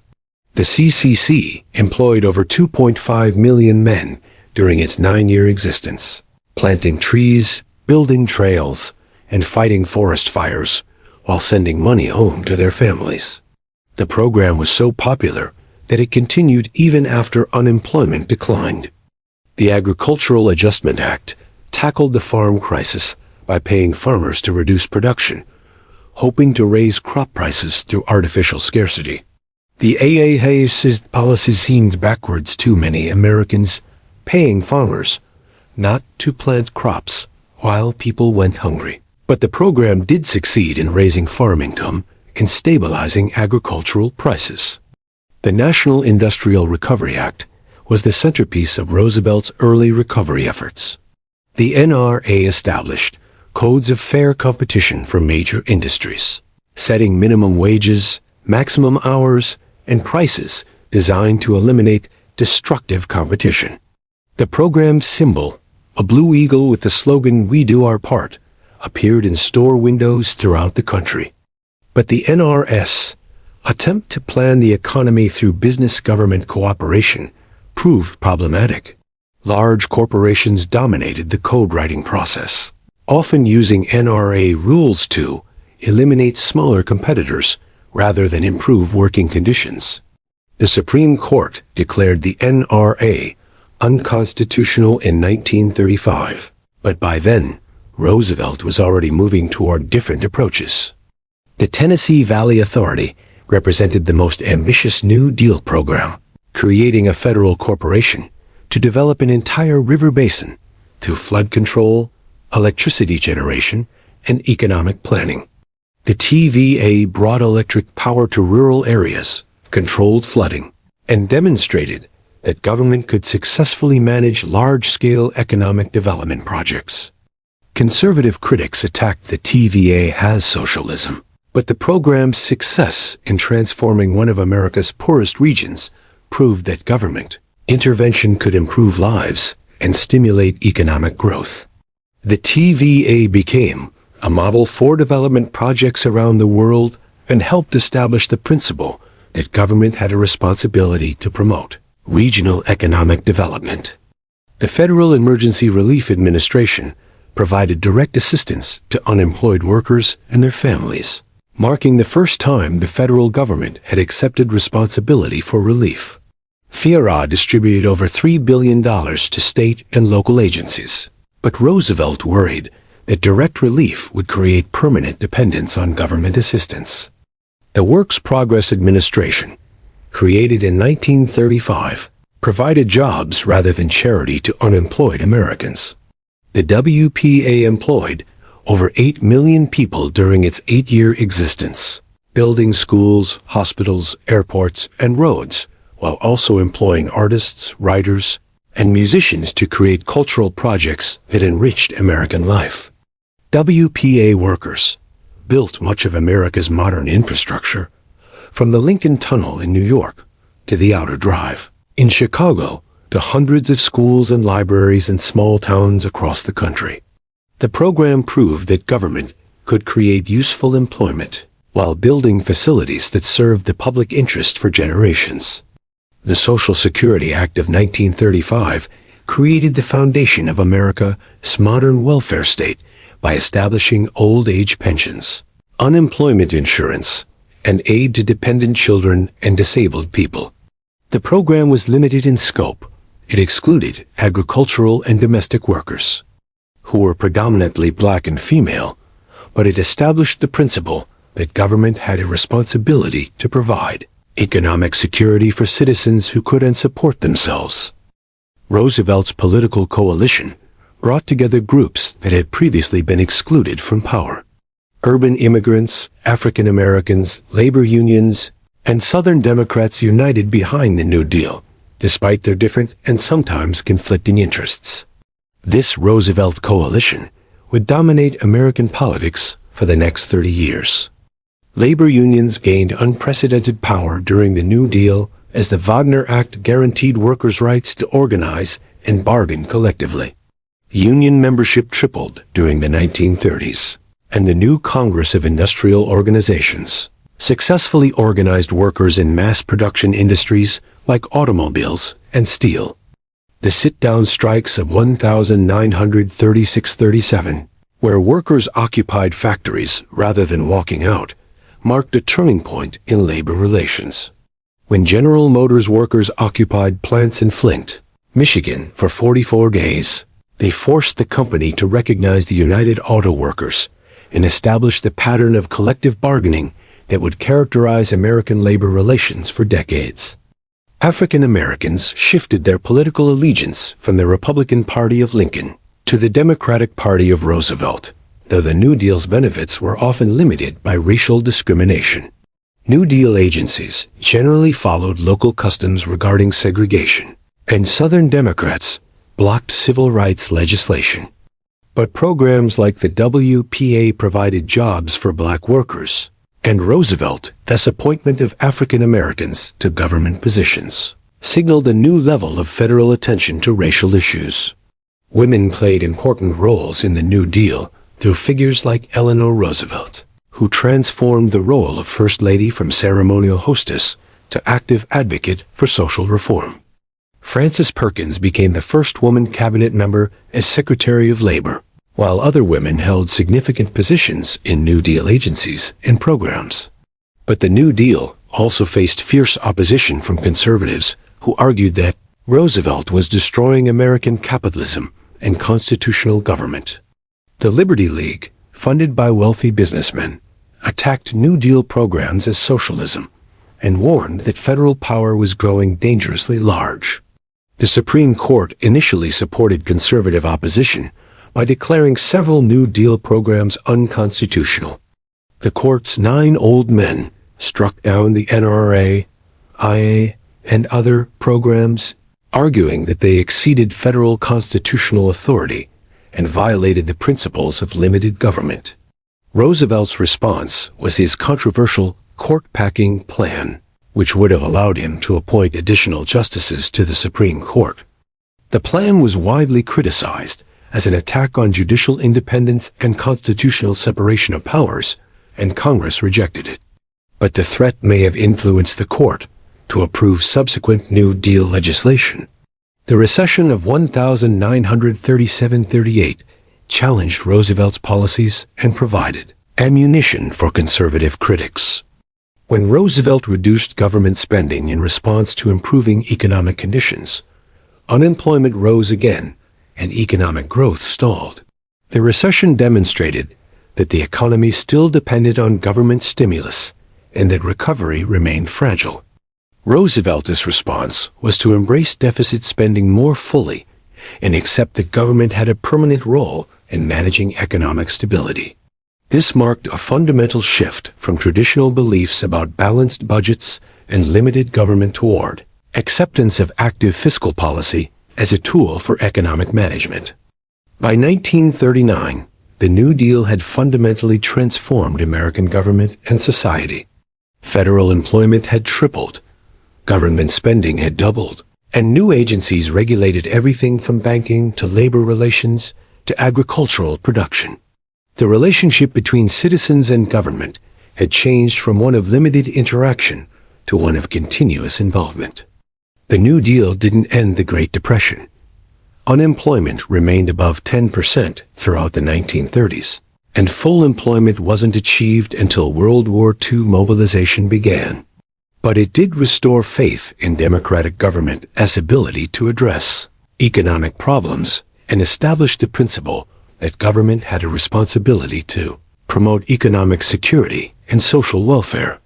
The CCC employed over 2.5 million men during its 9-year existence, planting trees, building trails, and fighting forest fires while sending money home to their families. The program was so popular that it continued even after unemployment declined. The Agricultural Adjustment Act tackled the farm crisis by paying farmers to reduce production, hoping to raise crop prices through artificial scarcity. The AA's policy seemed backwards to many Americans, paying farmers not to plant crops while people went hungry. But the program did succeed in raising farm income and stabilizing agricultural prices. The National Industrial Recovery Act was the centerpiece of Roosevelt's early recovery efforts. The NRA established codes of fair competition for major industries, setting minimum wages, maximum hours, and prices designed to eliminate destructive competition. The program's symbol, a blue eagle with the slogan "We do our part," appeared in store windows throughout the country. But the NRS attempt to plan the economy through business-government cooperation proved problematic. Large corporations dominated the code-writing process, often using NRA rules to eliminate smaller competitors rather than improve working conditions. The Supreme Court declared the NRA unconstitutional in 1935, but by then, Roosevelt was already moving toward different approaches. The Tennessee Valley Authority represented the most ambitious New Deal program, creating a federal corporation to develop an entire river basin through flood control, electricity generation, and economic planning. The TVA brought electric power to rural areas, controlled flooding, and demonstrated that government could successfully manage large-scale economic development projects. Conservative critics attacked the TVA as socialism, But the program's success in transforming one of America's poorest regions proved that government intervention could improve lives and stimulate economic growth. The TVA became a model for development projects around the world and helped establish the principle that government had a responsibility to promote regional economic development. The Federal Emergency Relief Administration provided direct assistance to unemployed workers and their families, marking the first time the federal government had accepted responsibility for relief. FERA distributed over $3 billion to state and local agencies, but Roosevelt worried that direct relief would create permanent dependence on government assistance. The Works Progress Administration, created in 1935, provided jobs rather than charity to unemployed Americans. The WPA employed over 8 million people during its 8-year existence, building schools, hospitals, airports, and roads, while also employing artists, writers, and musicians to create cultural projects that enriched American life. WPA workers built much of America's modern infrastructure, from the Lincoln Tunnel in New York to the Outer Drive in Chicago to hundreds of schools and libraries in small towns across the country. The program proved that government could create useful employment while building facilities that served the public interest for generations. The Social Security Act of 1935 created the foundation of America's modern welfare state by establishing old age pensions, unemployment insurance, and aid to dependent children and disabled people. The program was limited in scope. It excluded agricultural and domestic workers, who were predominantly black and female, but it established the principle that government had a responsibility to provide economic security for citizens who couldn't support themselves. Roosevelt's political coalition brought together groups that had previously been excluded from power. Urban immigrants, African Americans, labor unions, and Southern Democrats united behind the New Deal, despite their different and sometimes conflicting interests. This Roosevelt coalition would dominate American politics for the next 30 years. Labor unions gained unprecedented power during the New Deal as the Wagner Act guaranteed workers' rights to organize and bargain collectively. Union membership tripled during the 1930s, and the new Congress of Industrial Organizations successfully organized workers in mass production industries like automobiles and steel. The sit-down strikes of 1936-37, where workers occupied factories rather than walking out, marked a turning point in labor relations. When General Motors workers occupied plants in Flint, Michigan, for 44 days, they forced the company to recognize the United Auto Workers and establish the pattern of collective bargaining that would characterize American labor relations for decades. African Americans shifted their political allegiance from the Republican Party of Lincoln to the Democratic Party of Roosevelt, though the New Deal's benefits were often limited by racial discrimination. New Deal agencies generally followed local customs regarding segregation, and Southern Democrats blocked civil rights legislation. But programs like the WPA provided jobs for black workers, and Roosevelt's appointment of African Americans to government positions signaled a new level of federal attention to racial issues. Women played important roles in the New Deal through figures like Eleanor Roosevelt, who transformed the role of First Lady from ceremonial hostess to active advocate for social reform. Frances Perkins became the first woman cabinet member as Secretary of Labor, while other women held significant positions in New Deal agencies and programs. But the New Deal also faced fierce opposition from conservatives who argued that Roosevelt was destroying American capitalism and constitutional government. The Liberty League, funded by wealthy businessmen, attacked New Deal programs as socialism and warned that federal power was growing dangerously large. The Supreme Court initially supported conservative opposition by declaring several New Deal programs unconstitutional. The court's 9 old men struck down the NRA, IA, and other programs, arguing that they exceeded federal constitutional authority and violated the principles of limited government. Roosevelt's response was his controversial court-packing plan, which would have allowed him to appoint additional justices to the Supreme Court. The plan was widely criticized as an attack on judicial independence and constitutional separation of powers, and Congress rejected it. But the threat may have influenced the court to approve subsequent New Deal legislation. The recession of 1937-38 challenged Roosevelt's policies and provided ammunition for conservative critics. When Roosevelt reduced government spending in response to improving economic conditions, unemployment rose again and economic growth stalled. The recession demonstrated that the economy still depended on government stimulus and that recovery remained fragile. Roosevelt's response was to embrace deficit spending more fully and accept that government had a permanent role in managing economic stability. This marked a fundamental shift from traditional beliefs about balanced budgets and limited government toward acceptance of active fiscal policy as a tool for economic management. By 1939, the New Deal had fundamentally transformed American government and society. Federal employment had tripled, government spending had doubled, and new agencies regulated everything from banking to labor relations to agricultural production. The relationship between citizens and government had changed from one of limited interaction to one of continuous involvement. The New Deal didn't end the Great Depression. Unemployment remained above 10% throughout the 1930s, and full employment wasn't achieved until World War II mobilization began. But it did restore faith in democratic government as ability to address economic problems and establish the principle that government had a responsibility to promote economic security and social welfare.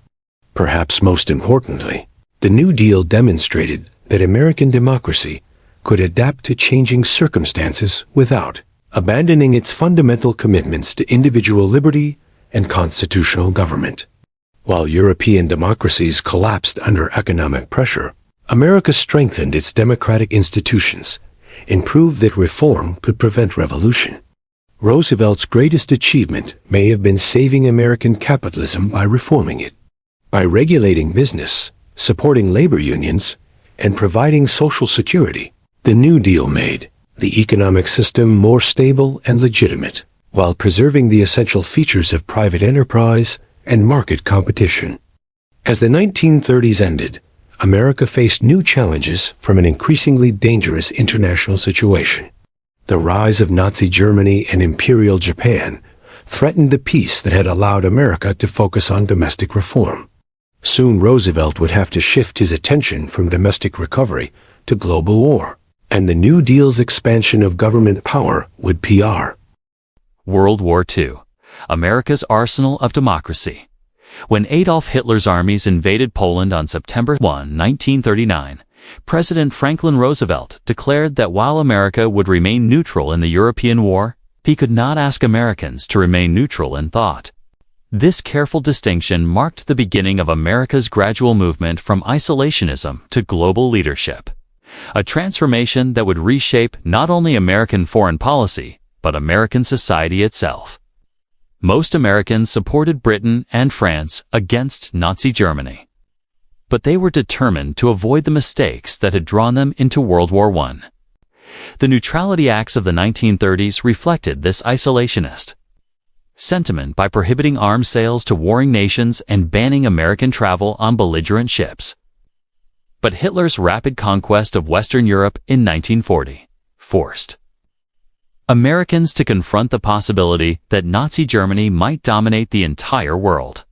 Perhaps most importantly, the New Deal demonstrated that American democracy could adapt to changing circumstances without abandoning its fundamental commitments to individual liberty and constitutional government. While European democracies collapsed under economic pressure, America strengthened its democratic institutions and proved that reform could prevent revolution. Roosevelt's greatest achievement may have been saving American capitalism by reforming it. By regulating business, supporting labor unions, and providing social security, the New Deal made the economic system more stable and legitimate, while preserving the essential features of private enterprise and market competition. As the 1930s ended, America faced new challenges from an increasingly dangerous international situation. The rise of Nazi Germany and Imperial Japan threatened the peace that had allowed America to focus on domestic reform. Soon Roosevelt would have to shift his attention from domestic recovery to global war, and the New Deal's expansion of government power would PR. World War II, America's arsenal of democracy. When Adolf Hitler's armies invaded Poland on September 1, 1939, President Franklin Roosevelt declared that while America would remain neutral in the European war, he could not ask Americans to remain neutral in thought. This careful distinction marked the beginning of America's gradual movement from isolationism to global leadership, a transformation that would reshape not only American foreign policy, but American society itself. Most Americans supported Britain and France against Nazi Germany, but they were determined to avoid the mistakes that had drawn them into World War I. The Neutrality Acts of the 1930s reflected this isolationist sentiment by prohibiting arms sales to warring nations and banning American travel on belligerent ships. But Hitler's rapid conquest of Western Europe in 1940 forced Americans to confront the possibility that Nazi Germany might dominate the entire world.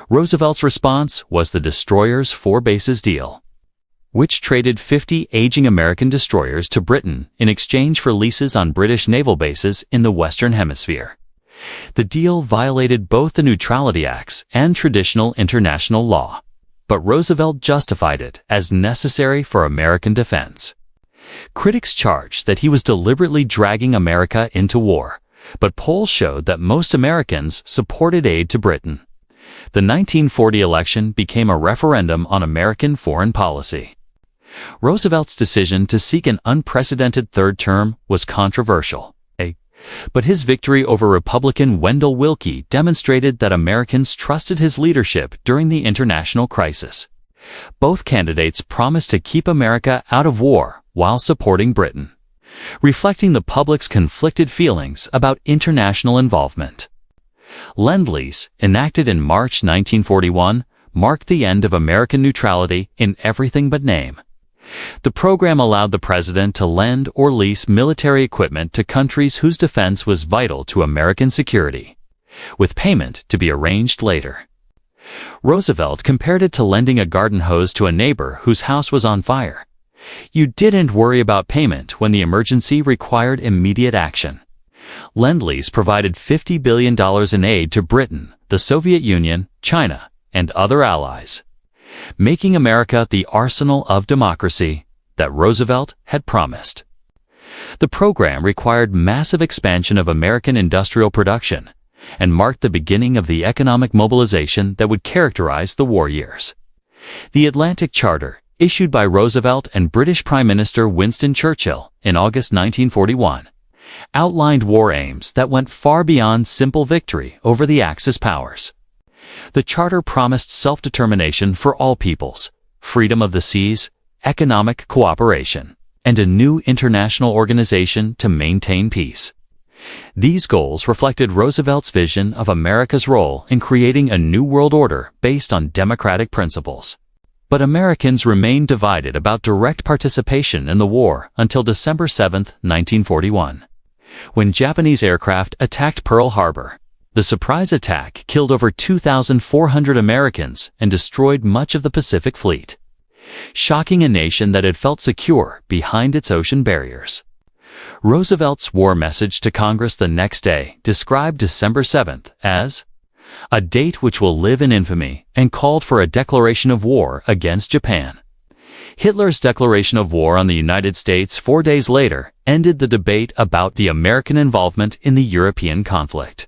Roosevelt's response was the Destroyers 4 Bases deal, which traded 50 aging American destroyers to Britain in exchange for leases on British naval bases in the Western Hemisphere. The deal violated both the Neutrality Acts and traditional international law, but Roosevelt justified it as necessary for American defense. Critics charged that he was deliberately dragging America into war, but polls showed that most Americans supported aid to Britain. The 1940 election became a referendum on American foreign policy. Roosevelt's decision to seek an unprecedented third term was controversial. But his victory over Republican Wendell Willkie demonstrated that Americans trusted his leadership during the international crisis. Both candidates promised to keep America out of war while supporting Britain, reflecting the public's conflicted feelings about international involvement. Lend-Lease, enacted in March 1941, marked the end of American neutrality in everything but name. The program allowed the president to lend or lease military equipment to countries whose defense was vital to American security, with payment to be arranged later. Roosevelt compared it to lending a garden hose to a neighbor whose house was on fire. You didn't worry about payment when the emergency required immediate action. Lend-Lease provided $50 billion in aid to Britain, the Soviet Union, China, and other allies, making America the arsenal of democracy that Roosevelt had promised. The program required massive expansion of American industrial production and marked the beginning of the economic mobilization that would characterize the war years. The Atlantic Charter, issued by Roosevelt and British Prime Minister Winston Churchill in August 1941, outlined war aims that went far beyond simple victory over the Axis powers. The Charter promised self-determination for all peoples, freedom of the seas, economic cooperation, and a new international organization to maintain peace. These goals reflected Roosevelt's vision of America's role in creating a new world order based on democratic principles. But Americans remained divided about direct participation in the war until December 7, 1941, when Japanese aircraft attacked Pearl Harbor. The surprise attack killed over 2,400 Americans and destroyed much of the Pacific Fleet, shocking a nation that had felt secure behind its ocean barriers. Roosevelt's war message to Congress the next day described December 7th as a date which will live in infamy and called for a declaration of war against Japan. Hitler's declaration of war on the United States 4 days later ended the debate about the American involvement in the European conflict.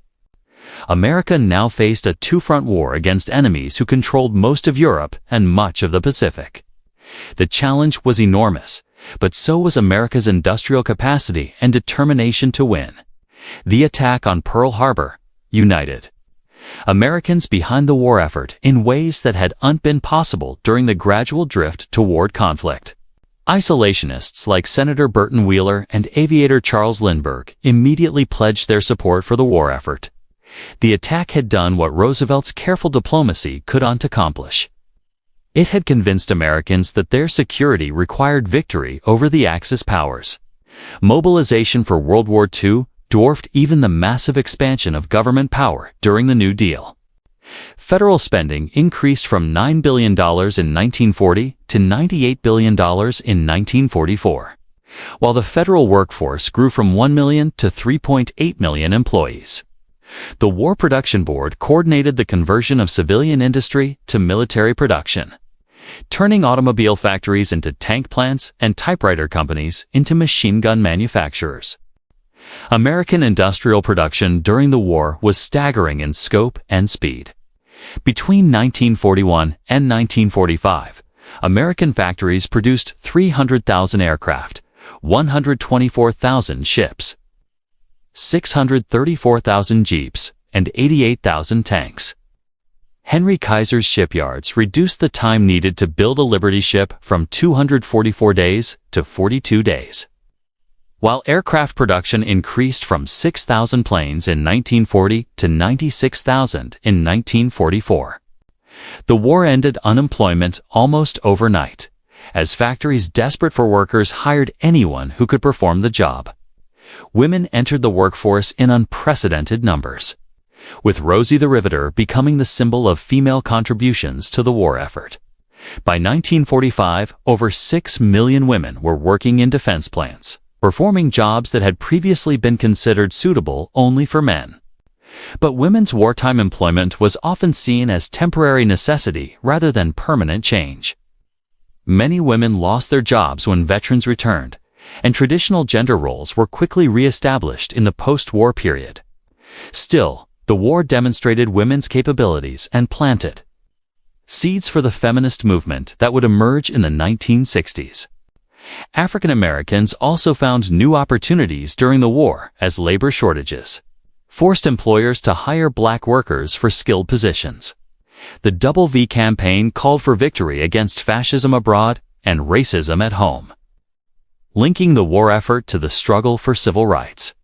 America now faced a two-front war against enemies who controlled most of Europe and much of the Pacific. The challenge was enormous, but so was America's industrial capacity and determination to win. The attack on Pearl Harbor united Americans behind the war effort in ways that hadn't been possible during the gradual drift toward conflict. Isolationists like Senator Burton Wheeler and aviator Charles Lindbergh immediately pledged their support for the war effort. The attack had done what Roosevelt's careful diplomacy couldn't accomplish. It had convinced Americans that their security required victory over the Axis powers. Mobilization for World War II dwarfed even the massive expansion of government power during the New Deal. Federal spending increased from $9 billion in 1940 to $98 billion in 1944, while the federal workforce grew from 1 million to 3.8 million employees. The War Production Board coordinated the conversion of civilian industry to military production, turning automobile factories into tank plants and typewriter companies into machine gun manufacturers. American industrial production during the war was staggering in scope and speed. Between 1941 and 1945, American factories produced 300,000 aircraft, 124,000 ships, 634,000 jeeps, and 88,000 tanks. Henry Kaiser's shipyards reduced the time needed to build a Liberty ship from 244 days to 42 days. While aircraft production increased from 6,000 planes in 1940 to 96,000 in 1944. The war ended unemployment almost overnight, as factories desperate for workers hired anyone who could perform the job. Women entered the workforce in unprecedented numbers, with Rosie the Riveter becoming the symbol of female contributions to the war effort. By 1945, over 6 million women were working in defense plants, performing jobs that had previously been considered suitable only for men. But women's wartime employment was often seen as temporary necessity rather than permanent change. Many women lost their jobs when veterans returned, and traditional gender roles were quickly re-established in the post-war period. Still, the war demonstrated women's capabilities and planted seeds for the feminist movement that would emerge in the 1960s. African Americans also found new opportunities during the war as labor shortages forced employers to hire black workers for skilled positions. The Double V campaign called for victory against fascism abroad and racism at home, linking the war effort to the struggle for civil rights.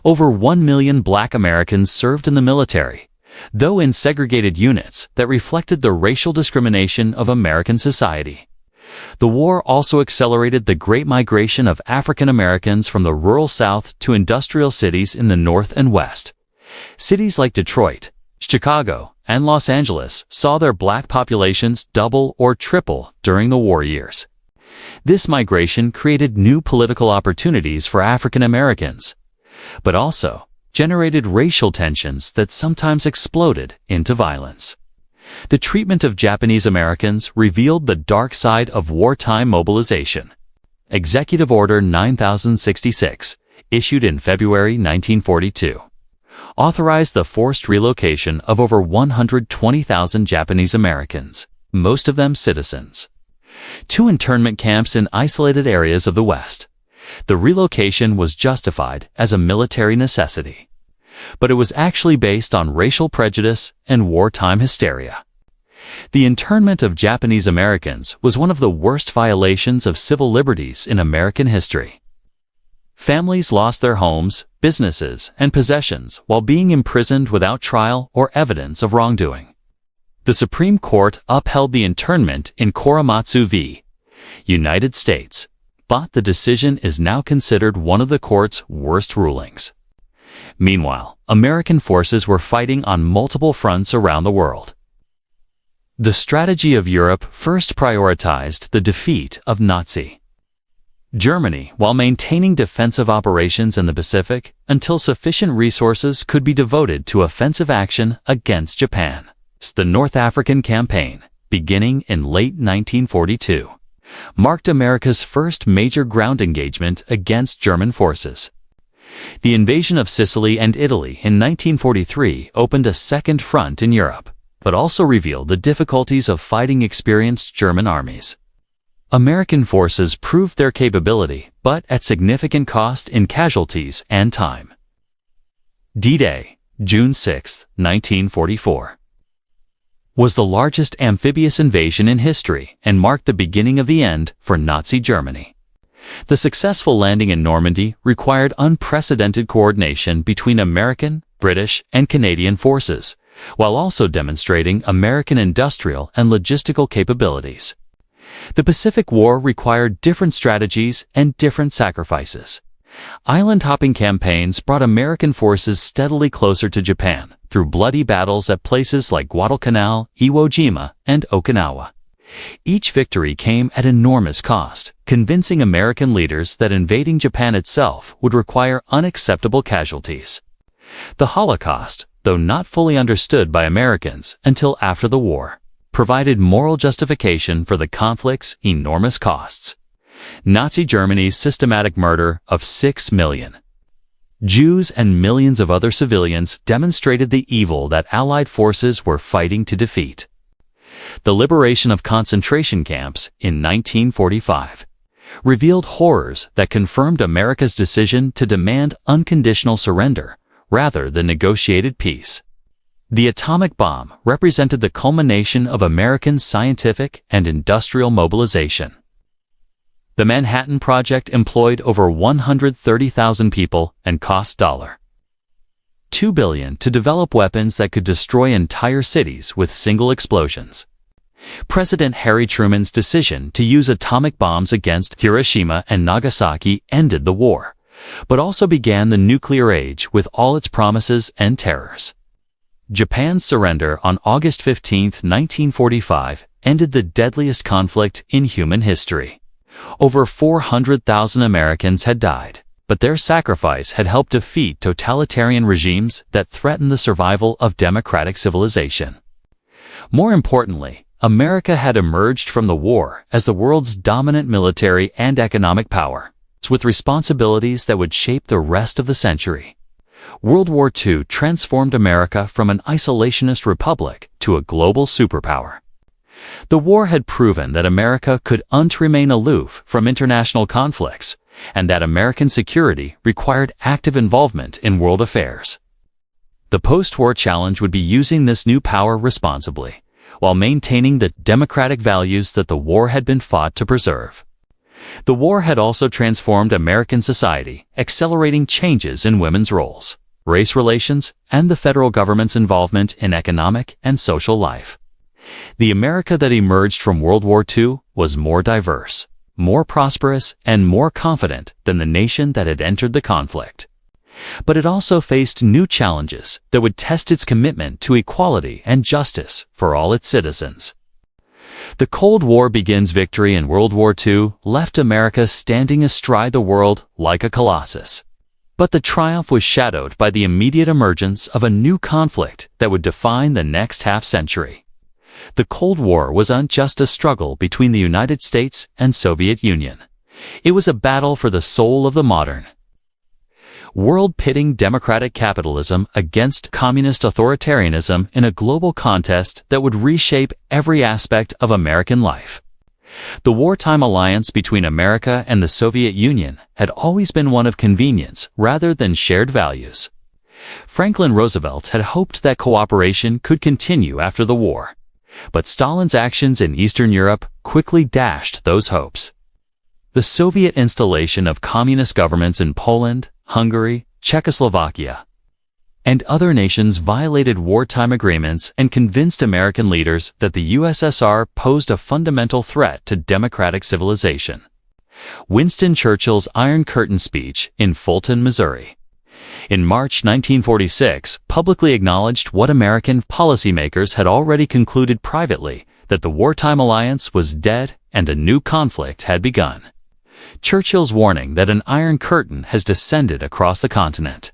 Over 1 million black Americans served in the military, though in segregated units that reflected the racial discrimination of American society. The war also accelerated the Great Migration of African Americans from the rural South to industrial cities in the North and West. Cities like Detroit, Chicago, and Los Angeles saw their black populations double or triple during the war years. This migration created new political opportunities for African Americans, but also generated racial tensions that sometimes exploded into violence. The treatment of Japanese Americans revealed the dark side of wartime mobilization. Executive Order 9066, issued in February 1942, authorized the forced relocation of over 120,000 Japanese Americans, most of them citizens, to internment camps in isolated areas of the West. The relocation was justified as a military necessity, but it was actually based on racial prejudice and wartime hysteria. The internment of Japanese Americans was one of the worst violations of civil liberties in American history. Families lost their homes, businesses, and possessions while being imprisoned without trial or evidence of wrongdoing. The Supreme Court upheld the internment in Korematsu v. United States, but the decision is now considered one of the court's worst rulings. Meanwhile, American forces were fighting on multiple fronts around the world. The strategy of Europe first prioritized the defeat of Nazi Germany while maintaining defensive operations in the Pacific until sufficient resources could be devoted to offensive action against Japan. The North African Campaign, beginning in late 1942, marked America's first major ground engagement against German forces. The invasion of Sicily and Italy in 1943 opened a second front in Europe, but also revealed the difficulties of fighting experienced German armies. American forces proved their capability, but at significant cost in casualties and time. D-Day, June 6, 1944, was the largest amphibious invasion in history and marked the beginning of the end for Nazi Germany. The successful landing in Normandy required unprecedented coordination between American, British, and Canadian forces, while also demonstrating American industrial and logistical capabilities. The Pacific War required different strategies and different sacrifices. Island-hopping campaigns brought American forces steadily closer to Japan through bloody battles at places like Guadalcanal, Iwo Jima, and Okinawa. Each victory came at enormous cost, convincing American leaders that invading Japan itself would require unacceptable casualties. The Holocaust, though not fully understood by Americans until after the war, provided moral justification for the conflict's enormous costs. Nazi Germany's systematic murder of 6 million Jews and millions of other civilians demonstrated the evil that Allied forces were fighting to defeat. The liberation of concentration camps in 1945 revealed horrors that confirmed America's decision to demand unconditional surrender rather than negotiated peace. The atomic bomb represented the culmination of American scientific and industrial mobilization. The Manhattan Project employed over 130,000 people and cost $2 billion to develop weapons that could destroy entire cities with single explosions. President Harry Truman's decision to use atomic bombs against Hiroshima and Nagasaki ended the war, but also began the nuclear age with all its promises and terrors. Japan's surrender on August 15, 1945, ended the deadliest conflict in human history. Over 400,000 Americans had died, but their sacrifice had helped defeat totalitarian regimes that threatened the survival of democratic civilization. More importantly, America had emerged from the war as the world's dominant military and economic power, with responsibilities that would shape the rest of the century. World War II transformed America from an isolationist republic to a global superpower. The war had proven that America could not remain aloof from international conflicts, and that American security required active involvement in world affairs. The post-war challenge would be using this new power responsibly, while maintaining the democratic values that the war had been fought to preserve. The war had also transformed American society, accelerating changes in women's roles, race relations, and the federal government's involvement in economic and social life. The America that emerged from World War II was more diverse, more prosperous, and more confident than the nation that had entered the conflict. But it also faced new challenges that would test its commitment to equality and justice for all its citizens. The Cold War begins victory in World War II left America standing astride the world like a colossus. But the triumph was shadowed by the immediate emergence of a new conflict that would define the next half-century. The Cold War wasn't just a struggle between the United States and Soviet Union. It was a battle for the soul of the modern world, pitting democratic capitalism against communist authoritarianism in a global contest that would reshape every aspect of American life. The wartime alliance between America and the Soviet Union had always been one of convenience rather than shared values. Franklin Roosevelt had hoped that cooperation could continue after the war, but Stalin's actions in Eastern Europe quickly dashed those hopes. The Soviet installation of communist governments in Poland, Hungary, Czechoslovakia, and other nations violated wartime agreements and convinced American leaders that the USSR posed a fundamental threat to democratic civilization. Winston Churchill's Iron Curtain speech in Fulton, Missouri, in March 1946, publicly acknowledged what American policymakers had already concluded privately, that the wartime alliance was dead and a new conflict had begun. Churchill's warning that an Iron Curtain has descended across the continent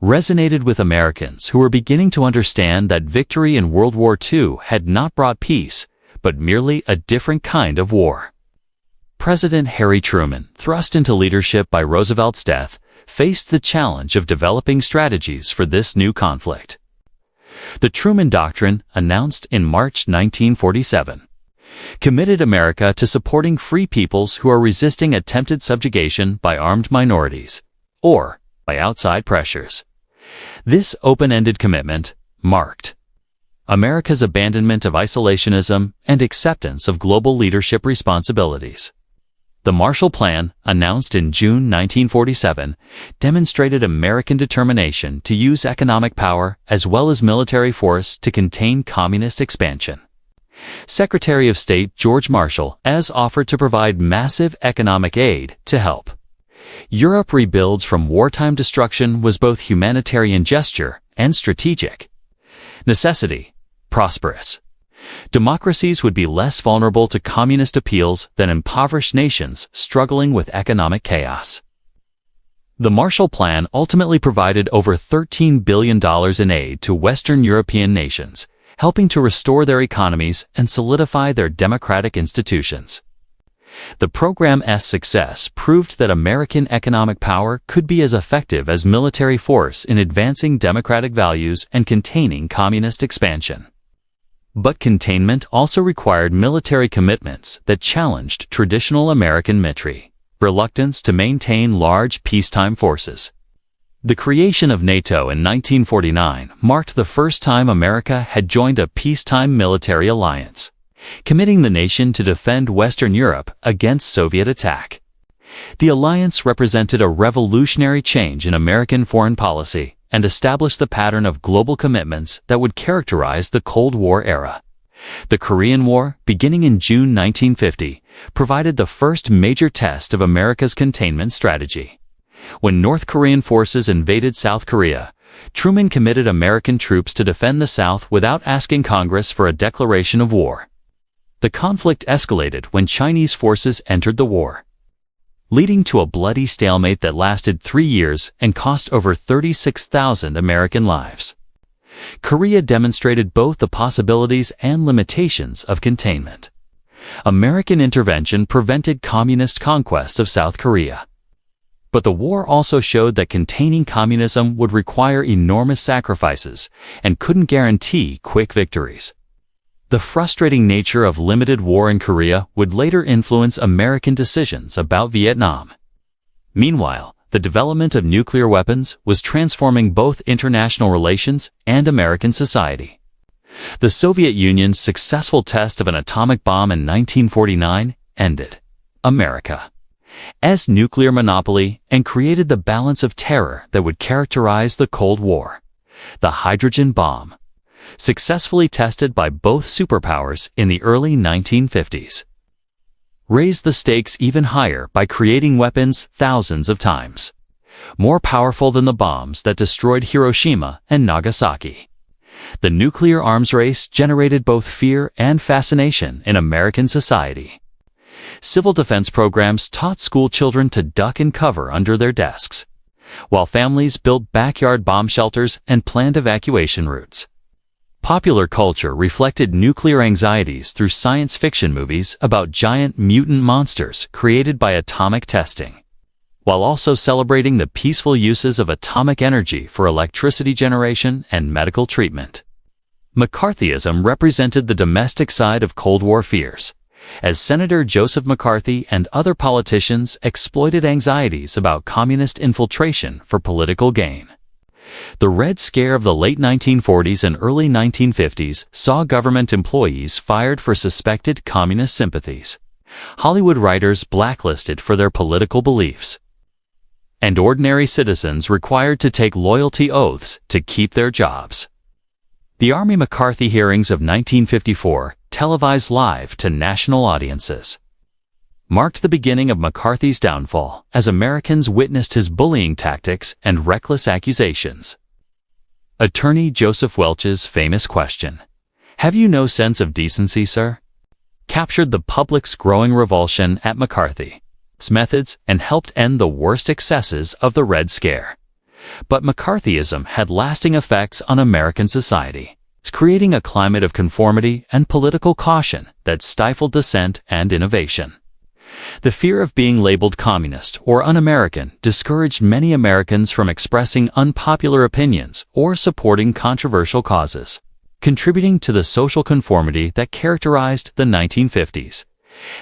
resonated with Americans who were beginning to understand that victory in World War II had not brought peace, but merely a different kind of war. President Harry Truman, thrust into leadership by Roosevelt's death, faced the challenge of developing strategies for this new conflict. The Truman Doctrine, announced in March 1947, committed America to supporting free peoples who are resisting attempted subjugation by armed minorities, or by outside pressures. This open-ended commitment marked America's abandonment of isolationism and acceptance of global leadership responsibilities. The Marshall Plan, announced in June 1947, demonstrated American determination to use economic power as well as military force to contain communist expansion. Secretary of State George Marshall has offered to provide massive economic aid to help Europe rebuilds from wartime destruction was both humanitarian gesture and strategic necessity. Prosperous democracies would be less vulnerable to communist appeals than impoverished nations struggling with economic chaos. The Marshall Plan ultimately provided over $13 billion in aid to Western European nations, helping to restore their economies and solidify their democratic institutions. The program's success proved that American economic power could be as effective as military force in advancing democratic values and containing communist expansion. But containment also required military commitments that challenged traditional American military reluctance to maintain large peacetime forces. The creation of NATO in 1949 marked the first time America had joined a peacetime military alliance, committing the nation to defend Western Europe against Soviet attack. The alliance represented a revolutionary change in American foreign policy and established the pattern of global commitments that would characterize the Cold War era. The Korean War, beginning in June 1950, provided the first major test of America's containment strategy. When North Korean forces invaded South Korea, Truman committed American troops to defend the South without asking Congress for a declaration of war. The conflict escalated when Chinese forces entered the war, leading to a bloody stalemate that lasted 3 years and cost over 36,000 American lives. Korea demonstrated both the possibilities and limitations of containment. American intervention prevented communist conquest of South Korea. But the war also showed that containing communism would require enormous sacrifices and couldn't guarantee quick victories. The frustrating nature of limited war in Korea would later influence American decisions about Vietnam. Meanwhile, the development of nuclear weapons was transforming both international relations and American society. The Soviet Union's successful test of an atomic bomb in 1949 ended America's nuclear monopoly and created the balance of terror that would characterize the Cold War. The hydrogen bomb, successfully tested by both superpowers in the early 1950s, raised the stakes even higher by creating weapons thousands of times more powerful than the bombs that destroyed Hiroshima and Nagasaki. The nuclear arms race generated both fear and fascination in American society. Civil defense programs taught school children to duck and cover under their desks, while families built backyard bomb shelters and planned evacuation routes. Popular culture reflected nuclear anxieties through science fiction movies about giant mutant monsters created by atomic testing, while also celebrating the peaceful uses of atomic energy for electricity generation and medical treatment. McCarthyism represented the domestic side of Cold War fears, as Senator Joseph McCarthy and other politicians exploited anxieties about communist infiltration for political gain. The Red Scare of the late 1940s and early 1950s saw government employees fired for suspected communist sympathies, Hollywood writers blacklisted for their political beliefs, and ordinary citizens required to take loyalty oaths to keep their jobs. The Army McCarthy hearings of 1954, televised live to national audiences, marked the beginning of McCarthy's downfall as Americans witnessed his bullying tactics and reckless accusations. Attorney Joseph Welch's famous question, "Have you no sense of decency, sir?" captured the public's growing revulsion at McCarthy's methods and helped end the worst excesses of the Red Scare. But McCarthyism had lasting effects on American society, creating a climate of conformity and political caution that stifled dissent and innovation. The fear of being labeled communist or un-American discouraged many Americans from expressing unpopular opinions or supporting controversial causes, contributing to the social conformity that characterized the 1950s.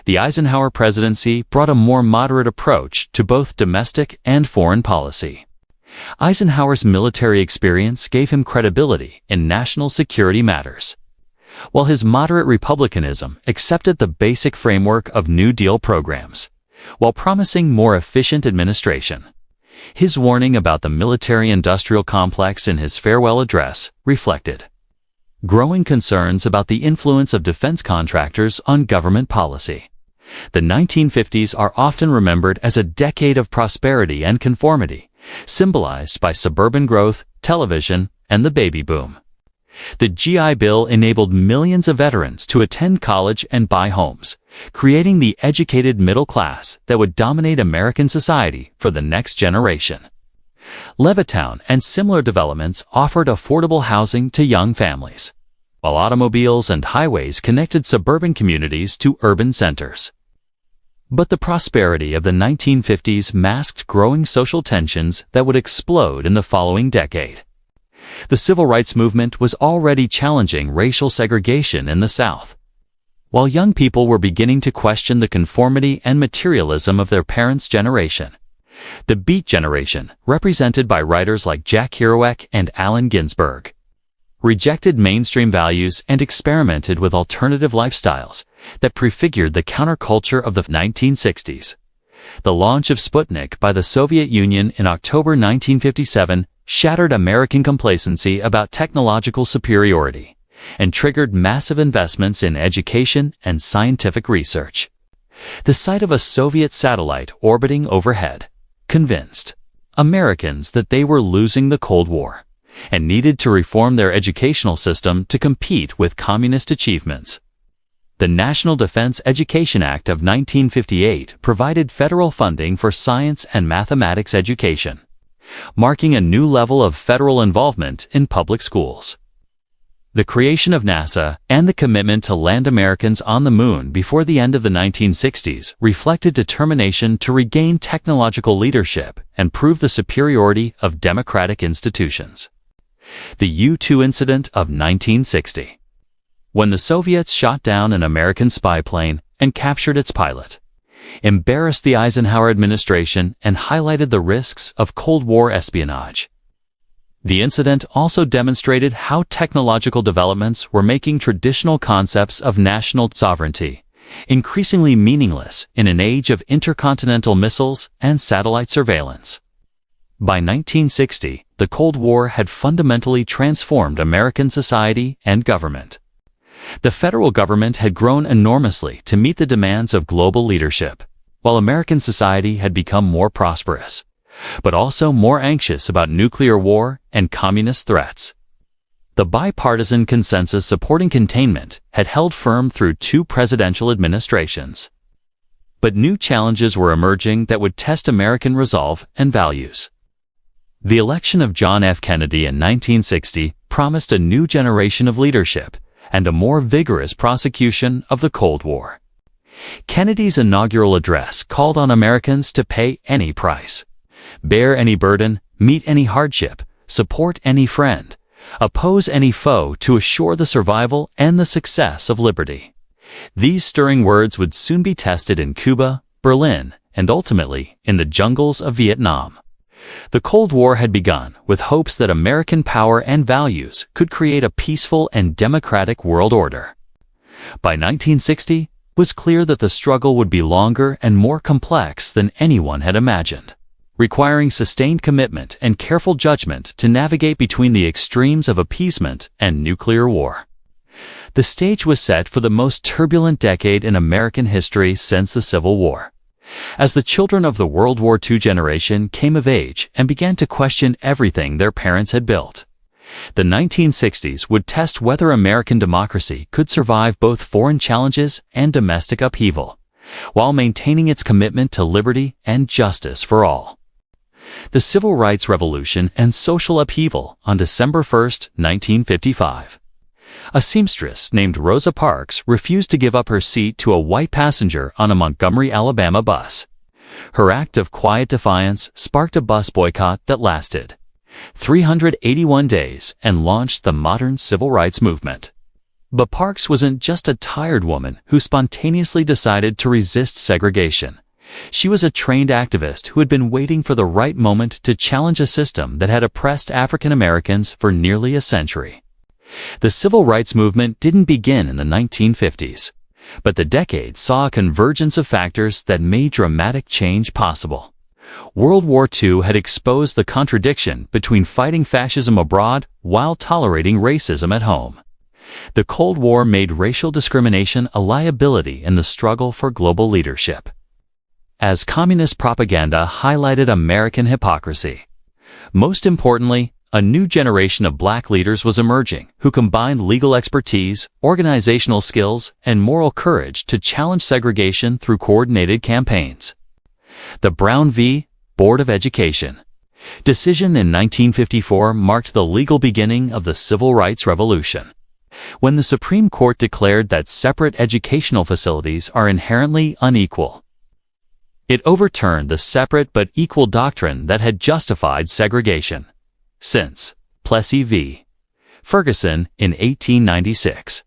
The Eisenhower presidency brought a more moderate approach to both domestic and foreign policy. Eisenhower's military experience gave him credibility in national security matters, while his moderate republicanism accepted the basic framework of New Deal programs, while promising more efficient administration. His warning about the military-industrial complex in his farewell address reflected growing concerns about the influence of defense contractors on government policy. The 1950s are often remembered as a decade of prosperity and conformity, symbolized by suburban growth, television, and the baby boom. The GI Bill enabled millions of veterans to attend college and buy homes, creating the educated middle class that would dominate American society for the next generation. Levittown and similar developments offered affordable housing to young families, while automobiles and highways connected suburban communities to urban centers. But the prosperity of the 1950s masked growing social tensions that would explode in the following decade. The civil rights movement was already challenging racial segregation in the South, while young people were beginning to question the conformity and materialism of their parents' generation. The Beat Generation, represented by writers like Jack Kerouac and Allen Ginsberg, rejected mainstream values and experimented with alternative lifestyles that prefigured the counterculture of the 1960s. The launch of Sputnik by the Soviet Union in October 1957 shattered American complacency about technological superiority and triggered massive investments in education and scientific research. The sight of a Soviet satellite orbiting overhead convinced Americans that they were losing the Cold War and needed to reform their educational system to compete with communist achievements. The National Defense Education Act of 1958 provided federal funding for science and mathematics education, marking a new level of federal involvement in public schools. The creation of NASA and the commitment to land Americans on the moon before the end of the 1960s reflected determination to regain technological leadership and prove the superiority of democratic institutions. The U-2 incident of 1960. when the Soviets shot down an American spy plane and captured its pilot, embarrassed the Eisenhower administration and highlighted the risks of Cold War espionage. The incident also demonstrated how technological developments were making traditional concepts of national sovereignty increasingly meaningless in an age of intercontinental missiles and satellite surveillance. By 1960, the Cold War had fundamentally transformed American society and government. The federal government had grown enormously to meet the demands of global leadership, while American society had become more prosperous, but also more anxious about nuclear war and communist threats. The bipartisan consensus supporting containment had held firm through 2 presidential administrations. But new challenges were emerging that would test American resolve and values. The election of John F. Kennedy in 1960 promised a new generation of leadership and a more vigorous prosecution of the Cold War. Kennedy's inaugural address called on Americans to pay any price, bear any burden, meet any hardship, support any friend, oppose any foe to assure the survival and the success of liberty. These stirring words would soon be tested in Cuba, Berlin, and ultimately in the jungles of Vietnam. The Cold War had begun with hopes that American power and values could create a peaceful and democratic world order. By 1960, it was clear that the struggle would be longer and more complex than anyone had imagined, requiring sustained commitment and careful judgment to navigate between the extremes of appeasement and nuclear war. The stage was set for the most turbulent decade in American history since the Civil War, as the children of the World War II generation came of age and began to question everything their parents had built. The 1960s would test whether American democracy could survive both foreign challenges and domestic upheaval, while maintaining its commitment to liberty and justice for all. The Civil Rights Revolution and social upheaval on December 1, 1955. A seamstress named Rosa Parks refused to give up her seat to a white passenger on a Montgomery, Alabama bus. Her act of quiet defiance sparked a bus boycott that lasted 381 days and launched the modern civil rights movement. But Parks wasn't just a tired woman who spontaneously decided to resist segregation. She was a trained activist who had been waiting for the right moment to challenge a system that had oppressed African Americans for nearly a century. The civil rights movement didn't begin in the 1950s, but the decade saw a convergence of factors that made dramatic change possible. World War II had exposed the contradiction between fighting fascism abroad while tolerating racism at home. The Cold War made racial discrimination a liability in the struggle for global leadership, as communist propaganda highlighted American hypocrisy. Most importantly, a new generation of black leaders was emerging who combined legal expertise, organizational skills, and moral courage to challenge segregation through coordinated campaigns. The Brown v. Board of Education decision in 1954 marked the legal beginning of the Civil Rights Revolution, when the Supreme Court declared that separate educational facilities are inherently unequal. It overturned the separate but equal doctrine that had justified segregation since Plessy v. Ferguson in 1896.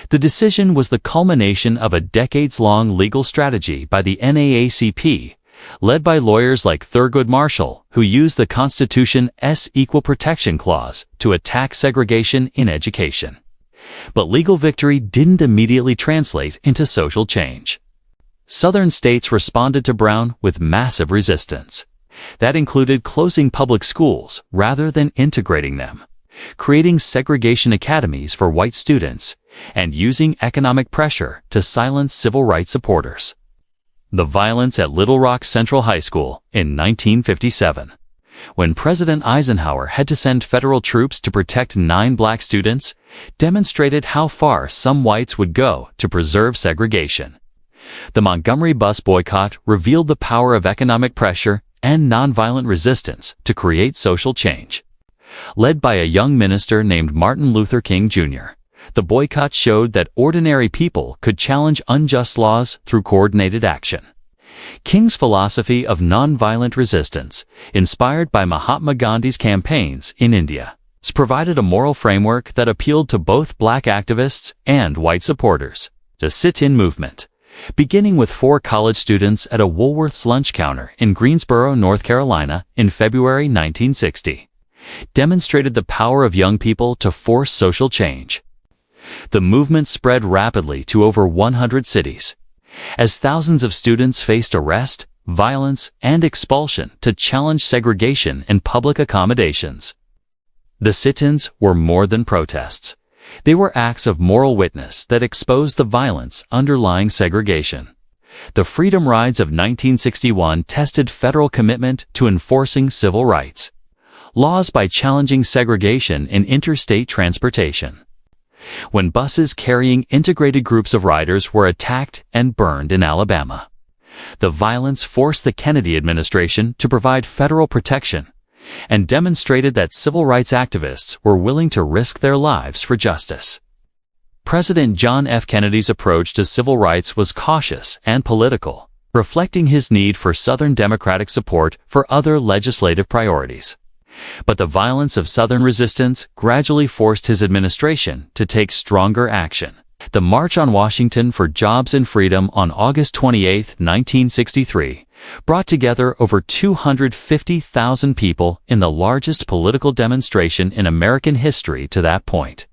The decision was the culmination of a decades-long legal strategy by the NAACP, led by lawyers like Thurgood Marshall, who used the Constitution's Equal Protection Clause to attack segregation in education. But legal victory didn't immediately translate into social change. Southern states responded to Brown with massive resistance. That included closing public schools rather than integrating them, creating segregation academies for white students, and using economic pressure to silence civil rights supporters. The violence at Little Rock Central High School in 1957, when President Eisenhower had to send federal troops to protect 9 black students, demonstrated how far some whites would go to preserve segregation. The Montgomery bus boycott revealed the power of economic pressure and nonviolent resistance to create social change. Led by a young minister named Martin Luther King Jr., the boycott showed that ordinary people could challenge unjust laws through coordinated action. King's philosophy of nonviolent resistance, inspired by Mahatma Gandhi's campaigns in India, provided a moral framework that appealed to both black activists and white supporters. The sit-in movement, beginning with 4 college students at a Woolworth's lunch counter in Greensboro, North Carolina in February 1960, demonstrated the power of young people to force social change. The movement spread rapidly to over 100 cities, as thousands of students faced arrest, violence, and expulsion to challenge segregation in public accommodations. The sit-ins were more than protests. They were acts of moral witness that exposed the violence underlying segregation. The Freedom Rides of 1961 tested federal commitment to enforcing civil rights laws by challenging segregation in interstate transportation. When buses carrying integrated groups of riders were attacked and burned in Alabama, the violence forced the Kennedy administration to provide federal protection and demonstrated that civil rights activists were willing to risk their lives for justice. President John F. Kennedy's approach to civil rights was cautious and political, reflecting his need for Southern Democratic support for other legislative priorities. But the violence of Southern resistance gradually forced his administration to take stronger action. The March on Washington for Jobs and Freedom on August 28, 1963, brought together over 250,000 people in the largest political demonstration in American history to that point.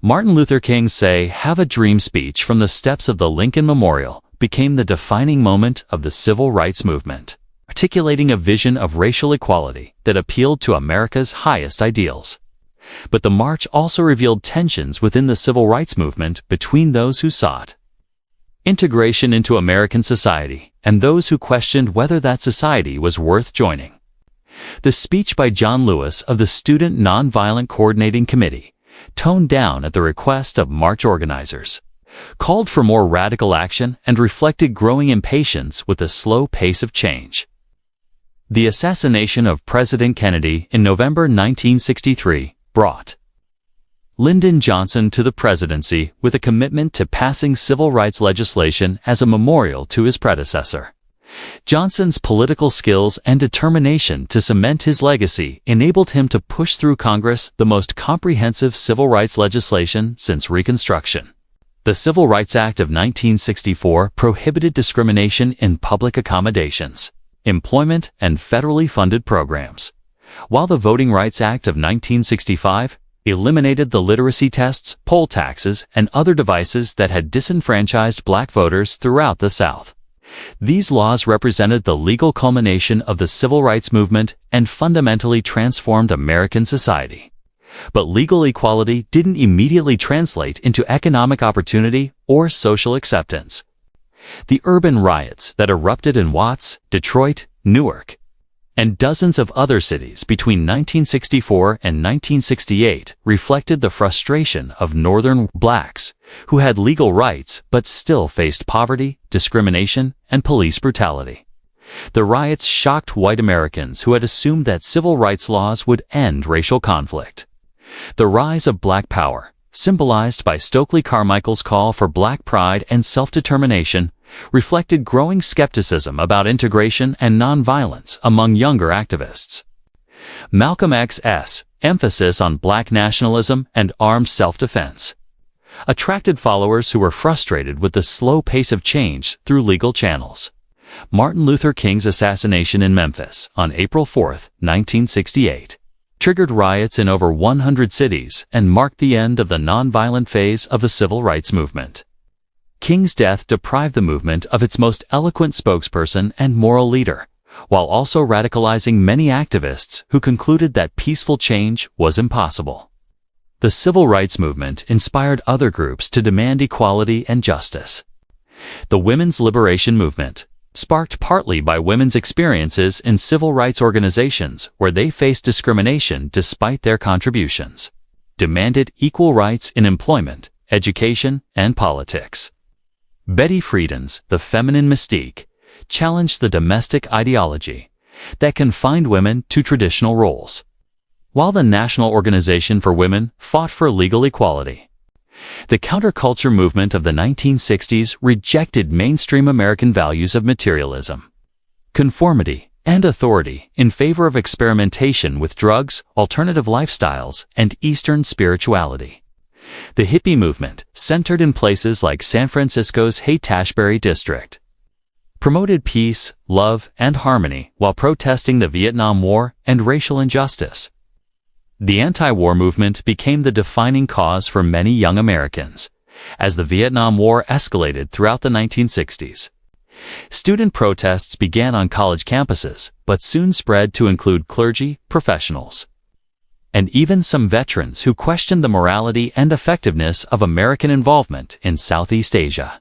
Martin Luther King's "Say, Have a Dream" speech from the steps of the Lincoln Memorial became the defining moment of the civil rights movement, articulating a vision of racial equality that appealed to America's highest ideals. But the march also revealed tensions within the civil rights movement between those who sought integration into American society and those who questioned whether that society was worth joining. The speech by John Lewis of the Student Nonviolent Coordinating Committee, toned down at the request of march organizers, called for more radical action and reflected growing impatience with the slow pace of change. The assassination of President Kennedy in November 1963 brought Lyndon Johnson to the presidency with a commitment to passing civil rights legislation as a memorial to his predecessor. Johnson's political skills and determination to cement his legacy enabled him to push through Congress the most comprehensive civil rights legislation since Reconstruction. The Civil Rights Act of 1964 prohibited discrimination in public accommodations, employment, and federally funded programs, while the Voting Rights Act of 1965 eliminated the literacy tests, poll taxes, and other devices that had disenfranchised black voters throughout the South. These laws represented the legal culmination of the civil rights movement and fundamentally transformed American society. But legal equality didn't immediately translate into economic opportunity or social acceptance. The urban riots that erupted in Watts, Detroit, Newark, and dozens of other cities between 1964 and 1968 reflected the frustration of Northern blacks who had legal rights but still faced poverty, discrimination, and police brutality. The riots shocked white Americans who had assumed that civil rights laws would end racial conflict. The rise of Black Power, symbolized by Stokely Carmichael's call for black pride and self-determination, reflected growing skepticism about integration and nonviolence among younger activists. Malcolm X's emphasis on black nationalism and armed self-defense attracted followers who were frustrated with the slow pace of change through legal channels. Martin Luther King's assassination in Memphis on April 4, 1968, triggered riots in over 100 cities and marked the end of the nonviolent phase of the civil rights movement. King's death deprived the movement of its most eloquent spokesperson and moral leader, while also radicalizing many activists who concluded that peaceful change was impossible. The civil rights movement inspired other groups to demand equality and justice. The women's liberation movement, sparked partly by women's experiences in civil rights organizations where they faced discrimination despite their contributions, demanded equal rights in employment, education, and politics. Betty Friedan's The Feminine Mystique challenged the domestic ideology that confined women to traditional roles, while the National Organization for Women fought for legal equality. The counterculture movement of the 1960s rejected mainstream American values of materialism, conformity, and authority in favor of experimentation with drugs, alternative lifestyles, and Eastern spirituality. The hippie movement, centered in places like San Francisco's Haight-Ashbury district, promoted peace, love, and harmony while protesting the Vietnam War and racial injustice. The anti-war movement became the defining cause for many young Americans, as the Vietnam War escalated throughout the 1960s. Student protests began on college campuses, but soon spread to include clergy, professionals, and even some veterans who questioned the morality and effectiveness of American involvement in Southeast Asia.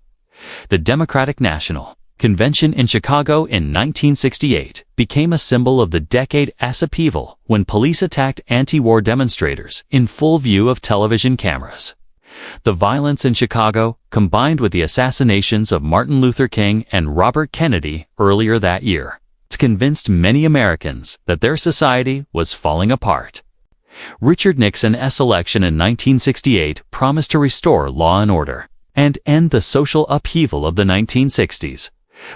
The Democratic National Convention in Chicago in 1968 became a symbol of the decade-s upheaval when police attacked anti-war demonstrators in full view of television cameras. The violence in Chicago, combined with the assassinations of Martin Luther King and Robert Kennedy earlier that year, convinced many Americans that their society was falling apart. Richard Nixon's election in 1968 promised to restore law and order and end the social upheaval of the 1960s.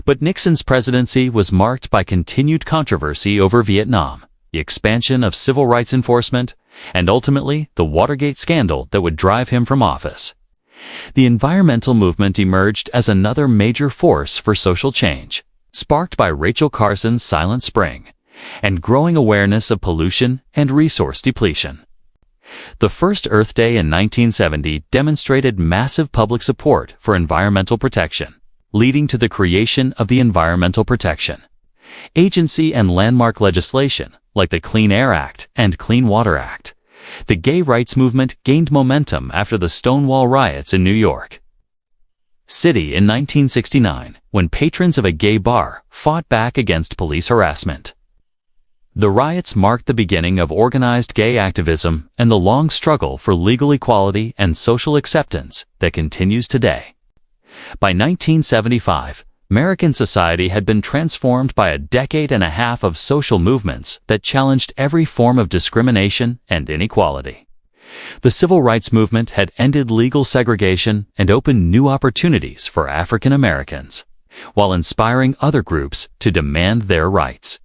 But Nixon's presidency was marked by continued controversy over Vietnam, the expansion of civil rights enforcement, and ultimately the Watergate scandal that would drive him from office. The environmental movement emerged as another major force for social change, sparked by Rachel Carson's Silent Spring and growing awareness of pollution and resource depletion. The first Earth Day in 1970 demonstrated massive public support for environmental protection, leading to the creation of the Environmental Protection Agency and landmark legislation like the Clean Air Act and Clean Water Act. The gay rights movement gained momentum after the Stonewall riots in New York City in 1969, when patrons of a gay bar fought back against police harassment. The riots marked the beginning of organized gay activism and the long struggle for legal equality and social acceptance that continues today. By 1975, American society had been transformed by a decade and a half of social movements that challenged every form of discrimination and inequality. The civil rights movement had ended legal segregation and opened new opportunities for African Americans, while inspiring other groups to demand their rights.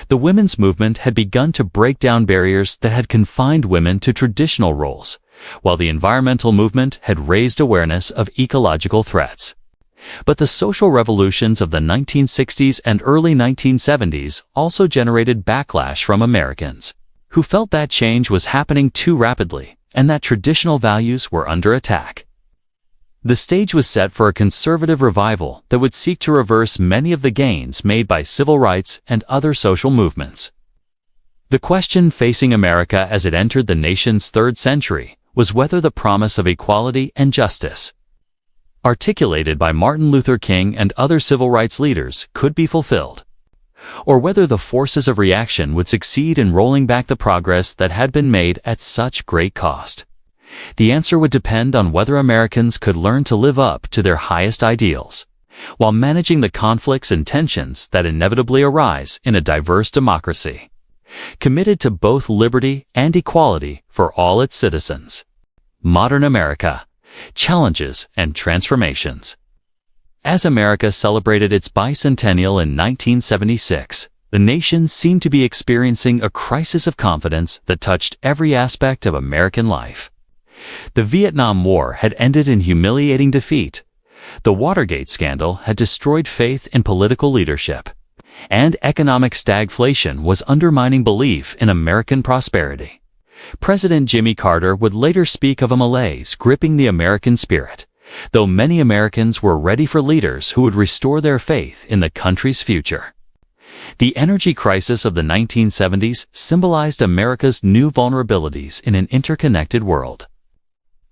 The women's movement had begun to break down barriers that had confined women to traditional roles, while the environmental movement had raised awareness of ecological threats. But the social revolutions of the 1960s and early 1970s also generated backlash from Americans, who felt that change was happening too rapidly and that traditional values were under attack. The stage was set for a conservative revival that would seek to reverse many of the gains made by civil rights and other social movements. The question facing America as it entered the nation's third century was whether the promise of equality and justice, articulated by Martin Luther King and other civil rights leaders, could be fulfilled, or whether the forces of reaction would succeed in rolling back the progress that had been made at such great cost. The answer would depend on whether Americans could learn to live up to their highest ideals, while managing the conflicts and tensions that inevitably arise in a diverse democracy, committed to both liberty and equality for all its citizens. Modern America: Challenges and Transformations. As America celebrated its bicentennial in 1976, the nation seemed to be experiencing a crisis of confidence that touched every aspect of American life. The Vietnam War had ended in humiliating defeat. The Watergate scandal had destroyed faith in political leadership, and economic stagflation was undermining belief in American prosperity. President Jimmy Carter would later speak of a malaise gripping the American spirit, though many Americans were ready for leaders who would restore their faith in the country's future. The energy crisis of the 1970s symbolized America's new vulnerabilities in an interconnected world.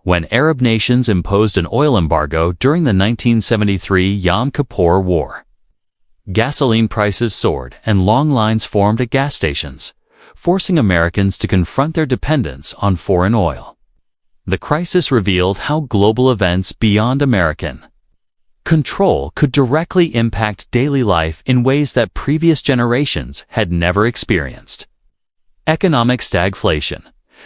When Arab nations imposed an oil embargo during the 1973 Yom Kippur War, gasoline prices soared and long lines formed at gas stations, forcing Americans to confront their dependence on foreign oil. The crisis revealed how global events beyond American control could directly impact daily life in ways that previous generations had never experienced. Economic stagflation,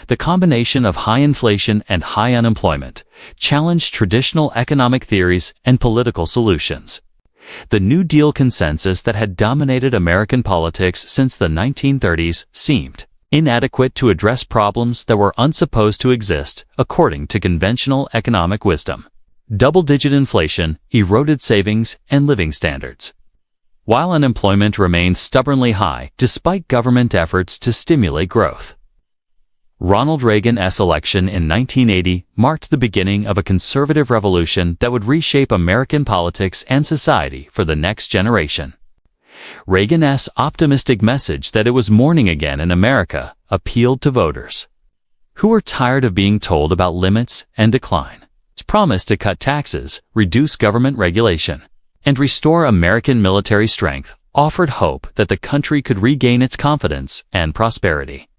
the combination of high inflation and high unemployment, challenged traditional economic theories and political solutions. The New Deal consensus that had dominated American politics since the 1930s seemed inadequate to address problems that were unsupposed to exist, according to conventional economic wisdom. Double-digit inflation eroded savings and living standards, while unemployment remained stubbornly high despite government efforts to stimulate growth. Ronald Reagan's election in 1980 marked the beginning of a conservative revolution that would reshape American politics and society for the next generation. Reagan's optimistic message that it was morning again in America appealed to voters who were tired of being told about limits and decline. His promise to cut taxes, reduce government regulation, and restore American military strength offered hope that the country could regain its confidence and prosperity.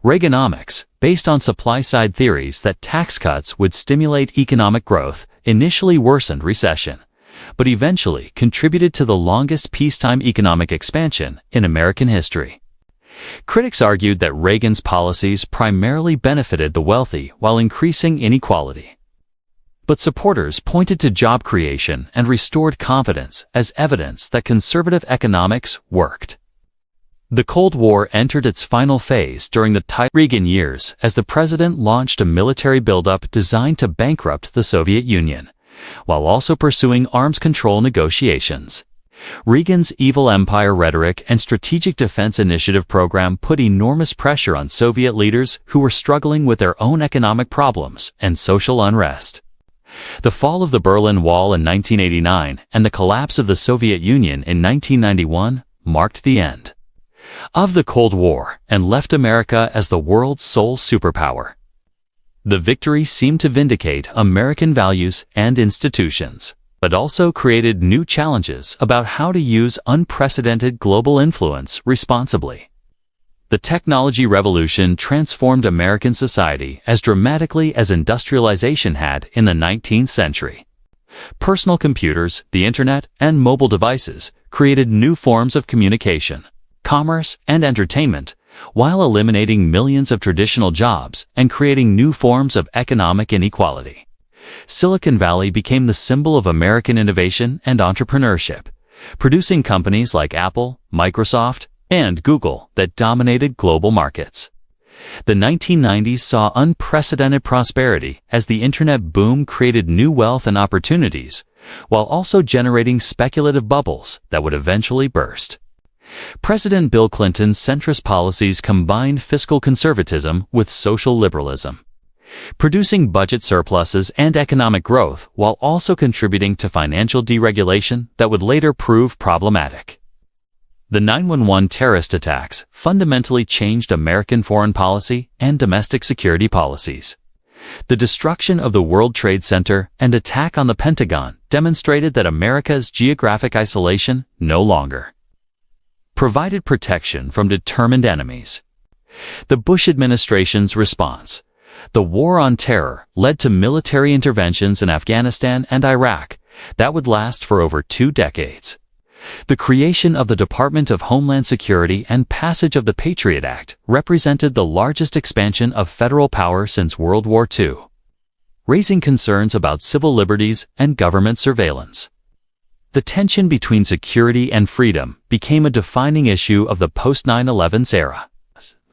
Reaganomics, based on supply-side theories that tax cuts would stimulate economic growth, initially worsened recession, but eventually contributed to the longest peacetime economic expansion in American history. Critics argued that Reagan's policies primarily benefited the wealthy while increasing inequality. But supporters pointed to job creation and restored confidence as evidence that conservative economics worked. The Cold War entered its final phase during the tight Reagan years as the president launched a military buildup designed to bankrupt the Soviet Union, while also pursuing arms control negotiations. Reagan's evil empire rhetoric and strategic defense initiative program put enormous pressure on Soviet leaders who were struggling with their own economic problems and social unrest. The fall of the Berlin Wall in 1989 and the collapse of the Soviet Union in 1991 marked the end of the Cold War and left America as the world's sole superpower. The victory seemed to vindicate American values and institutions, but also created new challenges about how to use unprecedented global influence responsibly. The technology revolution transformed American society as dramatically as industrialization had in the 19th century. Personal computers, the internet, and mobile devices created new forms of communication, commerce, and entertainment, while eliminating millions of traditional jobs and creating new forms of economic inequality. Silicon Valley became the symbol of American innovation and entrepreneurship, producing companies like Apple, Microsoft, and Google that dominated global markets. The 1990s saw unprecedented prosperity as the internet boom created new wealth and opportunities, while also generating speculative bubbles that would eventually burst. President Bill Clinton's centrist policies combined fiscal conservatism with social liberalism, producing budget surpluses and economic growth while also contributing to financial deregulation that would later prove problematic. The 9/11 terrorist attacks fundamentally changed American foreign policy and domestic security policies. The destruction of the World Trade Center and attack on the Pentagon demonstrated that America's geographic isolation no longer provided protection from determined enemies. The Bush administration's response, the War on Terror, led to military interventions in Afghanistan and Iraq that would last for over 2 decades. The creation of the Department of Homeland Security and passage of the Patriot Act represented the largest expansion of federal power since World War II, raising concerns about civil liberties and government surveillance. The tension between security and freedom became a defining issue of the post-9/11 era.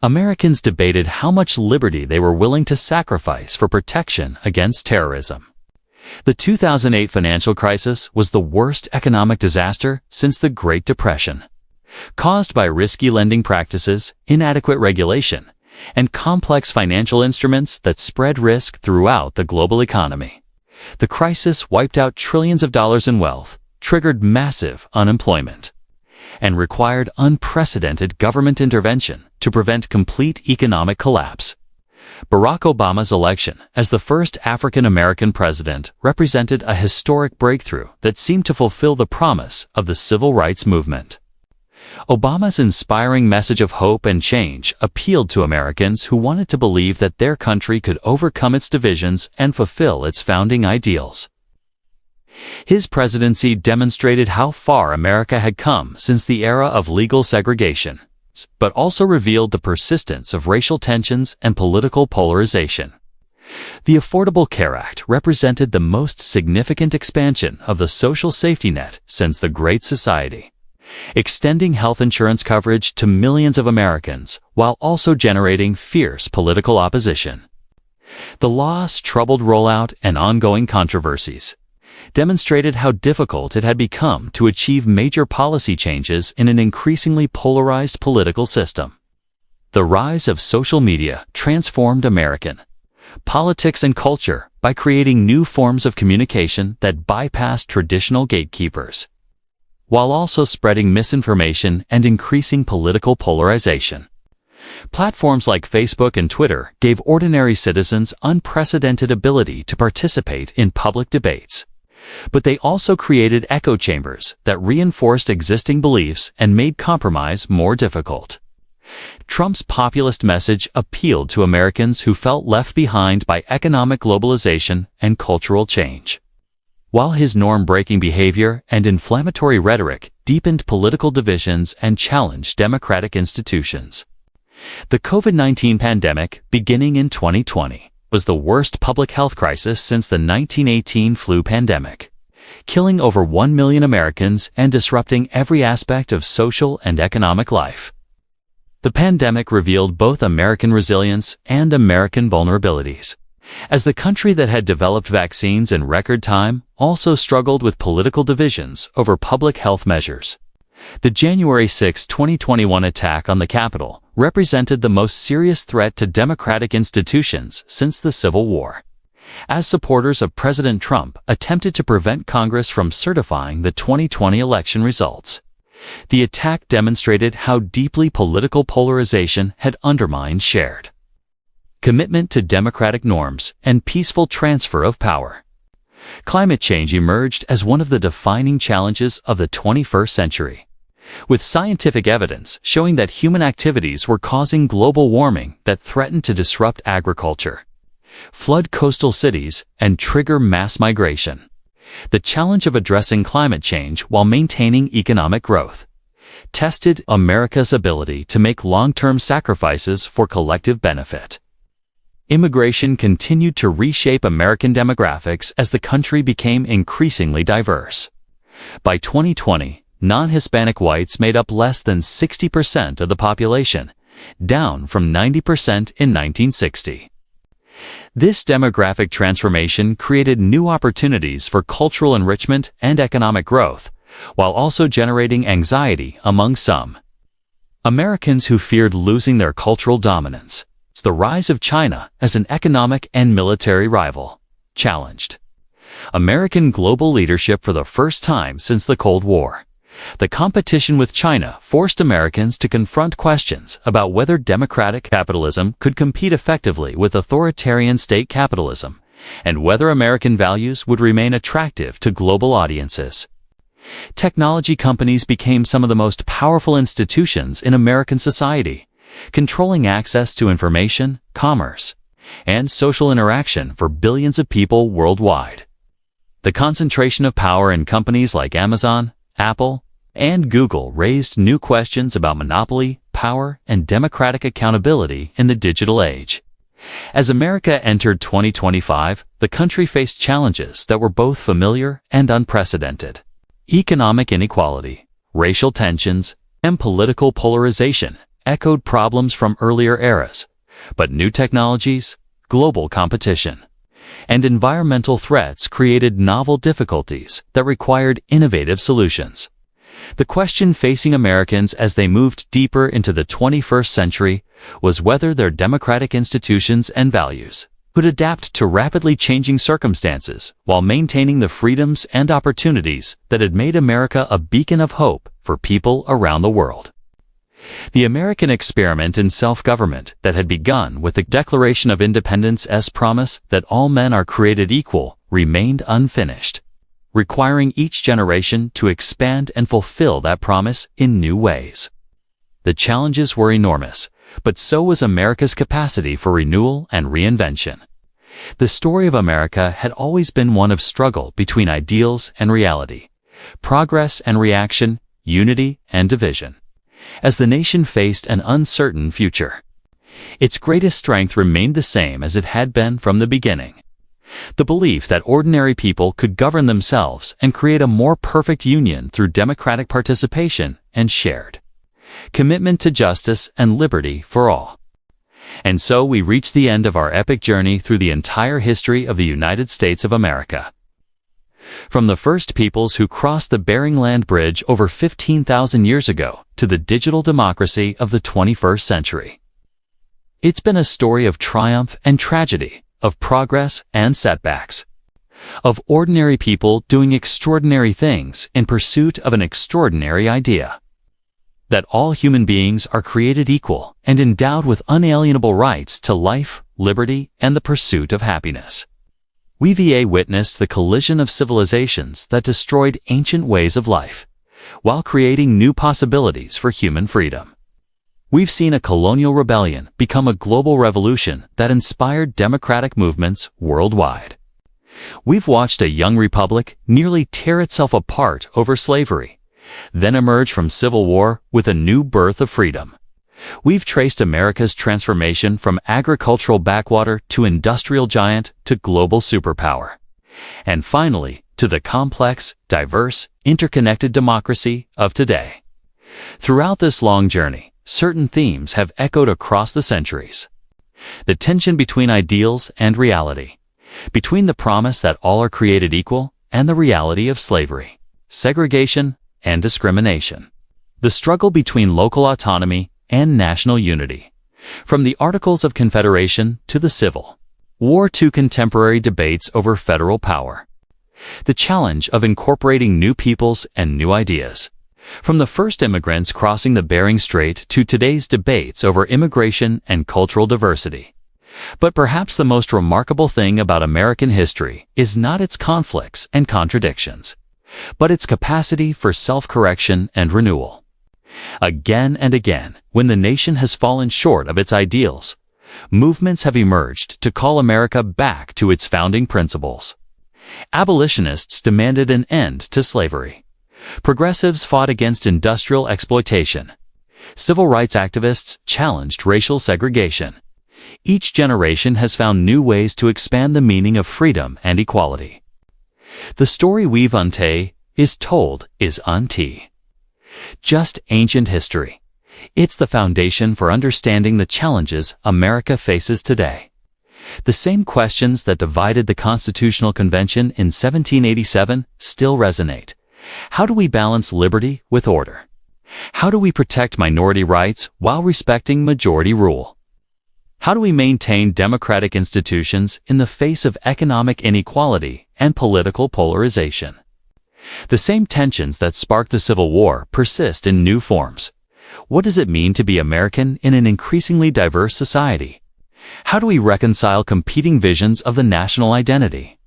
Americans debated how much liberty they were willing to sacrifice for protection against terrorism. The 2008 financial crisis was the worst economic disaster since the Great Depression, caused by risky lending practices, inadequate regulation, and complex financial instruments that spread risk throughout the global economy. The crisis wiped out trillions of dollars in wealth, triggered massive unemployment, and required unprecedented government intervention to prevent complete economic collapse. Barack Obama's election as the first African-American president represented a historic breakthrough that seemed to fulfill the promise of the civil rights movement. Obama's inspiring message of hope and change appealed to Americans who wanted to believe that their country could overcome its divisions and fulfill its founding ideals. His presidency demonstrated how far America had come since the era of legal segregation, but also revealed the persistence of racial tensions and political polarization. The Affordable Care Act represented the most significant expansion of the social safety net since the Great Society, extending health insurance coverage to millions of Americans while also generating fierce political opposition. The law's troubled rollout and ongoing controversies demonstrated how difficult it had become to achieve major policy changes in an increasingly polarized political system. The rise of social media transformed American politics and culture by creating new forms of communication that bypassed traditional gatekeepers, while also spreading misinformation and increasing political polarization. Platforms like Facebook and Twitter gave ordinary citizens unprecedented ability to participate in public debates, but they also created echo chambers that reinforced existing beliefs and made compromise more difficult. Trump's populist message appealed to Americans who felt left behind by economic globalization and cultural change, while his norm-breaking behavior and inflammatory rhetoric deepened political divisions and challenged democratic institutions. The COVID-19 pandemic, beginning in 2020, was the worst public health crisis since the 1918 flu pandemic, killing over 1 million Americans and disrupting every aspect of social and economic life. The pandemic revealed both American resilience and American vulnerabilities, as the country that had developed vaccines in record time also struggled with political divisions over public health measures. The January 6, 2021 attack on the Capitol represented the most serious threat to democratic institutions since the Civil War, as supporters of President Trump attempted to prevent Congress from certifying the 2020 election results. The attack demonstrated how deeply political polarization had undermined shared commitment to democratic norms and peaceful transfer of power. Climate change emerged as one of the defining challenges of the 21st century, with scientific evidence showing that human activities were causing global warming that threatened to disrupt agriculture, flood coastal cities, and trigger mass migration. The challenge of addressing climate change while maintaining economic growth tested America's ability to make long-term sacrifices for collective benefit. Immigration continued to reshape American demographics as the country became increasingly diverse. By 2020, non-Hispanic whites made up less than 60% of the population, down from 90% in 1960. This demographic transformation created new opportunities for cultural enrichment and economic growth, while also generating anxiety among some Americans who feared losing their cultural dominance. The rise of China as an economic and military rival challenged American global leadership for the first time since the Cold War. The competition with China forced Americans to confront questions about whether democratic capitalism could compete effectively with authoritarian state capitalism, and whether American values would remain attractive to global audiences. Technology companies became some of the most powerful institutions in American society, controlling access to information, commerce, and social interaction for billions of people worldwide. The concentration of power in companies like Amazon, Apple, and Google raised new questions about monopoly, power, and democratic accountability in the digital age. As America entered 2025, the country faced challenges that were both familiar and unprecedented. Economic inequality, racial tensions, and political polarization echoed problems from earlier eras, but new technologies, global competition, and environmental threats created novel difficulties that required innovative solutions. The question facing Americans as they moved deeper into the 21st century was whether their democratic institutions and values could adapt to rapidly changing circumstances while maintaining the freedoms and opportunities that had made America a beacon of hope for people around the world. The American experiment in self-government that had begun with the Declaration of Independence's promise that all men are created equal remained unfinished, requiring each generation to expand and fulfill that promise in new ways. The challenges were enormous, but so was America's capacity for renewal and reinvention. The story of America had always been one of struggle between ideals and reality, progress and reaction, unity and division, as the nation faced an uncertain future. Its greatest strength remained the same as it had been from the beginning: the belief that ordinary people could govern themselves and create a more perfect union through democratic participation and shared commitment to justice and liberty for all. And so we reach the end of our epic journey through the entire history of the United States of America. From the first peoples who crossed the Bering Land Bridge over 15,000 years ago to the digital democracy of the 21st century. It's been a story of triumph and tragedy, of progress and setbacks, of ordinary people doing extraordinary things in pursuit of an extraordinary idea: that all human beings are created equal and endowed with unalienable rights to life, liberty, and the pursuit of happiness. We've witnessed the collision of civilizations that destroyed ancient ways of life, while creating new possibilities for human freedom. We've seen a colonial rebellion become a global revolution that inspired democratic movements worldwide. We've watched a young republic nearly tear itself apart over slavery, then emerge from civil war with a new birth of freedom. We've traced America's transformation from agricultural backwater to industrial giant to global superpower, and finally to the complex, diverse, interconnected democracy of today. Throughout this long journey, certain themes have echoed across the centuries: the tension between ideals and reality, between the promise that all are created equal and the reality of slavery, segregation, and discrimination, the struggle between local autonomy and national unity, from the Articles of Confederation to the Civil War to contemporary debates over federal power, the challenge of incorporating new peoples and new ideas, from the first immigrants crossing the Bering Strait to today's debates over immigration and cultural diversity. But perhaps the most remarkable thing about American history is not its conflicts and contradictions, but its capacity for self-correction and renewal. Again and again, when the nation has fallen short of its ideals, movements have emerged to call America back to its founding principles. Abolitionists demanded an end to slavery. Progressives fought against industrial exploitation. Civil rights activists challenged racial segregation. Each generation has found new ways to expand the meaning of freedom and equality. The story we've told is just ancient history. It's the foundation for understanding the challenges America faces today. The same questions that divided the Constitutional Convention in 1787 still resonate. How do we balance liberty with order? How do we protect minority rights while respecting majority rule? How do we maintain democratic institutions in the face of economic inequality and political polarization? The same tensions that sparked the Civil War persist in new forms. What does it mean to be American in an increasingly diverse society? How do we reconcile competing visions of the national identity?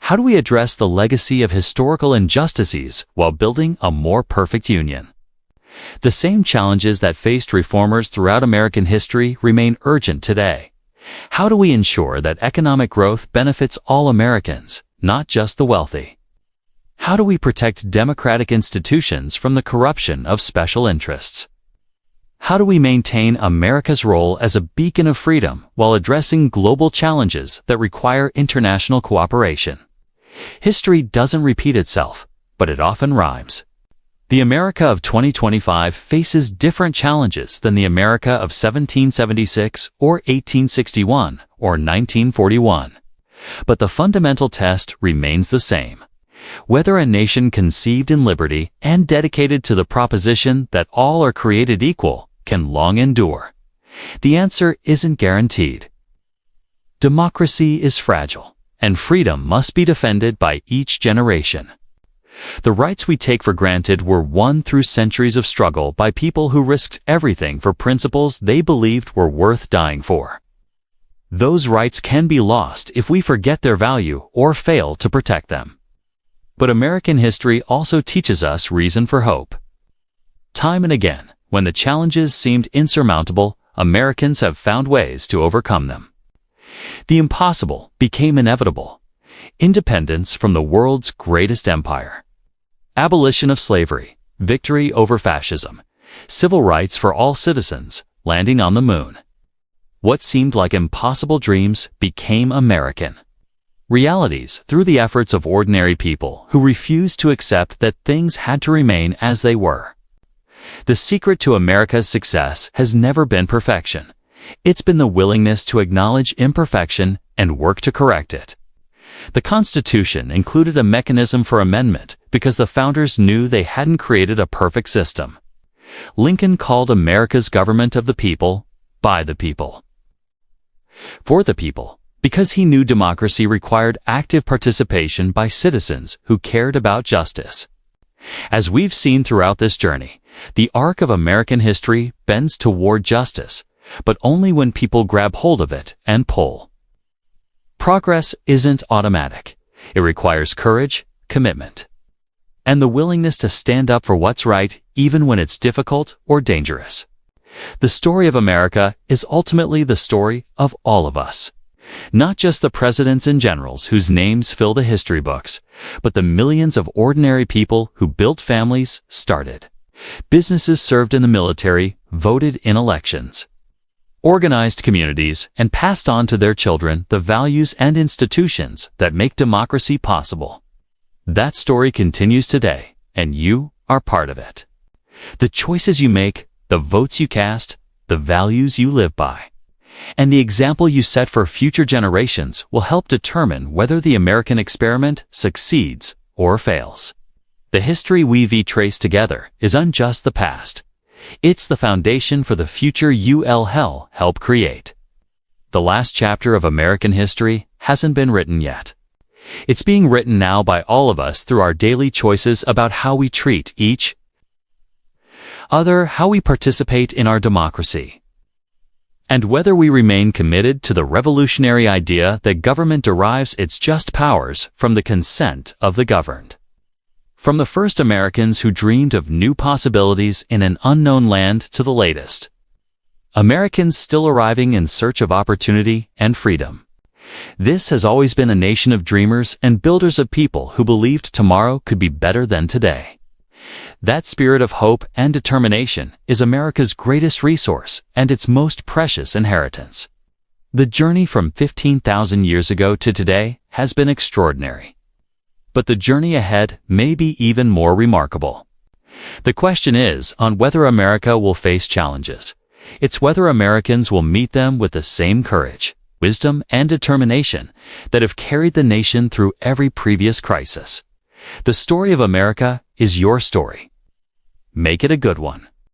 How do we address the legacy of historical injustices while building a more perfect union? The same challenges that faced reformers throughout American history remain urgent today. How do we ensure that economic growth benefits all Americans, not just the wealthy? How do we protect democratic institutions from the corruption of special interests? How do we maintain America's role as a beacon of freedom while addressing global challenges that require international cooperation? History doesn't repeat itself, but it often rhymes. The America of 2025 faces different challenges than the America of 1776 or 1861 or 1941. But the fundamental test remains the same: whether a nation conceived in liberty and dedicated to the proposition that all are created equal can long endure. The answer isn't guaranteed. Democracy is fragile, and freedom must be defended by each generation. The rights we take for granted were won through centuries of struggle by people who risked everything for principles they believed were worth dying for. Those rights can be lost if we forget their value or fail to protect them. But American history also teaches us reason for hope. Time and again, when the challenges seemed insurmountable, Americans have found ways to overcome them. The impossible became inevitable. Independence from the world's greatest empire. Abolition of slavery, victory over fascism, civil rights for all citizens, landing on the moon. What seemed like impossible dreams became American realities through the efforts of ordinary people who refused to accept that things had to remain as they were. The secret to America's success has never been perfection. It's been the willingness to acknowledge imperfection and work to correct it. The Constitution included a mechanism for amendment because the founders knew they hadn't created a perfect system. Lincoln called America's government of the people, by the people, for the people, because he knew democracy required active participation by citizens who cared about justice. As we've seen throughout this journey, the arc of American history bends toward justice, but only when people grab hold of it and pull. Progress isn't automatic. It requires courage, commitment, and the willingness to stand up for what's right even when it's difficult or dangerous. The story of America is ultimately the story of all of us. Not just the presidents and generals whose names fill the history books, but the millions of ordinary people who built families, started businesses, served in the military, voted in elections, organized communities, and passed on to their children the values and institutions that make democracy possible. That story continues today, and you are part of it. The choices you make, the votes you cast, the values you live by, and the example you set for future generations will help determine whether the American experiment succeeds or fails. The history we've traced together isn't just the past. It's the foundation for the future you'll help create. The last chapter of American history hasn't been written yet. It's being written now by all of us through our daily choices about how we treat each other, how we participate in our democracy, and whether we remain committed to the revolutionary idea that government derives its just powers from the consent of the governed. From the first Americans who dreamed of new possibilities in an unknown land to the latest Americans still arriving in search of opportunity and freedom. This has always been a nation of dreamers and builders of people who believed tomorrow could be better than today. That spirit of hope and determination is America's greatest resource and its most precious inheritance. The journey from 15,000 years ago to today has been extraordinary. But the journey ahead may be even more remarkable. The question is on whether America will face challenges. It's whether Americans will meet them with the same courage, wisdom, and determination that have carried the nation through every previous crisis. The story of America is your story. Make it a good one.